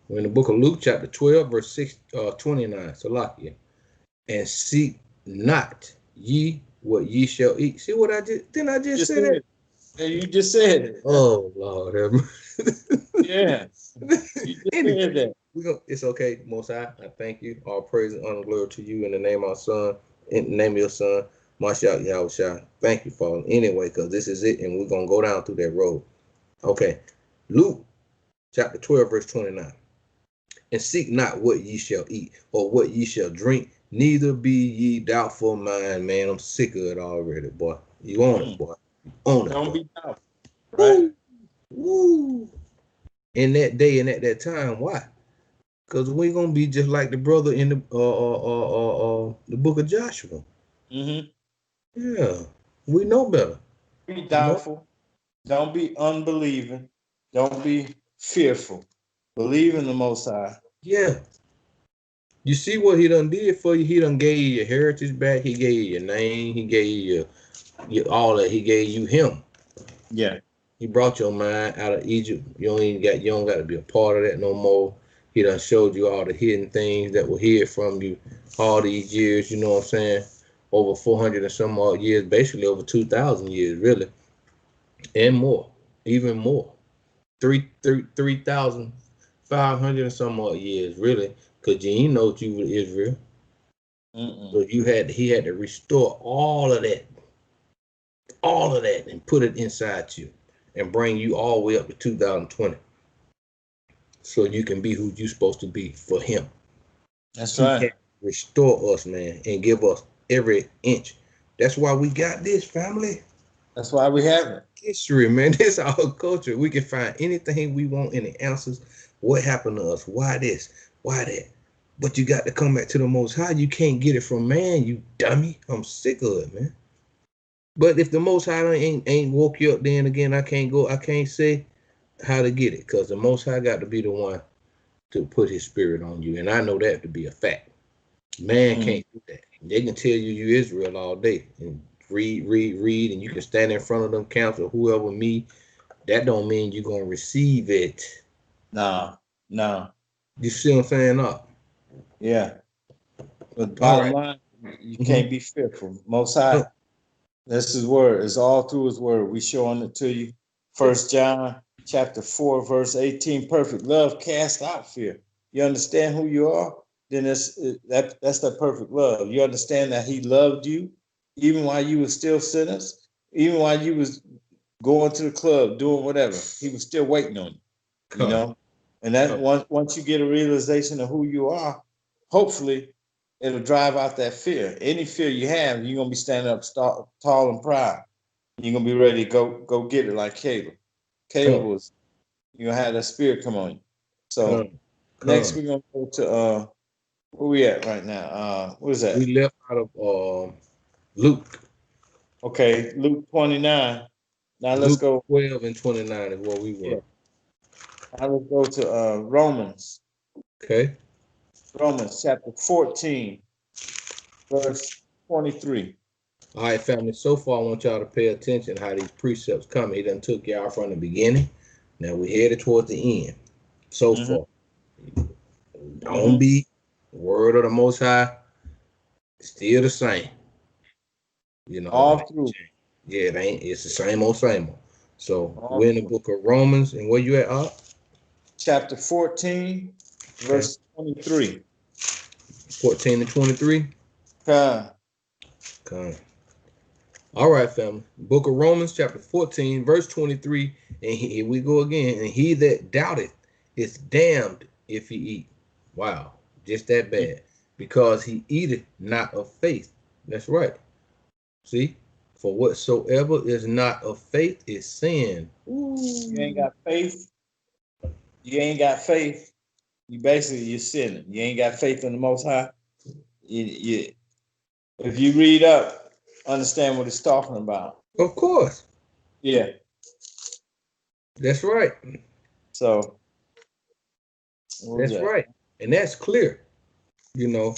We're in the book of Luke, chapter 12, verse 29. Salakia. And seek not ye what ye shall eat. See what I didn't I just say that? Yeah, you just said it. Oh Lord, yeah. You just said that. It's okay, Most High. I thank you. All praise and honor, glory to you in the name of our son, in the name of your son, Mashiach Yahushua. Thank you, Father. Anyway, because this is it, and we're gonna go down through that road. Okay. Luke chapter 12, verse 29. And seek not what ye shall eat or what ye shall drink, neither be ye doubtful mind, man. I'm sick of it already, boy. You own it, boy. You own it. Don't be doubtful. Right? Woo. In that day and at that time, why? Because we're gonna be just like the brother in the book of Joshua. Yeah, we know better. Be doubtful. Don't be unbelieving. Don't be fearful. Believe in the Most High. Yeah. You see what he done did for you? He done gave you your heritage back. He gave you your name. He gave you all that. He gave you him. Yeah. He brought your mind out of Egypt. You don't got to be a part of that no more. He done showed you all the hidden things that were hid from you all these years. You know what I'm saying? Over 400 and some odd years, basically over 2,000 years, really, and more, even more. 3,500 and some odd years, really, because you ain't know you were Israel. Mm-mm. So he had to restore all of that, and put it inside you, and bring you all the way up to 2020, so you can be who you're supposed to be for him. That's He right. can restore us, man, and give us every inch. That's why we got this family That's why we have it. history, man. This is our culture. We can find anything we want, any answers. What happened to us? Why this? Why that? But you got to come back to the Most High. You can't get it from man, you dummy. I'm sick of it, man. But if the Most High ain't woke you up, then again, I can't say how to get it, because the Most High got to be the one to put His Spirit on you, and I know that to be a fact. Man Mm. can't do that. They can tell you Israel all day and read, and you can stand in front of them council, whoever me. That don't mean you're gonna receive it. No, no. You see what I'm saying? Up. Yeah. But All bottom right. line, you Mm-hmm. can't be fearful. Most No. High, that's His word. It's all through His word. We showing it to you. First John chapter 4, verse 18. Perfect love cast out fear. You understand who you are? Then that's that perfect love. You understand that He loved you even while you were still sinners, even while you was going to the club, doing whatever. He was still waiting on you. You Come, know, and that come, once you get a realization of who you are, hopefully it'll drive out that fear. Any fear you have, you're gonna be standing up tall and proud. You're gonna be ready to go get it like Caleb. Caleb come, was. You're gonna have that spirit come on you. So come, next come. we're gonna go to where we at right now? What is that? We left out of Luke. Okay, Luke 29. Now let's Luke go. 12 and 29 is where we Yeah. were. Now let's go to Romans. Okay. Romans chapter 14, verse 23. All right, family. So far, I want y'all to pay attention how these precepts come. He done took y'all from the beginning. Now we headed towards the end. So Mm-hmm. far, don't Mm-hmm. be the word of the Most High still the same. You know, it All ain't through. changed. Yeah, it ain't. It's the same old, same old. So All we're in the through. book of Romans, and where you at, Art? Chapter 14, Okay, verse 23. 14 and 23. God. Okay. All right, family. Book of Romans, chapter 14, verse 23. And here we go again. And he that doubteth is damned if he eat. Wow, just that bad. Because he eateth not of faith. That's right. See? For whatsoever is not of faith is sin. You ain't Ooh. got faith. You ain't got faith. You're sinning. You ain't got faith in the Most High. You, if you read up, understand what it's talking about. Of course. Yeah. That's right. So what was That's that? right. And that's clear. You know,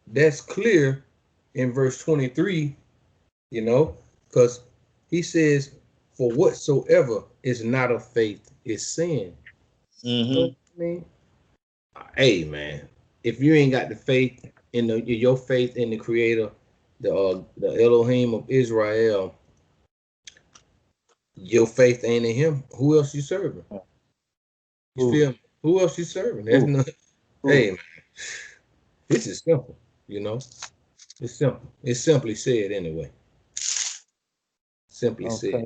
that's clear in verse 23, because he says, for whatsoever is not of faith is sin. So, Mm-hmm. I mean, hey, man, if you ain't got the faith your faith in the creator, the Elohim of Israel, your faith ain't in him. Who else you serving? You Ooh, feel me? Who else you serving? That's ooh, not, ooh. hey, man, this is simple, It's simple. It's simply said anyway. Simply said. Okay.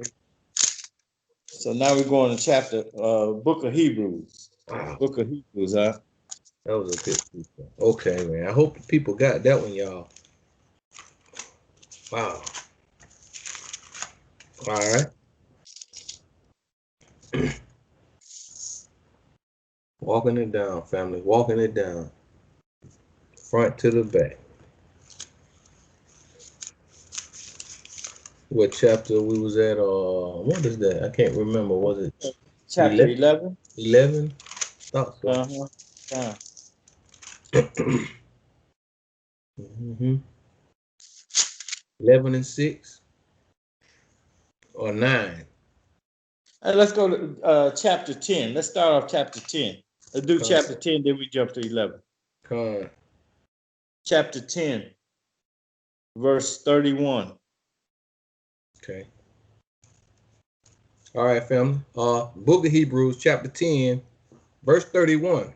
So now we're going to chapter book of Hebrews. Wow, Book of Hebrews, huh? that was a good people. Okay, man. I hope the people got that one, y'all. Wow. All right. Walking it down, family. Walking it down. Front to the back. What chapter we was at? What is that? I can't remember. Was it Chapter 11? 11. 11? Thought so. Uh-huh. Uh, Mm-hmm. 11 and 6 or 9. Let's go to chapter 10. Let's start off chapter 10. Let's do Con, chapter 10, then we jump to 11. con. Chapter 10, verse 31. Okay. All right, family. Book of Hebrews, chapter 10, verse 31.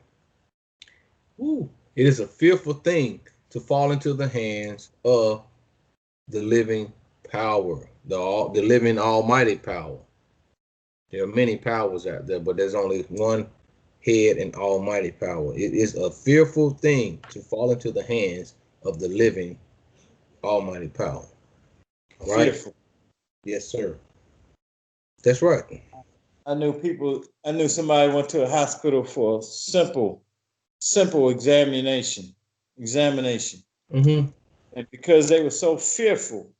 Woo. It is a fearful thing to fall into the hands of the living power, the living almighty power. There are many powers out there, but there's only one head and almighty power. It is a fearful thing to fall into the hands of the living almighty power. All right? Fearful. Yes, sir. That's right. I knew somebody went to a hospital for a simple examination. Mm-hmm. And because they were so fearful,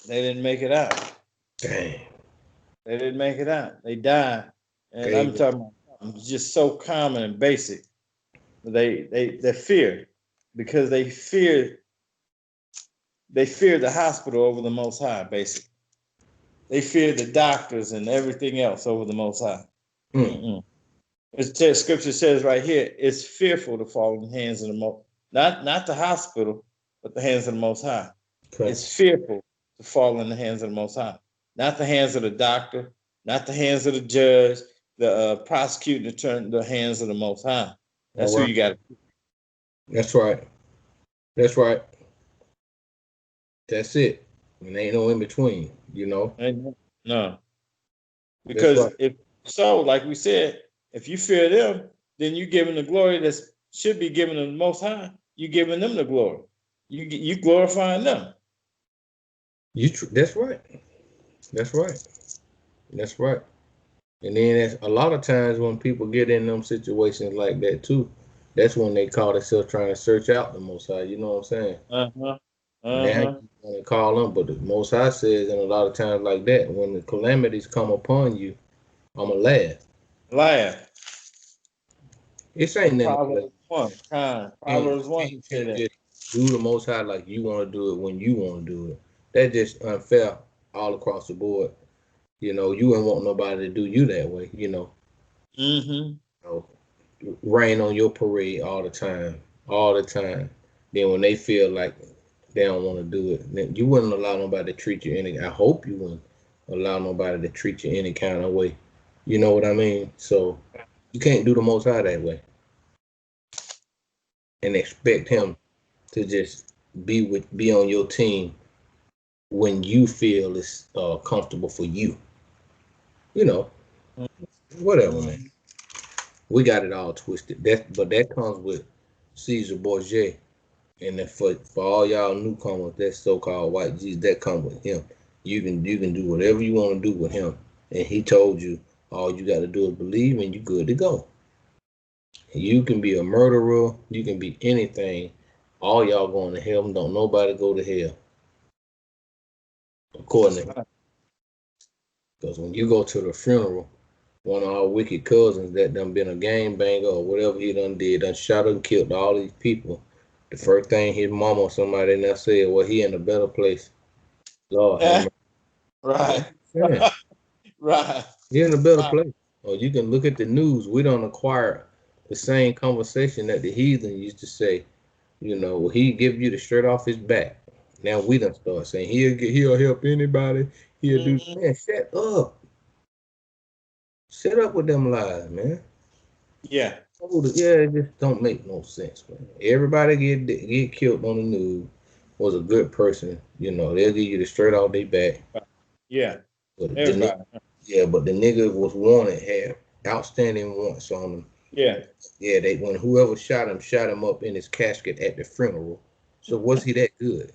they didn't make it out. Dang. They didn't make it out. They died. And I'm Gave talking about something just so common and basic. They fear because they fear the hospital over the Most High. Basically, they fear the doctors and everything else over the Most High. Mm. Mm-mm. Scripture says right here, it's fearful to fall in the hands of the most, not the hospital, but the hands of the Most High. Okay. It's fearful to fall in the hands of the Most High, not the hands of the doctor, not the hands of the judge, the prosecuting attorney, the hands of the Most High. All That's who right. you got. That's right. That's right. That's it. And ain't no in between, you know? No, That's right. because if so, like we said, if you fear them, then you giving the glory that should be given to the Most High. You giving them the glory. You glorifying them. That's right. That's right. That's right. And then a lot of times when people get in them situations like that too, that's when they call themselves trying to search out the Most High. You know what I'm saying? Uh huh. Uh Now huh. you want to call them, but the Most High says, in a lot of times like that, when the calamities come upon you, I'ma laugh. Laugh. It ain't nothing to play. Proverbs 1. You Proverbs 1 say can't that. just do the Most High like you want to do it when you want to do it. That's just unfair all across the board. You know, you wouldn't want nobody to do you that way. Mm-hmm. You know, rain on your parade all the time, all the time. Then when they feel like they don't want to do it, then you wouldn't allow nobody to treat you any. I hope you wouldn't allow nobody to treat you any kind of way. You know what I mean? So you can't do the Most High that way and expect him to just be on your team when you feel it's comfortable for you. You know, whatever, man. Mm-hmm. We got it all twisted. But that comes with Caesar Borgia. And then for all y'all newcomers, that so-called white Jesus, that come with him. You can do whatever you want to do with him. And he told you all you got to do is believe and you good to go. You can be a murderer, you can be anything. All y'all going to hell. Don't nobody go to hell. According That's to him. right. Because when you go to the funeral, one of our wicked cousins that done been a gang banger or whatever he done shot and killed all these people. The first thing his mama or somebody in there said, well, he in a better place. Lord have mercy. Right. Yeah, Right. he in a better Right. place. Or you can look at the news. We don't acquire the same conversation that the heathen used to say. Well, he give you the shirt off his back. Now we done start saying he'll help anybody. He'll do. Mm-hmm. Man, shut up. Shut up with them lies, man. Yeah. Yeah, it just don't make no sense, man. Everybody get killed on the news was a good person. They'll give you the straight off their back. Yeah. But Everybody. but the nigga was wanted, had outstanding warrants on him. Yeah. Yeah, when whoever shot him up in his casket at the funeral. So was he that good?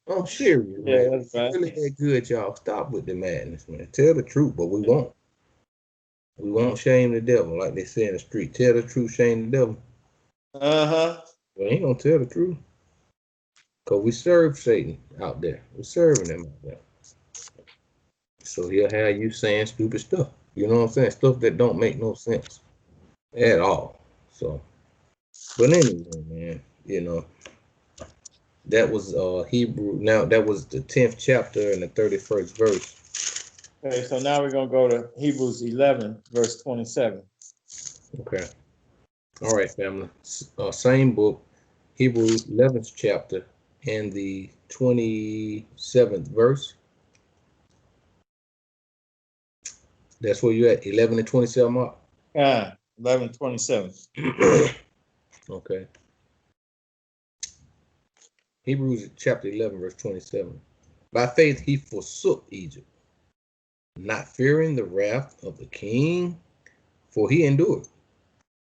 I'm serious, Yeah, man. that's He right. really that good, y'all. Stop with the madness, man. Tell the truth, but we won't. We won't shame the devil, like they say in the street. Tell the truth, shame the devil. Uh-huh. Well, he ain't gonna tell the truth. Because we serve Satan out there. We're serving him out there. So he'll have you saying stupid stuff. You know what I'm saying? Stuff that don't make no sense at all. So, but anyway, man. You know, that was Hebrew. Now that was the 10th chapter and the 31st verse. Okay, so now we're gonna go to Hebrews 11, verse 27. Okay. All right, family. Same book, Hebrews 11th chapter and the 27th verse. That's where you at, 11 and 27, Mark? 11:27. Okay. Hebrews chapter 11, verse 27. By faith he forsook Egypt, not fearing the wrath of the king, for he endured,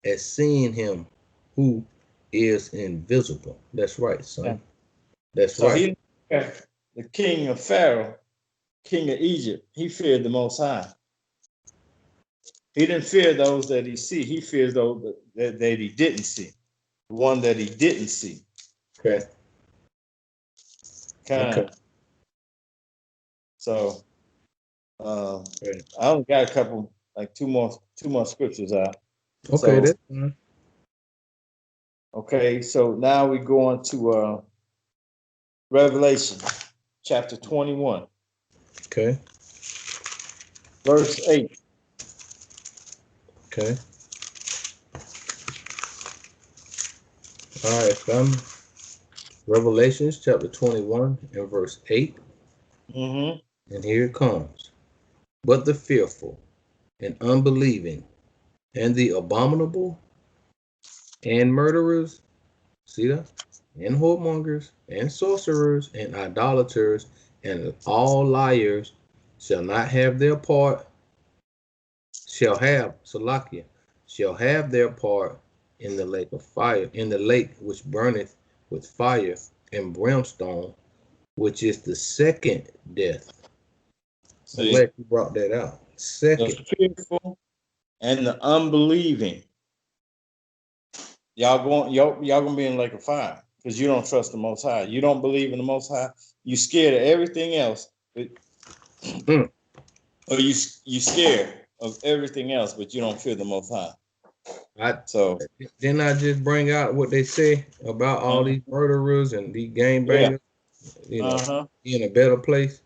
as seeing him who is invisible. That's right, son. That's So right. the king of Pharaoh, king of Egypt, he feared the Most High. He didn't fear those that he see. He fears those that he didn't see. The one that he didn't see. Okay. Okay. So I only got a couple, like two more scriptures out. Okay. So, okay, so now we go on to Revelation chapter 21. Okay. Verse 8. Okay. All right, family. Revelations chapter 21 and verse 8. Mm-hmm. And here it comes. But the fearful and unbelieving and the abominable and murderers, see that? And whoremongers and sorcerers and idolaters and all liars shall not have their part, shall have their part in the lake of fire, in the lake which burneth with fire and brimstone, which is the second death. I'm glad you brought that out. Second. The fearful and the unbelieving. Y'all gonna be in the lake of fire because you don't trust the Most High. You don't believe in the Most High. You scared of everything else, or you scared of everything else, but you don't fear the Most High. So didn't I just bring out what they say about all these murderers and these gang bangers? You know, he in a better place.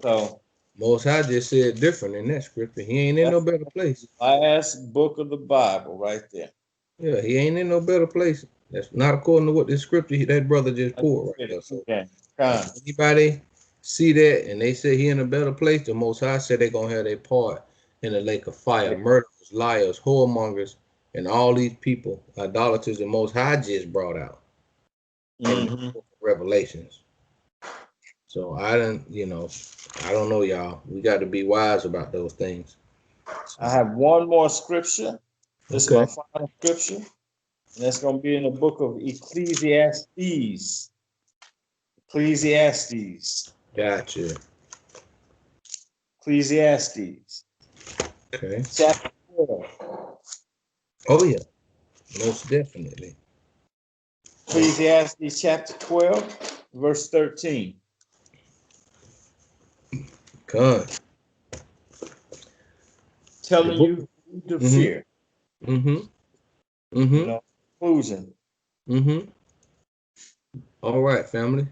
So Most High just said different in that scripture. He ain't in no better place. Last book of the Bible, right there. Yeah, he ain't in no better place. That's not according to what the scripture that brother just pulled right there. So anybody see that and they say he in a better place, the Most High said they're gonna have their part in the lake of fire. Murderers, liars, whoremongers, and all these people, idolaters, the Most High just brought out in the book of Revelations. So I don't know, y'all. We got to be wise about those things. I have one more scripture. This is my final scripture, and that's going to be in the book of Ecclesiastes. Gotcha. Ecclesiastes. Okay. Chapter 12. Oh yeah, most definitely. Ecclesiastes chapter 12, verse 13. God. Telling you to fear. Conclusion. All right, family.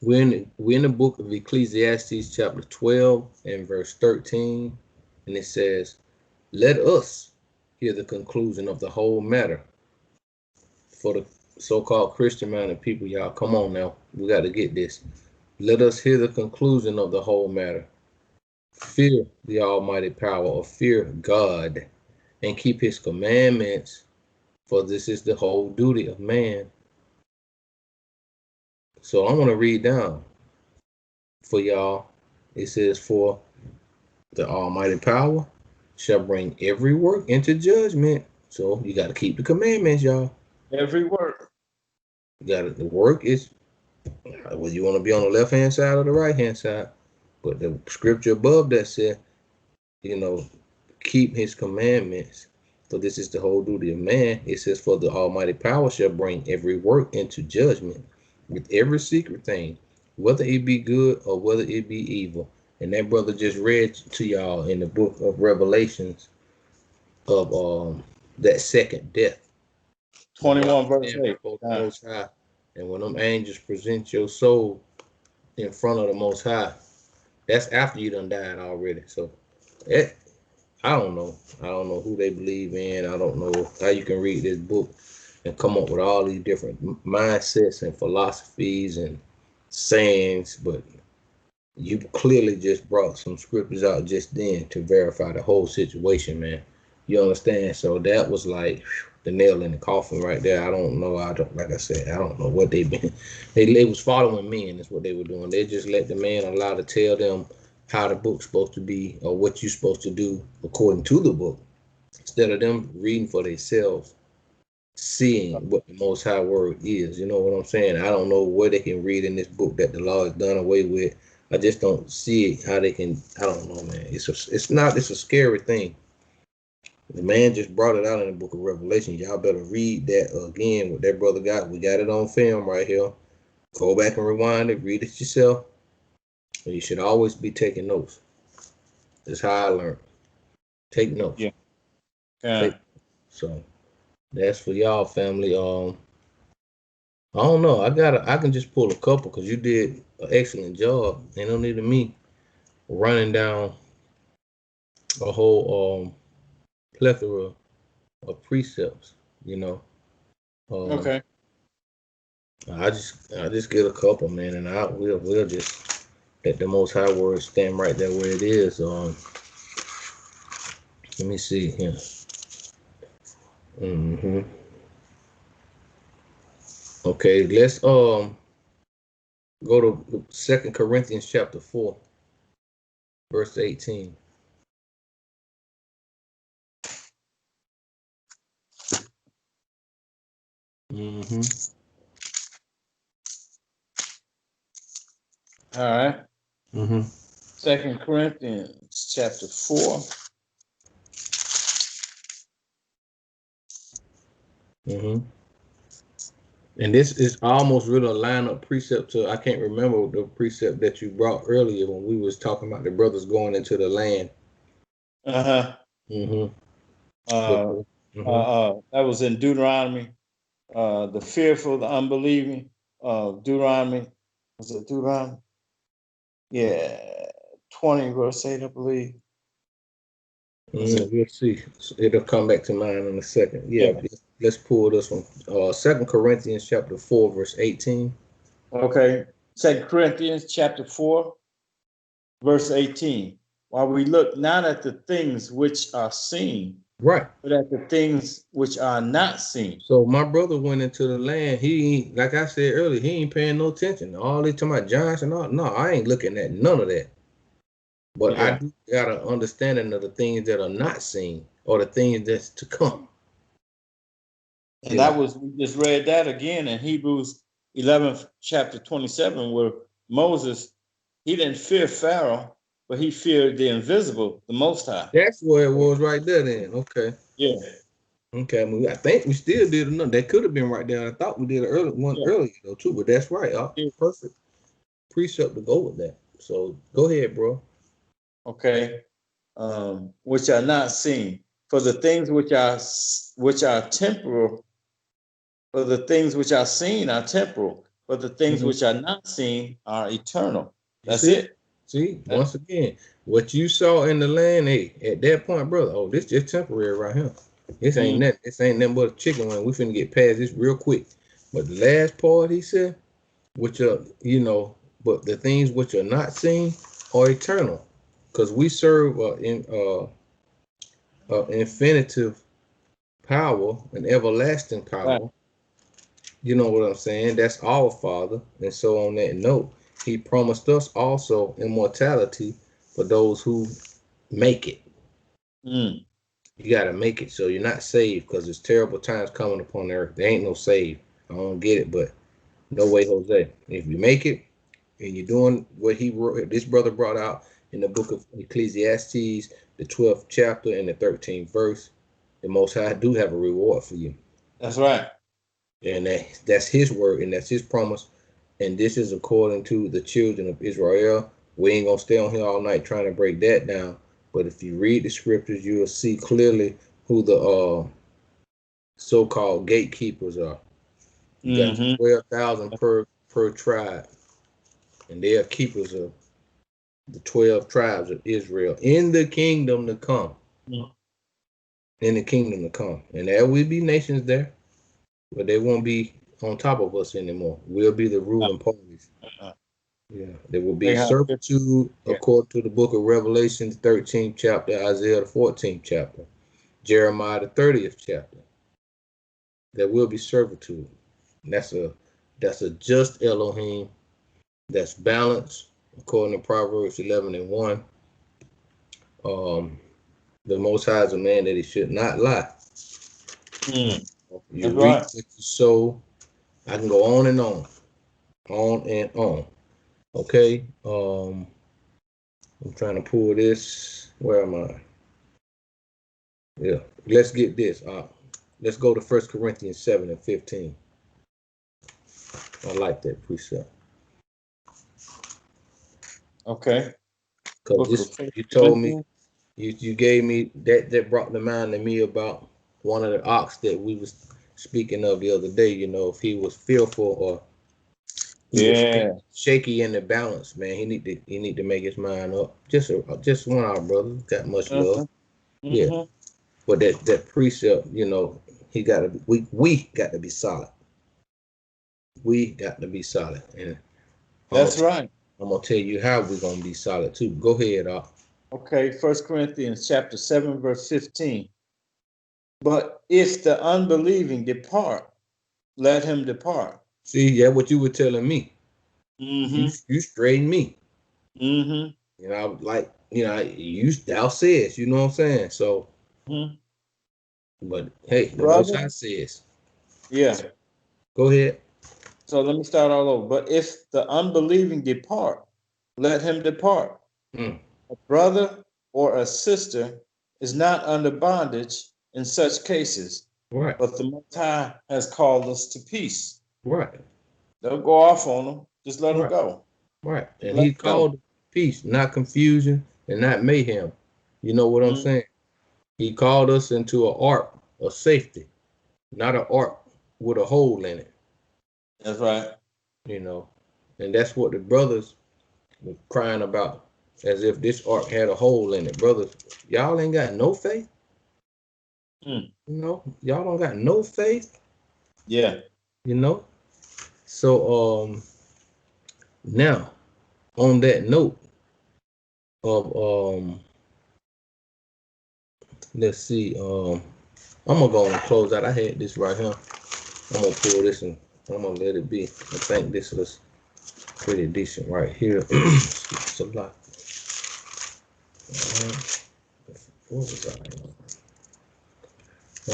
We're in the book of Ecclesiastes chapter 12 and verse 13, and it says, "Let us hear the conclusion of the whole matter." For the so-called Christian-minded people, y'all, come on now. We got to get this. Let us hear the conclusion of the whole matter. Fear the almighty power, or fear God, and keep his commandments, for this is the whole duty of man. So I want to read down for y'all. It says, "For the almighty power shall bring every work into judgment." So you got to keep the commandments, y'all. Every work. The work is whether you want to be on the left hand side or the right hand side. But the scripture above that said, keep his commandments, for this is the whole duty of man. It says, "For the almighty power shall bring every work into judgment with every secret thing, whether it be good or whether it be evil." And that brother just read to y'all in the book of Revelations of that second death. You got 21 to verse stand 8. before the Most High. And when them angels present your soul in front of the Most High, that's after you done died already. So it, I don't know. I don't know who they believe in. I don't know how you can read this book and come up with all these different mindsets and philosophies and sayings, but you clearly just brought some scriptures out just then to verify the whole situation, man. You understand? So that was like the nail in the coffin right there. I don't know. I don't, like I said, I don't know what they been. They was following men. Is what they were doing. They just let the man allow to tell them how the book's supposed to be or what you're supposed to do according to the book, instead of them reading for themselves, seeing what the Most High Word is. You know what I'm saying? I don't know where they can read in this book that the law is done away with. I just don't see it, how they can. I don't know, man. It's a scary thing. The man just brought it out in the book of Revelation. Y'all better read that again. What that brother got. We got it on film right here. Go back and rewind it. Read it yourself. And you should always be taking notes. That's how I learned. Take notes. Yeah. Take. So that's for y'all, family. I don't know. I can just pull a couple because you did an excellent job. Ain't no need of me running down a whole plethora of precepts. You know. Um, Okay. I just get a couple, man, and we'll just let the Most High Word stand right there where it is. Let me see here. hmm Okay, let's go to Second Corinthians chapter 4, verse 18. Mm-hmm. All right. Mm-hmm. Second Corinthians chapter 4. Mm-hmm. And this is almost really a line-up precept to, I can't remember the precept that you brought earlier when we was talking about the brothers going into the land. Uh-huh. Mm-hmm. Uh, Mm-hmm. that was in Deuteronomy. The fearful, the unbelieving. Deuteronomy. Was it Deuteronomy? Yeah. 20 verse 8, I believe. Was it? We'll see. It'll come back to mind in a second. Yeah, Yeah. let's pull this one. 2 Corinthians chapter 4, verse 18. Okay. Second Corinthians chapter 4, verse 18. While we look not at the things which are seen, Right. but at the things which are not seen. So my brother went into the land. Like I said earlier, he ain't paying no attention. All they talking about giants and all. No, I ain't looking at none of that. But I Yeah. do got an understanding of the things that are not seen or the things that's to come. And You know, that was, we just read that again in Hebrews 11, chapter 27, where Moses, he didn't fear Pharaoh, but he feared the invisible, the Most High. that's where it was right there. Then okay, Yeah. okay. I think we still did another. That could have been right there. I thought we did one Yeah. earlier though too. But that's right. Yeah. Perfect precept to go with that. So go ahead, bro. Okay. Which are not seen. For the things which are temporal, for the things which are seen are temporal, but the things Mhm. which are not seen are eternal. You That's see? it. See, once again, what you saw in the land, hey, at that point, brother, oh, this just temporary right here. Mm. This ain't nothing but a chicken wing. We finna get past this real quick. But the last part he said, which are, but the things which are not seen are eternal. Because we serve infinitive power, an everlasting Right. power. You know what I'm saying? That's our Father. And so on that note, he promised us also immortality for those who make it. Mm. You got to make it. So you're not saved because there's terrible times coming upon the earth. There ain't no save. I don't get it, but no way, Jose. If you make it and you're doing what he wrote, this brother brought out in the book of Ecclesiastes, the 12th chapter and the 13th verse, the Most High do have a reward for you. That's right. And that's his word and that's his promise. And this is according to the children of Israel. We ain't gonna stay on here all night trying to break that down. But if you read the scriptures, you'll see clearly who the so-called gatekeepers are. You got Mm-hmm. 12,000 per tribe, and they are keepers of the 12 tribes of Israel in the kingdom to come. In the kingdom to come, and there will be nations there, but they won't be on top of us anymore. We'll be the ruling parties. Yeah, there will be They have servitude yeah. according to the book of Revelation, the 13th chapter, Isaiah, the 14th chapter, Jeremiah, the 30th chapter. There will be servitude. And that's a just Elohim that's balanced according to Proverbs 11 and 1. Um, the Most High is a man that he should not lie. You That's reap right. what you sow. I can go on and on and on. Okay. I'm trying to pull this. Where am I? Yeah. Let's get this. Let's go to 1 Corinthians 7 and 15. I like that precept. Okay. Because Book of this, First you told me, Corinthians. you gave me that brought to mind to me about one of the ox that we was speaking of the other day. If he was fearful or he was Yeah. shaky in the balance, man, he need to make his mind up. Just one of our brothers, got much love. Uh-huh. Yeah. Mm-hmm. But that precept, he got to we got to be solid. We got to be solid, and I'm gonna That's right. I'm gonna tell you how we're gonna be solid too. Go ahead, Doc. Okay. First Corinthians chapter 7, verse 15. But if the unbelieving depart, let him depart. See, yeah, what you were telling me. You Mm-hmm. you straighten me. Mm-hmm. Like thou says. You know what I'm saying? So, Mm-hmm. but hey, the Most Brother. High says. Yeah. Go ahead. So let me start all over. But if the unbelieving depart, let him depart. Mm, A brother or a sister is not under bondage in such cases, right, but the Most High has called us to peace. right, Don't go off on them. Just let them right, go. right. Just And let he them go. called peace, not confusion, and not mayhem. You know what I'm Mm, saying? He called us into an ark of safety, not an ark with a hole in it. that's right. You know, and that's what the brothers were crying about, as if this ark had a hole in it. Brothers, y'all ain't got no faith. Mm, Y'all don't got no faith. yeah. You know. So now on that note of let's see I'm gonna go and close out. I had this right here. I'm gonna pull this and I'm gonna let it be. I think this was pretty decent right here. It's a lot. What was I?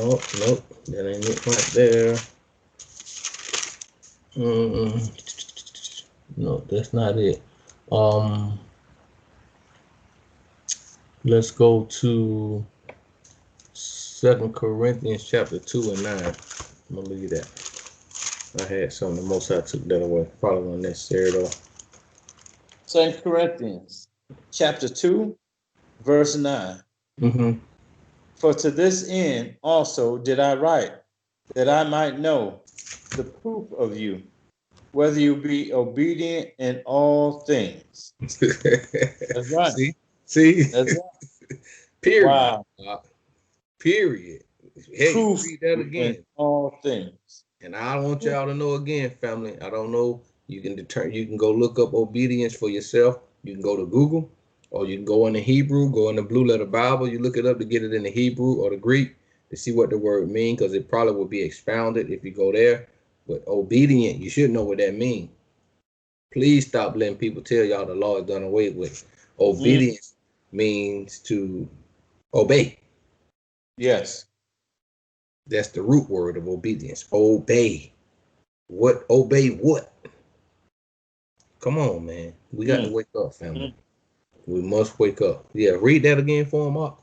Oh, nope, that ain't it right there. No, that's not it. Um, let's go to 2 Corinthians chapter 2 and 9. I'm gonna leave that. I had something. The most I took that away. Probably unnecessary though. 2 Corinthians chapter 2, verse 9. Mm-hmm. For to this end also did I write, that I might know the proof of you, whether you be obedient in all things. That's right. See, see. That's right. Period. Wow. Period. Hey, Proof read that in again. all things. And I want y'all to know again, family. I don't know. You can go look up obedience for yourself. You can go to Google, or you can go in the Hebrew, go in the Blue Letter Bible. You look it up to get it in the Hebrew or the Greek to see what the word means, because it probably will be expounded if you go there. But obedient, you should know what that means. Please stop letting people tell y'all the law is done away with. Mm, Obedience means to obey. yes. That's the root word of obedience. Obey. What? Obey what? Come on, man. We got to Mm, wake up, family. mm. We must wake up. Yeah, read that again for him, Mark.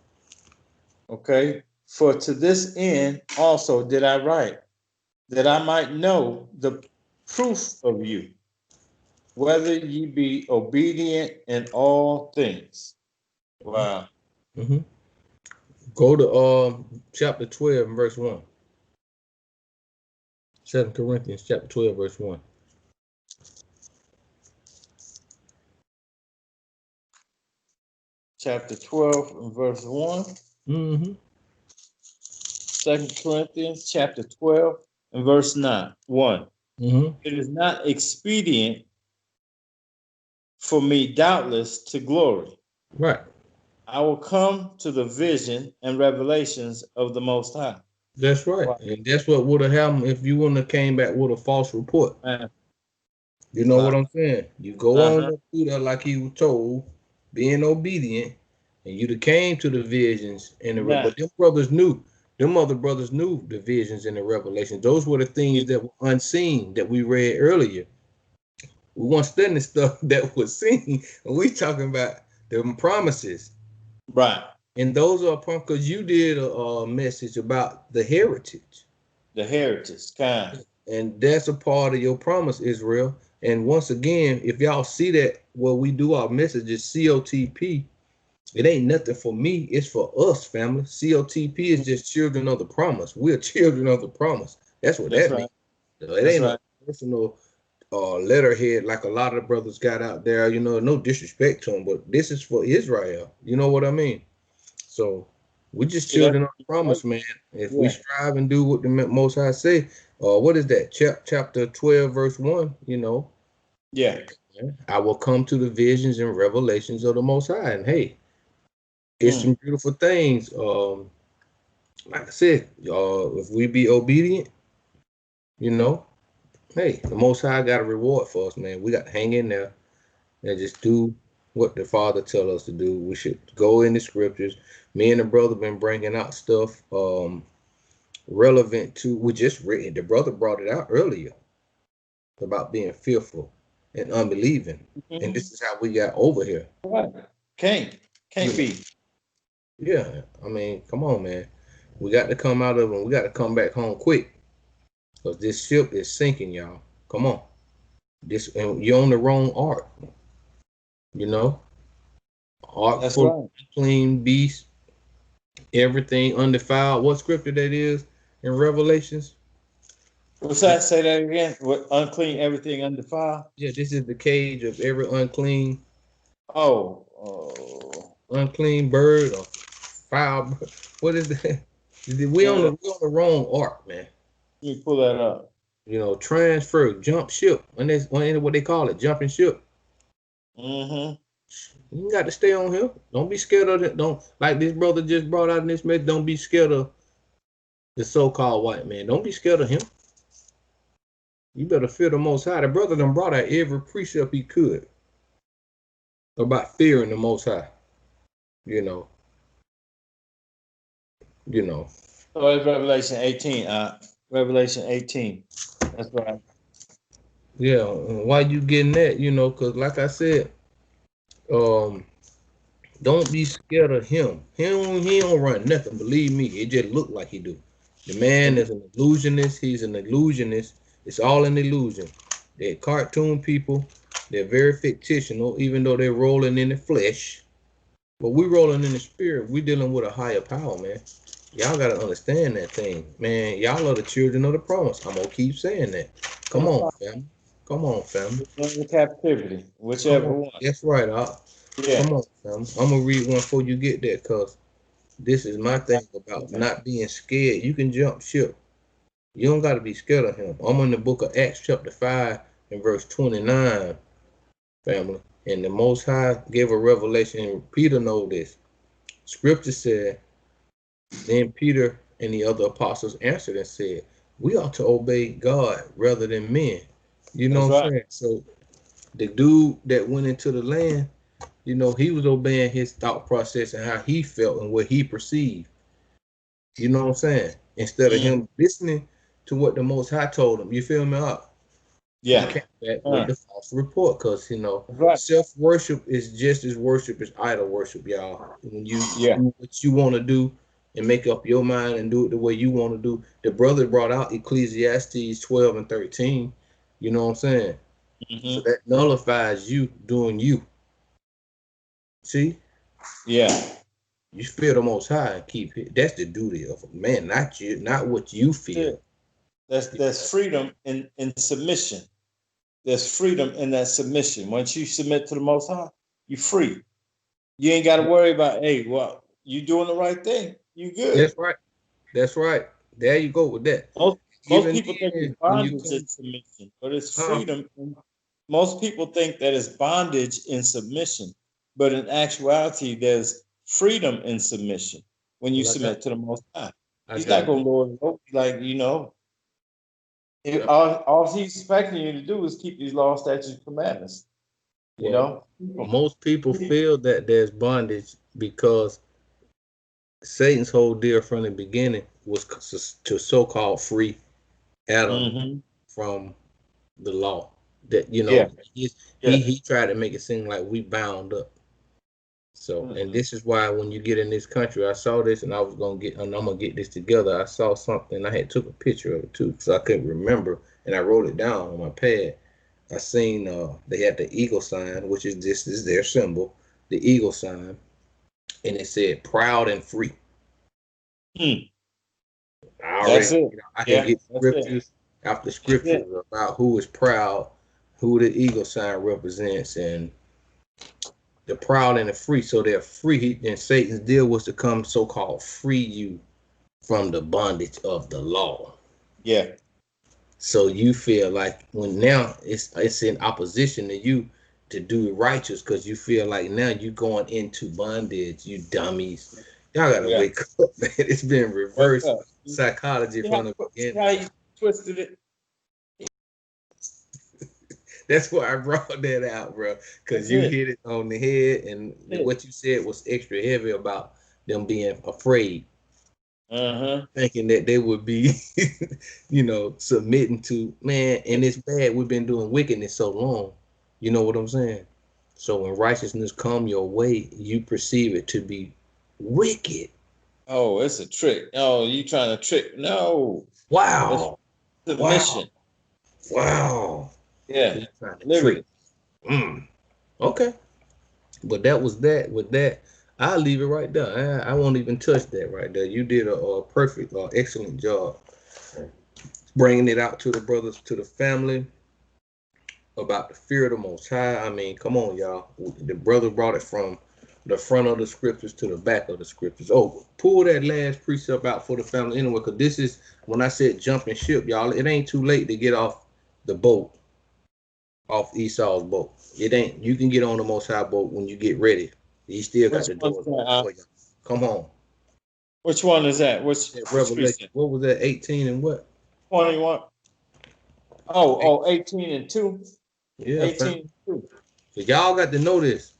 Okay. For to this end also did I write, that I might know the proof of you, whether ye be obedient in all things. Wow. Mm-hmm. Go to chapter 12 and verse 1. 2 Corinthians chapter 12, verse 1. Chapter 12 and verse 1. Mm-hmm. 2 Corinthians chapter 12 and verse 1. Mm-hmm. It is not expedient for me, doubtless, to glory. Right. I will come to the vision and revelations of the Most High. That's right. Wow. And that's what would have happened if you wouldn't have came back with a false report. Man. You know what Wow. I'm saying? You go on up through there like he was told, being obedient, and you'd have came to the visions and the but them brothers knew, them other brothers knew the visions and the revelations. Those were the things that were unseen that we read earlier. We weren't studying stuff that was seen, and we talking about the promises. Right. And those are because you did a message about the heritage. The heritage, kind. And that's a part of your promise, Israel. And once again, if y'all see that where we do our messages, COTP, it ain't nothing for me, it's for us, family. COTP is just children of the promise. We're children of the promise. That's what that means. It ain't a personal letterhead like a lot of the brothers got out there. You know, no disrespect to them, but this is for Israel. You know what I mean? So we just children of the promise, man. If we strive and do what the Most High say, what is that? Chapter 12, verse 1, you know. Yeah. I will come to the visions and revelations of the Most High. And hey, it's some beautiful things. Like I said, if we be obedient, you know, hey, the Most High got a reward for us, man. We got to hang in there and just do what the Father tell us to do. We should go in the scriptures. Me and the brother been bringing out stuff relevant to, we just read, the brother brought it out earlier about being fearful and unbelieving. And this is how we got over here. Right. Can't be. Yeah, I mean, come on, man. We got to come out of them. We got to come back home quick because this ship is sinking, y'all. Come on. This, and you're on the wrong ark, you know. Ark full of clean beasts, everything undefiled. What scripture that is in Revelations? What's that? Say that again. What, unclean, everything undefiled? Yeah, this is the cage of every unclean. Unclean bird or foul. What is that? We on the wrong ark, man. You pull that up. You know, transfer, jump ship. When what they call it, jumping ship. Mm-hmm. You got to stay on here. Don't be scared of it. Don't, like this brother just brought out in this message. Don't be scared of the so-called white man. Don't be scared of him. You better fear the Most High. The brother done brought out every precept he could about fearing the Most High. You know. So it's Revelation 18. Revelation 18. That's right. Yeah. Why you getting that? You know, because like I said, don't be scared of him. He don't run nothing. Believe me, it just look like he do. The man is an illusionist. He's an illusionist. It's all an illusion. They're cartoon people. They're very fictional, even though they're rolling in the flesh. But we rolling in the spirit. We dealing with a higher power, man. Y'all gotta understand that thing, man. Y'all are the children of the promise. I'm gonna keep saying that. Come on, fam. Come on, fam. In captivity, whichever Come on. one. That's right, Yeah. Come on, fam. I'm gonna read one before you get there, cause this is my thing about not being scared. You can jump ship. You don't gotta be scared of him. I'm in the book of Acts, chapter 5, and verse 29, family. And the Most High gave a revelation, and Peter know this. Scripture said, then Peter and the other apostles answered and said, we ought to obey God rather than men. You know what I'm saying? So the dude that went into the land, you know, he was obeying his thought process and how he felt and what he perceived. You know what I'm saying? Instead of him listening to what the Most High told him. You feel me up? He came back with the false report because, you know, self-worship is just as worship as idol worship, y'all. When you do what you want to do and make up your mind and do it the way you want to do. The brother brought out Ecclesiastes 12 and 13. You know what I'm saying? So that nullifies you doing you. See? Yeah. You fear the Most High and keep it. That's the duty of a man, not you, not what you feel. There's freedom in submission. There's freedom in that submission. Once you submit to the Most High, you're free. You ain't got to worry about, hey, well, you doing the right thing. You good. That's right. That's right. There you go with that. Most Even people think it's then, when you bondage in come, submission, but it's huh? freedom. Most people think that it's bondage in submission, but in actuality, there's freedom in submission when you Well, submit to the Most High. I He's not got going to lower you over. Like, all he's expecting you to do is keep these law, statutes, commandments. You well. know, Most people feel that there's bondage because Satan's whole deal from the beginning was to so-called free Adam mm-hmm. from the law. That Yeah, yeah. he tried to make it seem like we bound up. So, and Mm-mm. this is why when you get in this country, I saw this and I was gonna get, and I'm gonna get this together. I saw something. I had took a picture of it too, because I couldn't remember, and I wrote it down on my pad. I seen they had the eagle sign, which is this is their symbol, the eagle sign, and it said proud and free. Mm. I That's already, it. I can Yeah, get that's it. scriptures after That's scriptures it. about who is proud, who the eagle sign represents, and the proud and the free. So they're free, and Satan's deal was to come so-called free you from the bondage of the law. Yeah. So you feel like when now it's in opposition to you to do righteous because you feel like now you going into bondage, you dummies. Y'all gotta Yeah. wake up, man. It's been Wake reverse up. psychology from the See beginning. how you twisted it? That's why I brought that out, bro. Because That's you it. hit it on the head, and That's it. what you said was extra heavy about them being afraid, Uh-huh. thinking that they would be, submitting to man. And it's bad. We've been doing wickedness so long. You know what I'm saying? So when righteousness come your way, you perceive it to be wicked. Oh, it's a trick. Oh, you trying to trick? No. It's Wow, wow, submission. wow. Yeah. He's trying to trick. Literally. Mm. Okay. But that was that. With that, I'll leave it right there. I won't even touch that right there. You did a perfect, excellent job bringing it out to the brothers, to the family about the fear of the Most High. I mean, come on, y'all. The brother brought it from the front of the scriptures to the back of the scriptures. Oh, pull that last precept out for the family anyway, because this is when I said jumping ship, y'all. It ain't too late to get off the boat, off Esau's boat. It ain't. You can get on the Most High boat when you get ready. He still got Which the one's doors open that? for you. Come on. Which one is that? That Which Revelation. precept? What was that? 18 and what? 21. Eight. 18 and 2. Yeah, fam. 18 and 2. So y'all got to know this.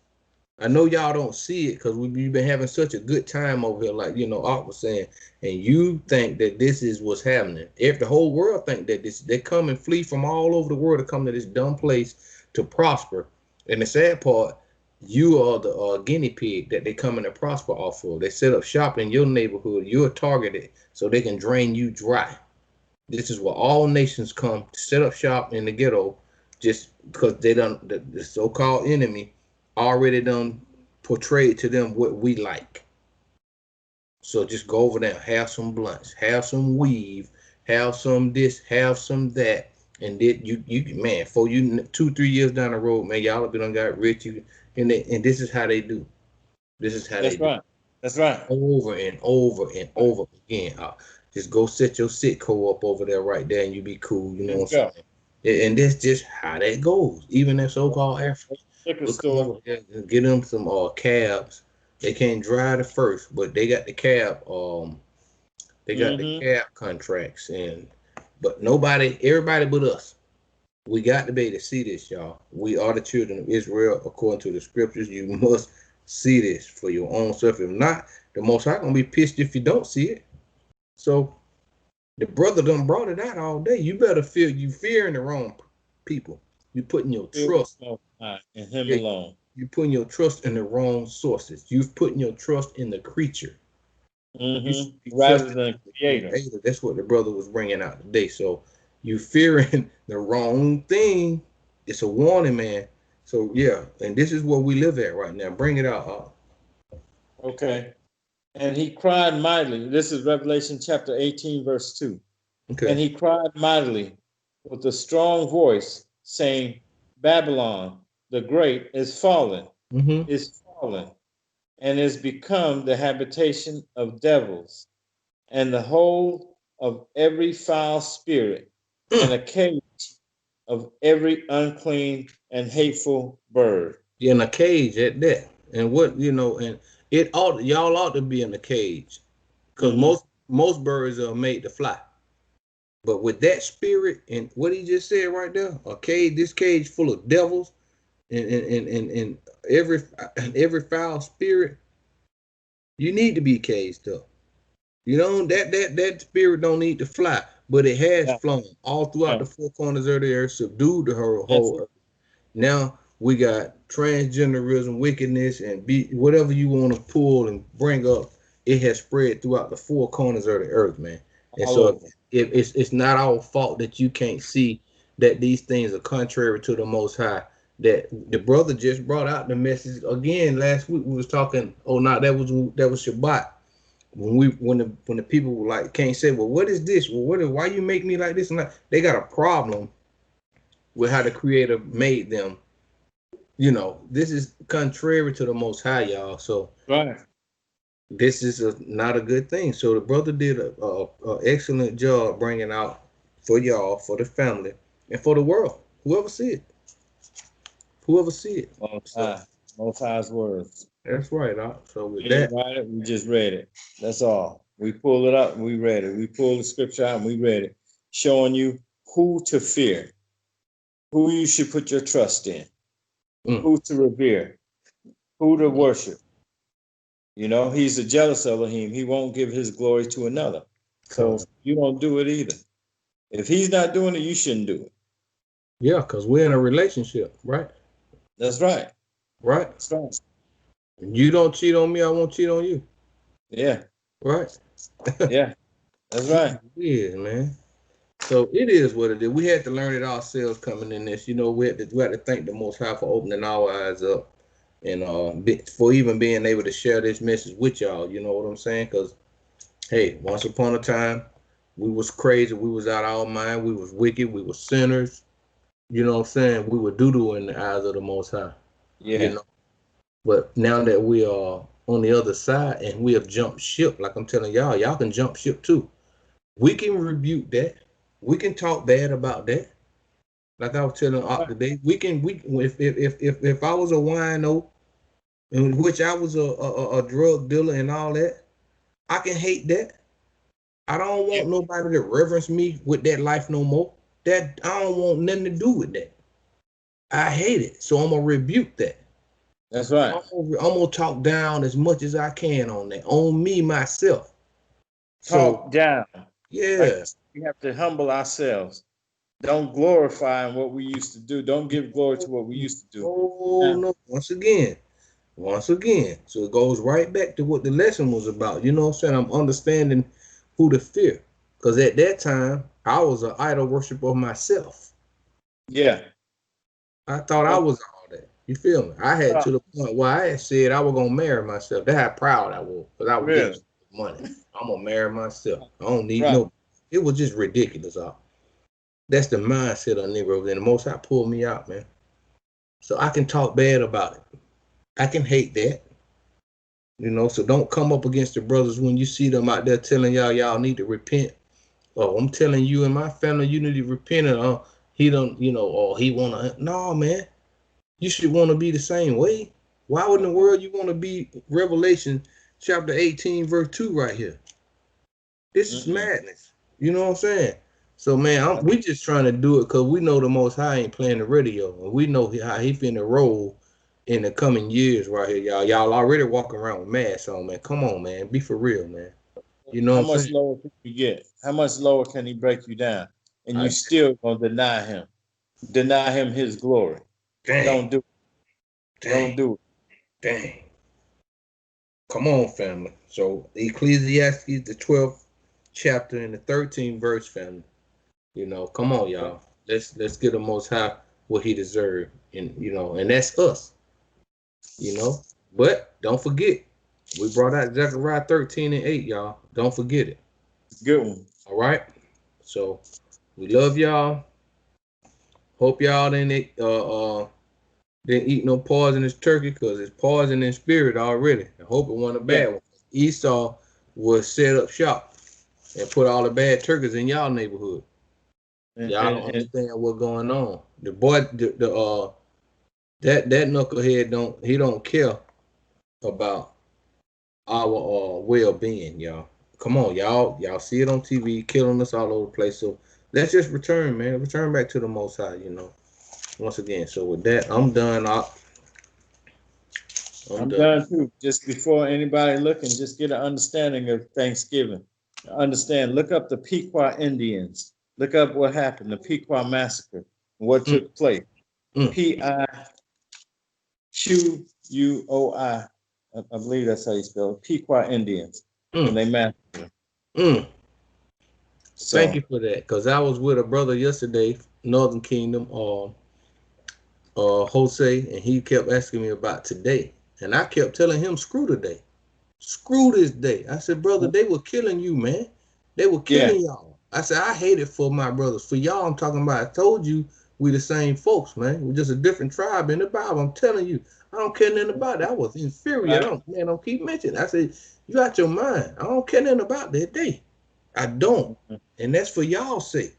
I know y'all don't see it because we've been having such a good time over here, like Art was saying, and you think that this is what's happening. If the whole world think that this, they come and flee from all over the world to come to this dumb place to prosper. And the sad part, you are the guinea pig that they coming to prosper off of. They set up shop in your neighborhood. You're targeted so they can drain you dry. This is where all nations come to set up shop in the ghetto, just because they done the so-called enemy already done portrayed to them what we like. So just go over there, have some blunts, have some weave, have some this, have some that, and then you man, for you 2-3 years down the road, man, y'all have been got rich. And this is how they do. This is how they That's do right. That's right. over and over and over again. Just go set your Sitco up over there right there and you be cool. You know Let's what I'm go. saying? And that's just how that goes. Even that so-called African Liquor will come store. over there and get them some cabs. They can't drive the first, but they got the cab. They got the Mm-hmm. cab contracts, and but nobody, everybody but us. We got to be able to see this, y'all. We are the children of Israel according to the scriptures. You must see this for your own self. If not, the Most High gonna be pissed if you don't see it. So the brother done brought it out all day. You better feel you fearing the wrong people. You putting your trust. And him Yeah, alone. you putting your trust in the wrong sources. You've putting your trust in the creature. You should be Mm-hmm. Rather trusting than in the creator. creator. That's what the brother was bringing out today. So you fearing the wrong thing. It's a warning, man. So yeah, and this is where we live at right now. Bring it out. Okay. And he cried mightily. This is Revelation chapter 18, verse 2. And Okay. he cried mightily with a strong voice, saying, Babylon the great Mm-hmm. is fallen, and is become the habitation of devils, and the hold of every foul spirit, and a cage of every unclean and hateful bird. In a cage at that. And what and it ought y'all ought to be in a cage. Because Mm-hmm. most birds are made to fly. But with that spirit and what he just said right there, a cage, this cage full of devils and every every foul spirit, you need to be caged up. You know that spirit don't need to fly, but it has Yeah, flown all throughout yeah. the four corners of the earth, subdued the That's whole it. earth. Now we got transgenderism, wickedness, and be whatever you want to pull and bring up. It has spread throughout the four corners of the earth, man. And All so over. if it's not our fault that you can't see that these things are contrary to the Most High. That the brother just brought out the message again last week. We was talking. Oh, no, that was Shabbat. When the people were like can't say, well, what is this? Well, why you make me like this? And like, they got a problem with how the Creator made them. This is contrary to the Most High, y'all. So Right. this is not a good thing. So the brother did a excellent job bringing out for y'all, for the family, and for the world. Whoever see it. Most So High. Most High's words. that's right. So with We ain't that, write it, we just read it. That's all. We pulled it up and we read it. We pulled the scripture out and we read it, showing you who to fear, who you should put your trust in, mm, who to revere, who to worship. You know, he's a jealous Elohim. He won't give his glory to another. So cause you don't do it either. If he's not doing it, you shouldn't do it. yeah, cause we're in a relationship, right? That's right. Right. That's right. You don't cheat on me, I won't cheat on you. Yeah. Right. Yeah. That's right. Yeah, man. So it is what it is. We had to learn it ourselves coming in this. We had to thank the Most High for opening our eyes up and for even being able to share this message with y'all. You know what I'm saying? Because hey, once upon a time, we was crazy. We was out of our mind. We was wicked. We were sinners. You know what I'm saying? We were doo-doo in the eyes of the Most High. You Yeah. know. But now that we are on the other side and we have jumped ship, like I'm telling y'all can jump ship too. We can rebuke that. We can talk bad about that. Like I was telling Op Right. today, we if I was a wino, in which I was a drug dealer and all that, I can hate that. I don't Yeah. want nobody to reverence me with that life no more. That I don't want nothing to do with that. I hate it, so I'm gonna rebuke that. That's right. I'm gonna talk down as much as I can on that, on me myself. So Talk down. Like yeah, we have to humble ourselves. Don't glorify what we used to do. Don't give glory to what we used to do. oh Now, no, once again. So it goes right back to what the lesson was about. You know what I'm saying? I'm understanding who to fear. Because at that time, I was an idol worshiper of myself. yeah. I thought I And was all that. You feel me? I had to the point where I had said I was going to marry myself. That's how proud I was. Because I was getting really, money. I'm going to marry myself. I don't need right. no. It was just ridiculous. That's the mindset of Negroes. And the most I pulled me out, man. So I can talk bad about it. I can hate that. So don't come up against the brothers when you see them out there telling y'all need to repent. Oh, I'm telling you and my family you need to repent. And he don't, or he wanna. No, man, you should want to be the same way. Why would in the world you want to be Revelation chapter 18 verse 2 right here? This is Mm-mm. madness. You know what I'm saying? So man, we just trying to do it because we know the Most High ain't playing the radio, and we know how he finna roll in the coming years right here, y'all. Y'all already walking around with masks on, man. Come on, man. Be for real, man. You know How what I'm much saying? lower can you get? How much lower can he break you down? And you I, still gonna deny him his glory. dang, Don't do it. Don't dang, do it. dang. Come on, family. So Ecclesiastes, the 12th chapter and the 13th verse, family. Come on, y'all. Let's get the Most High what he deserved, and that's us. But don't forget, we brought out Zechariah 13 and 8, y'all. Don't forget it. Good one. All right. So we love y'all. Hope y'all didn't eat no poisonous turkey because it's poison in spirit already. I hope it wasn't a Yeah. bad one. Esau was set up shop and put all the bad turkeys in y'all neighborhood. Y'all don't And understand what's going on. The boy, that knucklehead don't care about our well being, y'all. Come on, y'all see it on TV, killing us all over the place. So let's just return, man. Return back to the Most High, Once again. So with that, I'm done. I'm I'm done. done too. Just before anybody looking, just get an understanding of Thanksgiving. Understand, look up the Pequot Indians. Look up what happened, the Pequot Massacre, what Mm, took place. mm, Piquoi. I believe that's how you spell it. Pequot Indians. And mm, they massacred. mm. Thank you So, for that, cause I was with a brother yesterday, Northern Kingdom, Jose, and he kept asking me about today, and I kept telling him, screw today. Screw this day. I said, brother, they were killing you, man. They were yeah, killing y'all. I said, I hate it for my brothers. For y'all, I'm talking about. I told you we the same folks, man. We're just a different tribe in the Bible. I'm telling you, I don't care nothing about it. I was inferior. right. Don't keep mentioning. I said, you out your mind. I don't care nothing about that day. I don't. And that's for y'all's sake.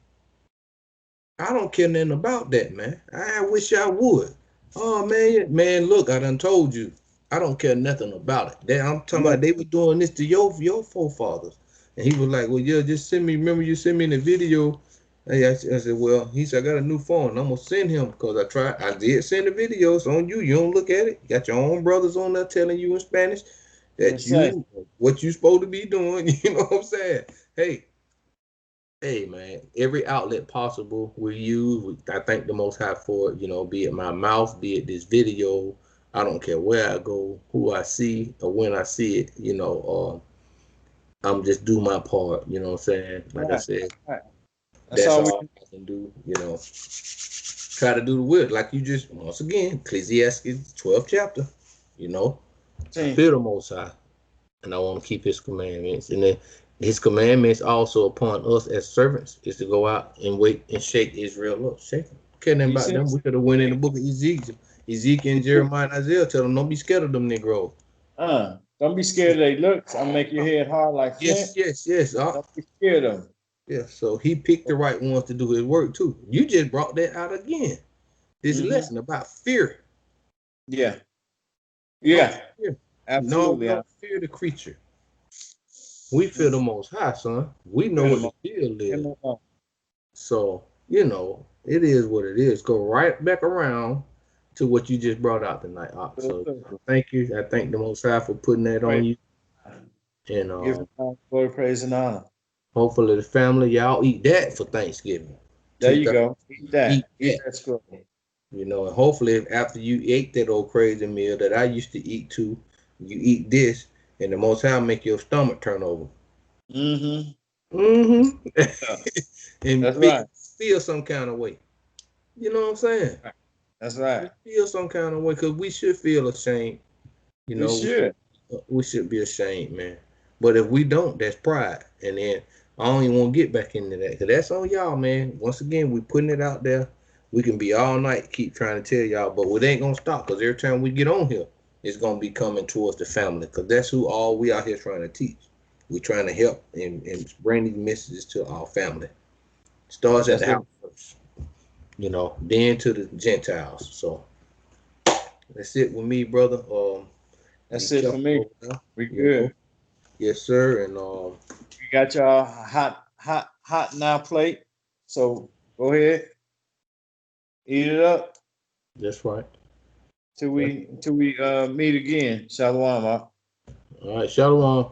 I don't care nothing about that, man. I wish I would. Oh man, look, I done told you. I don't care nothing about it. I'm talking about Look, they were doing this to your forefathers. And he was like, well, yeah, just send me. Remember you sent me the video. Hey, I said, well, he said, I got a new phone. I'm gonna send him because I did send the videos on you. You don't look at it. You got your own brothers on there telling you in Spanish that that's right. what you supposed to be doing. You know what I'm saying? Hey, Hey man, every outlet possible we use. I thank the Most High for it. Be it my mouth, be it this video. I don't care where I go, who I see, or when I see it. I'm just do my part. You know what I'm saying? Like I Right, said, right. That's that's all we all can I can do. Try to do the will. Like you just once again, Ecclesiastes 12th chapter. You know, I see. feel the Most High, and I want to keep His commandments. And then His commandments also upon us as servants is to go out and wait and shake Israel up. Shake them. Care nothing You about see? them. We could have went in the book of Ezekiel. Ezekiel and Jeremiah and Isaiah tell them, don't be scared of them Negroes. Don't be scared of their looks. I'll make your head hard like flint. Yes, yes, yes. Don't be scared of them. Yeah, so he picked the right ones to do his work too. You just brought that out again. This Mm-hmm. lesson about fear. Yeah, Don't yeah, fear. No, we absolutely. don't fear the creature. We fear the Most High, son. We know Fear what them the all. deal Him is. alone. So, it is what it is. Go right back around to what you just brought out tonight, Ox. Full So circle. thank you. I thank the Most High for putting that Praise on you. God. And Give him all glory, praise, and honor. hopefully the family, y'all eat that for Thanksgiving. There you go. 2000. Eat Eat that. Eat that. that scroll. And hopefully after you ate that old crazy meal that I used to eat too, you eat this and the Most High make your stomach turn over. Mm-hmm. Mm-hmm. Yeah, And that's right. feel some kind of way. You know what I'm saying? That's right. Just feel some kind of way because we should feel ashamed. We We should. should be ashamed, man. But if we don't, that's pride. And then I don't even want to get back into that because that's on y'all, man. Once again, we putting it out there. We can be all night keep trying to tell y'all, but it ain't gonna stop because every time we get on here, it's gonna be coming towards the family because that's who all we out here trying to teach. We trying to help and bring these messages to our family. Starts at That's the what. house first, then to the Gentiles. So that's it with me, brother. Be That's it for careful me. over there, We you know. good. Yes, sir. And We got y'all hot now plate. So go ahead, eat it up that's right. till we meet again. Shalom. All right, Shalom.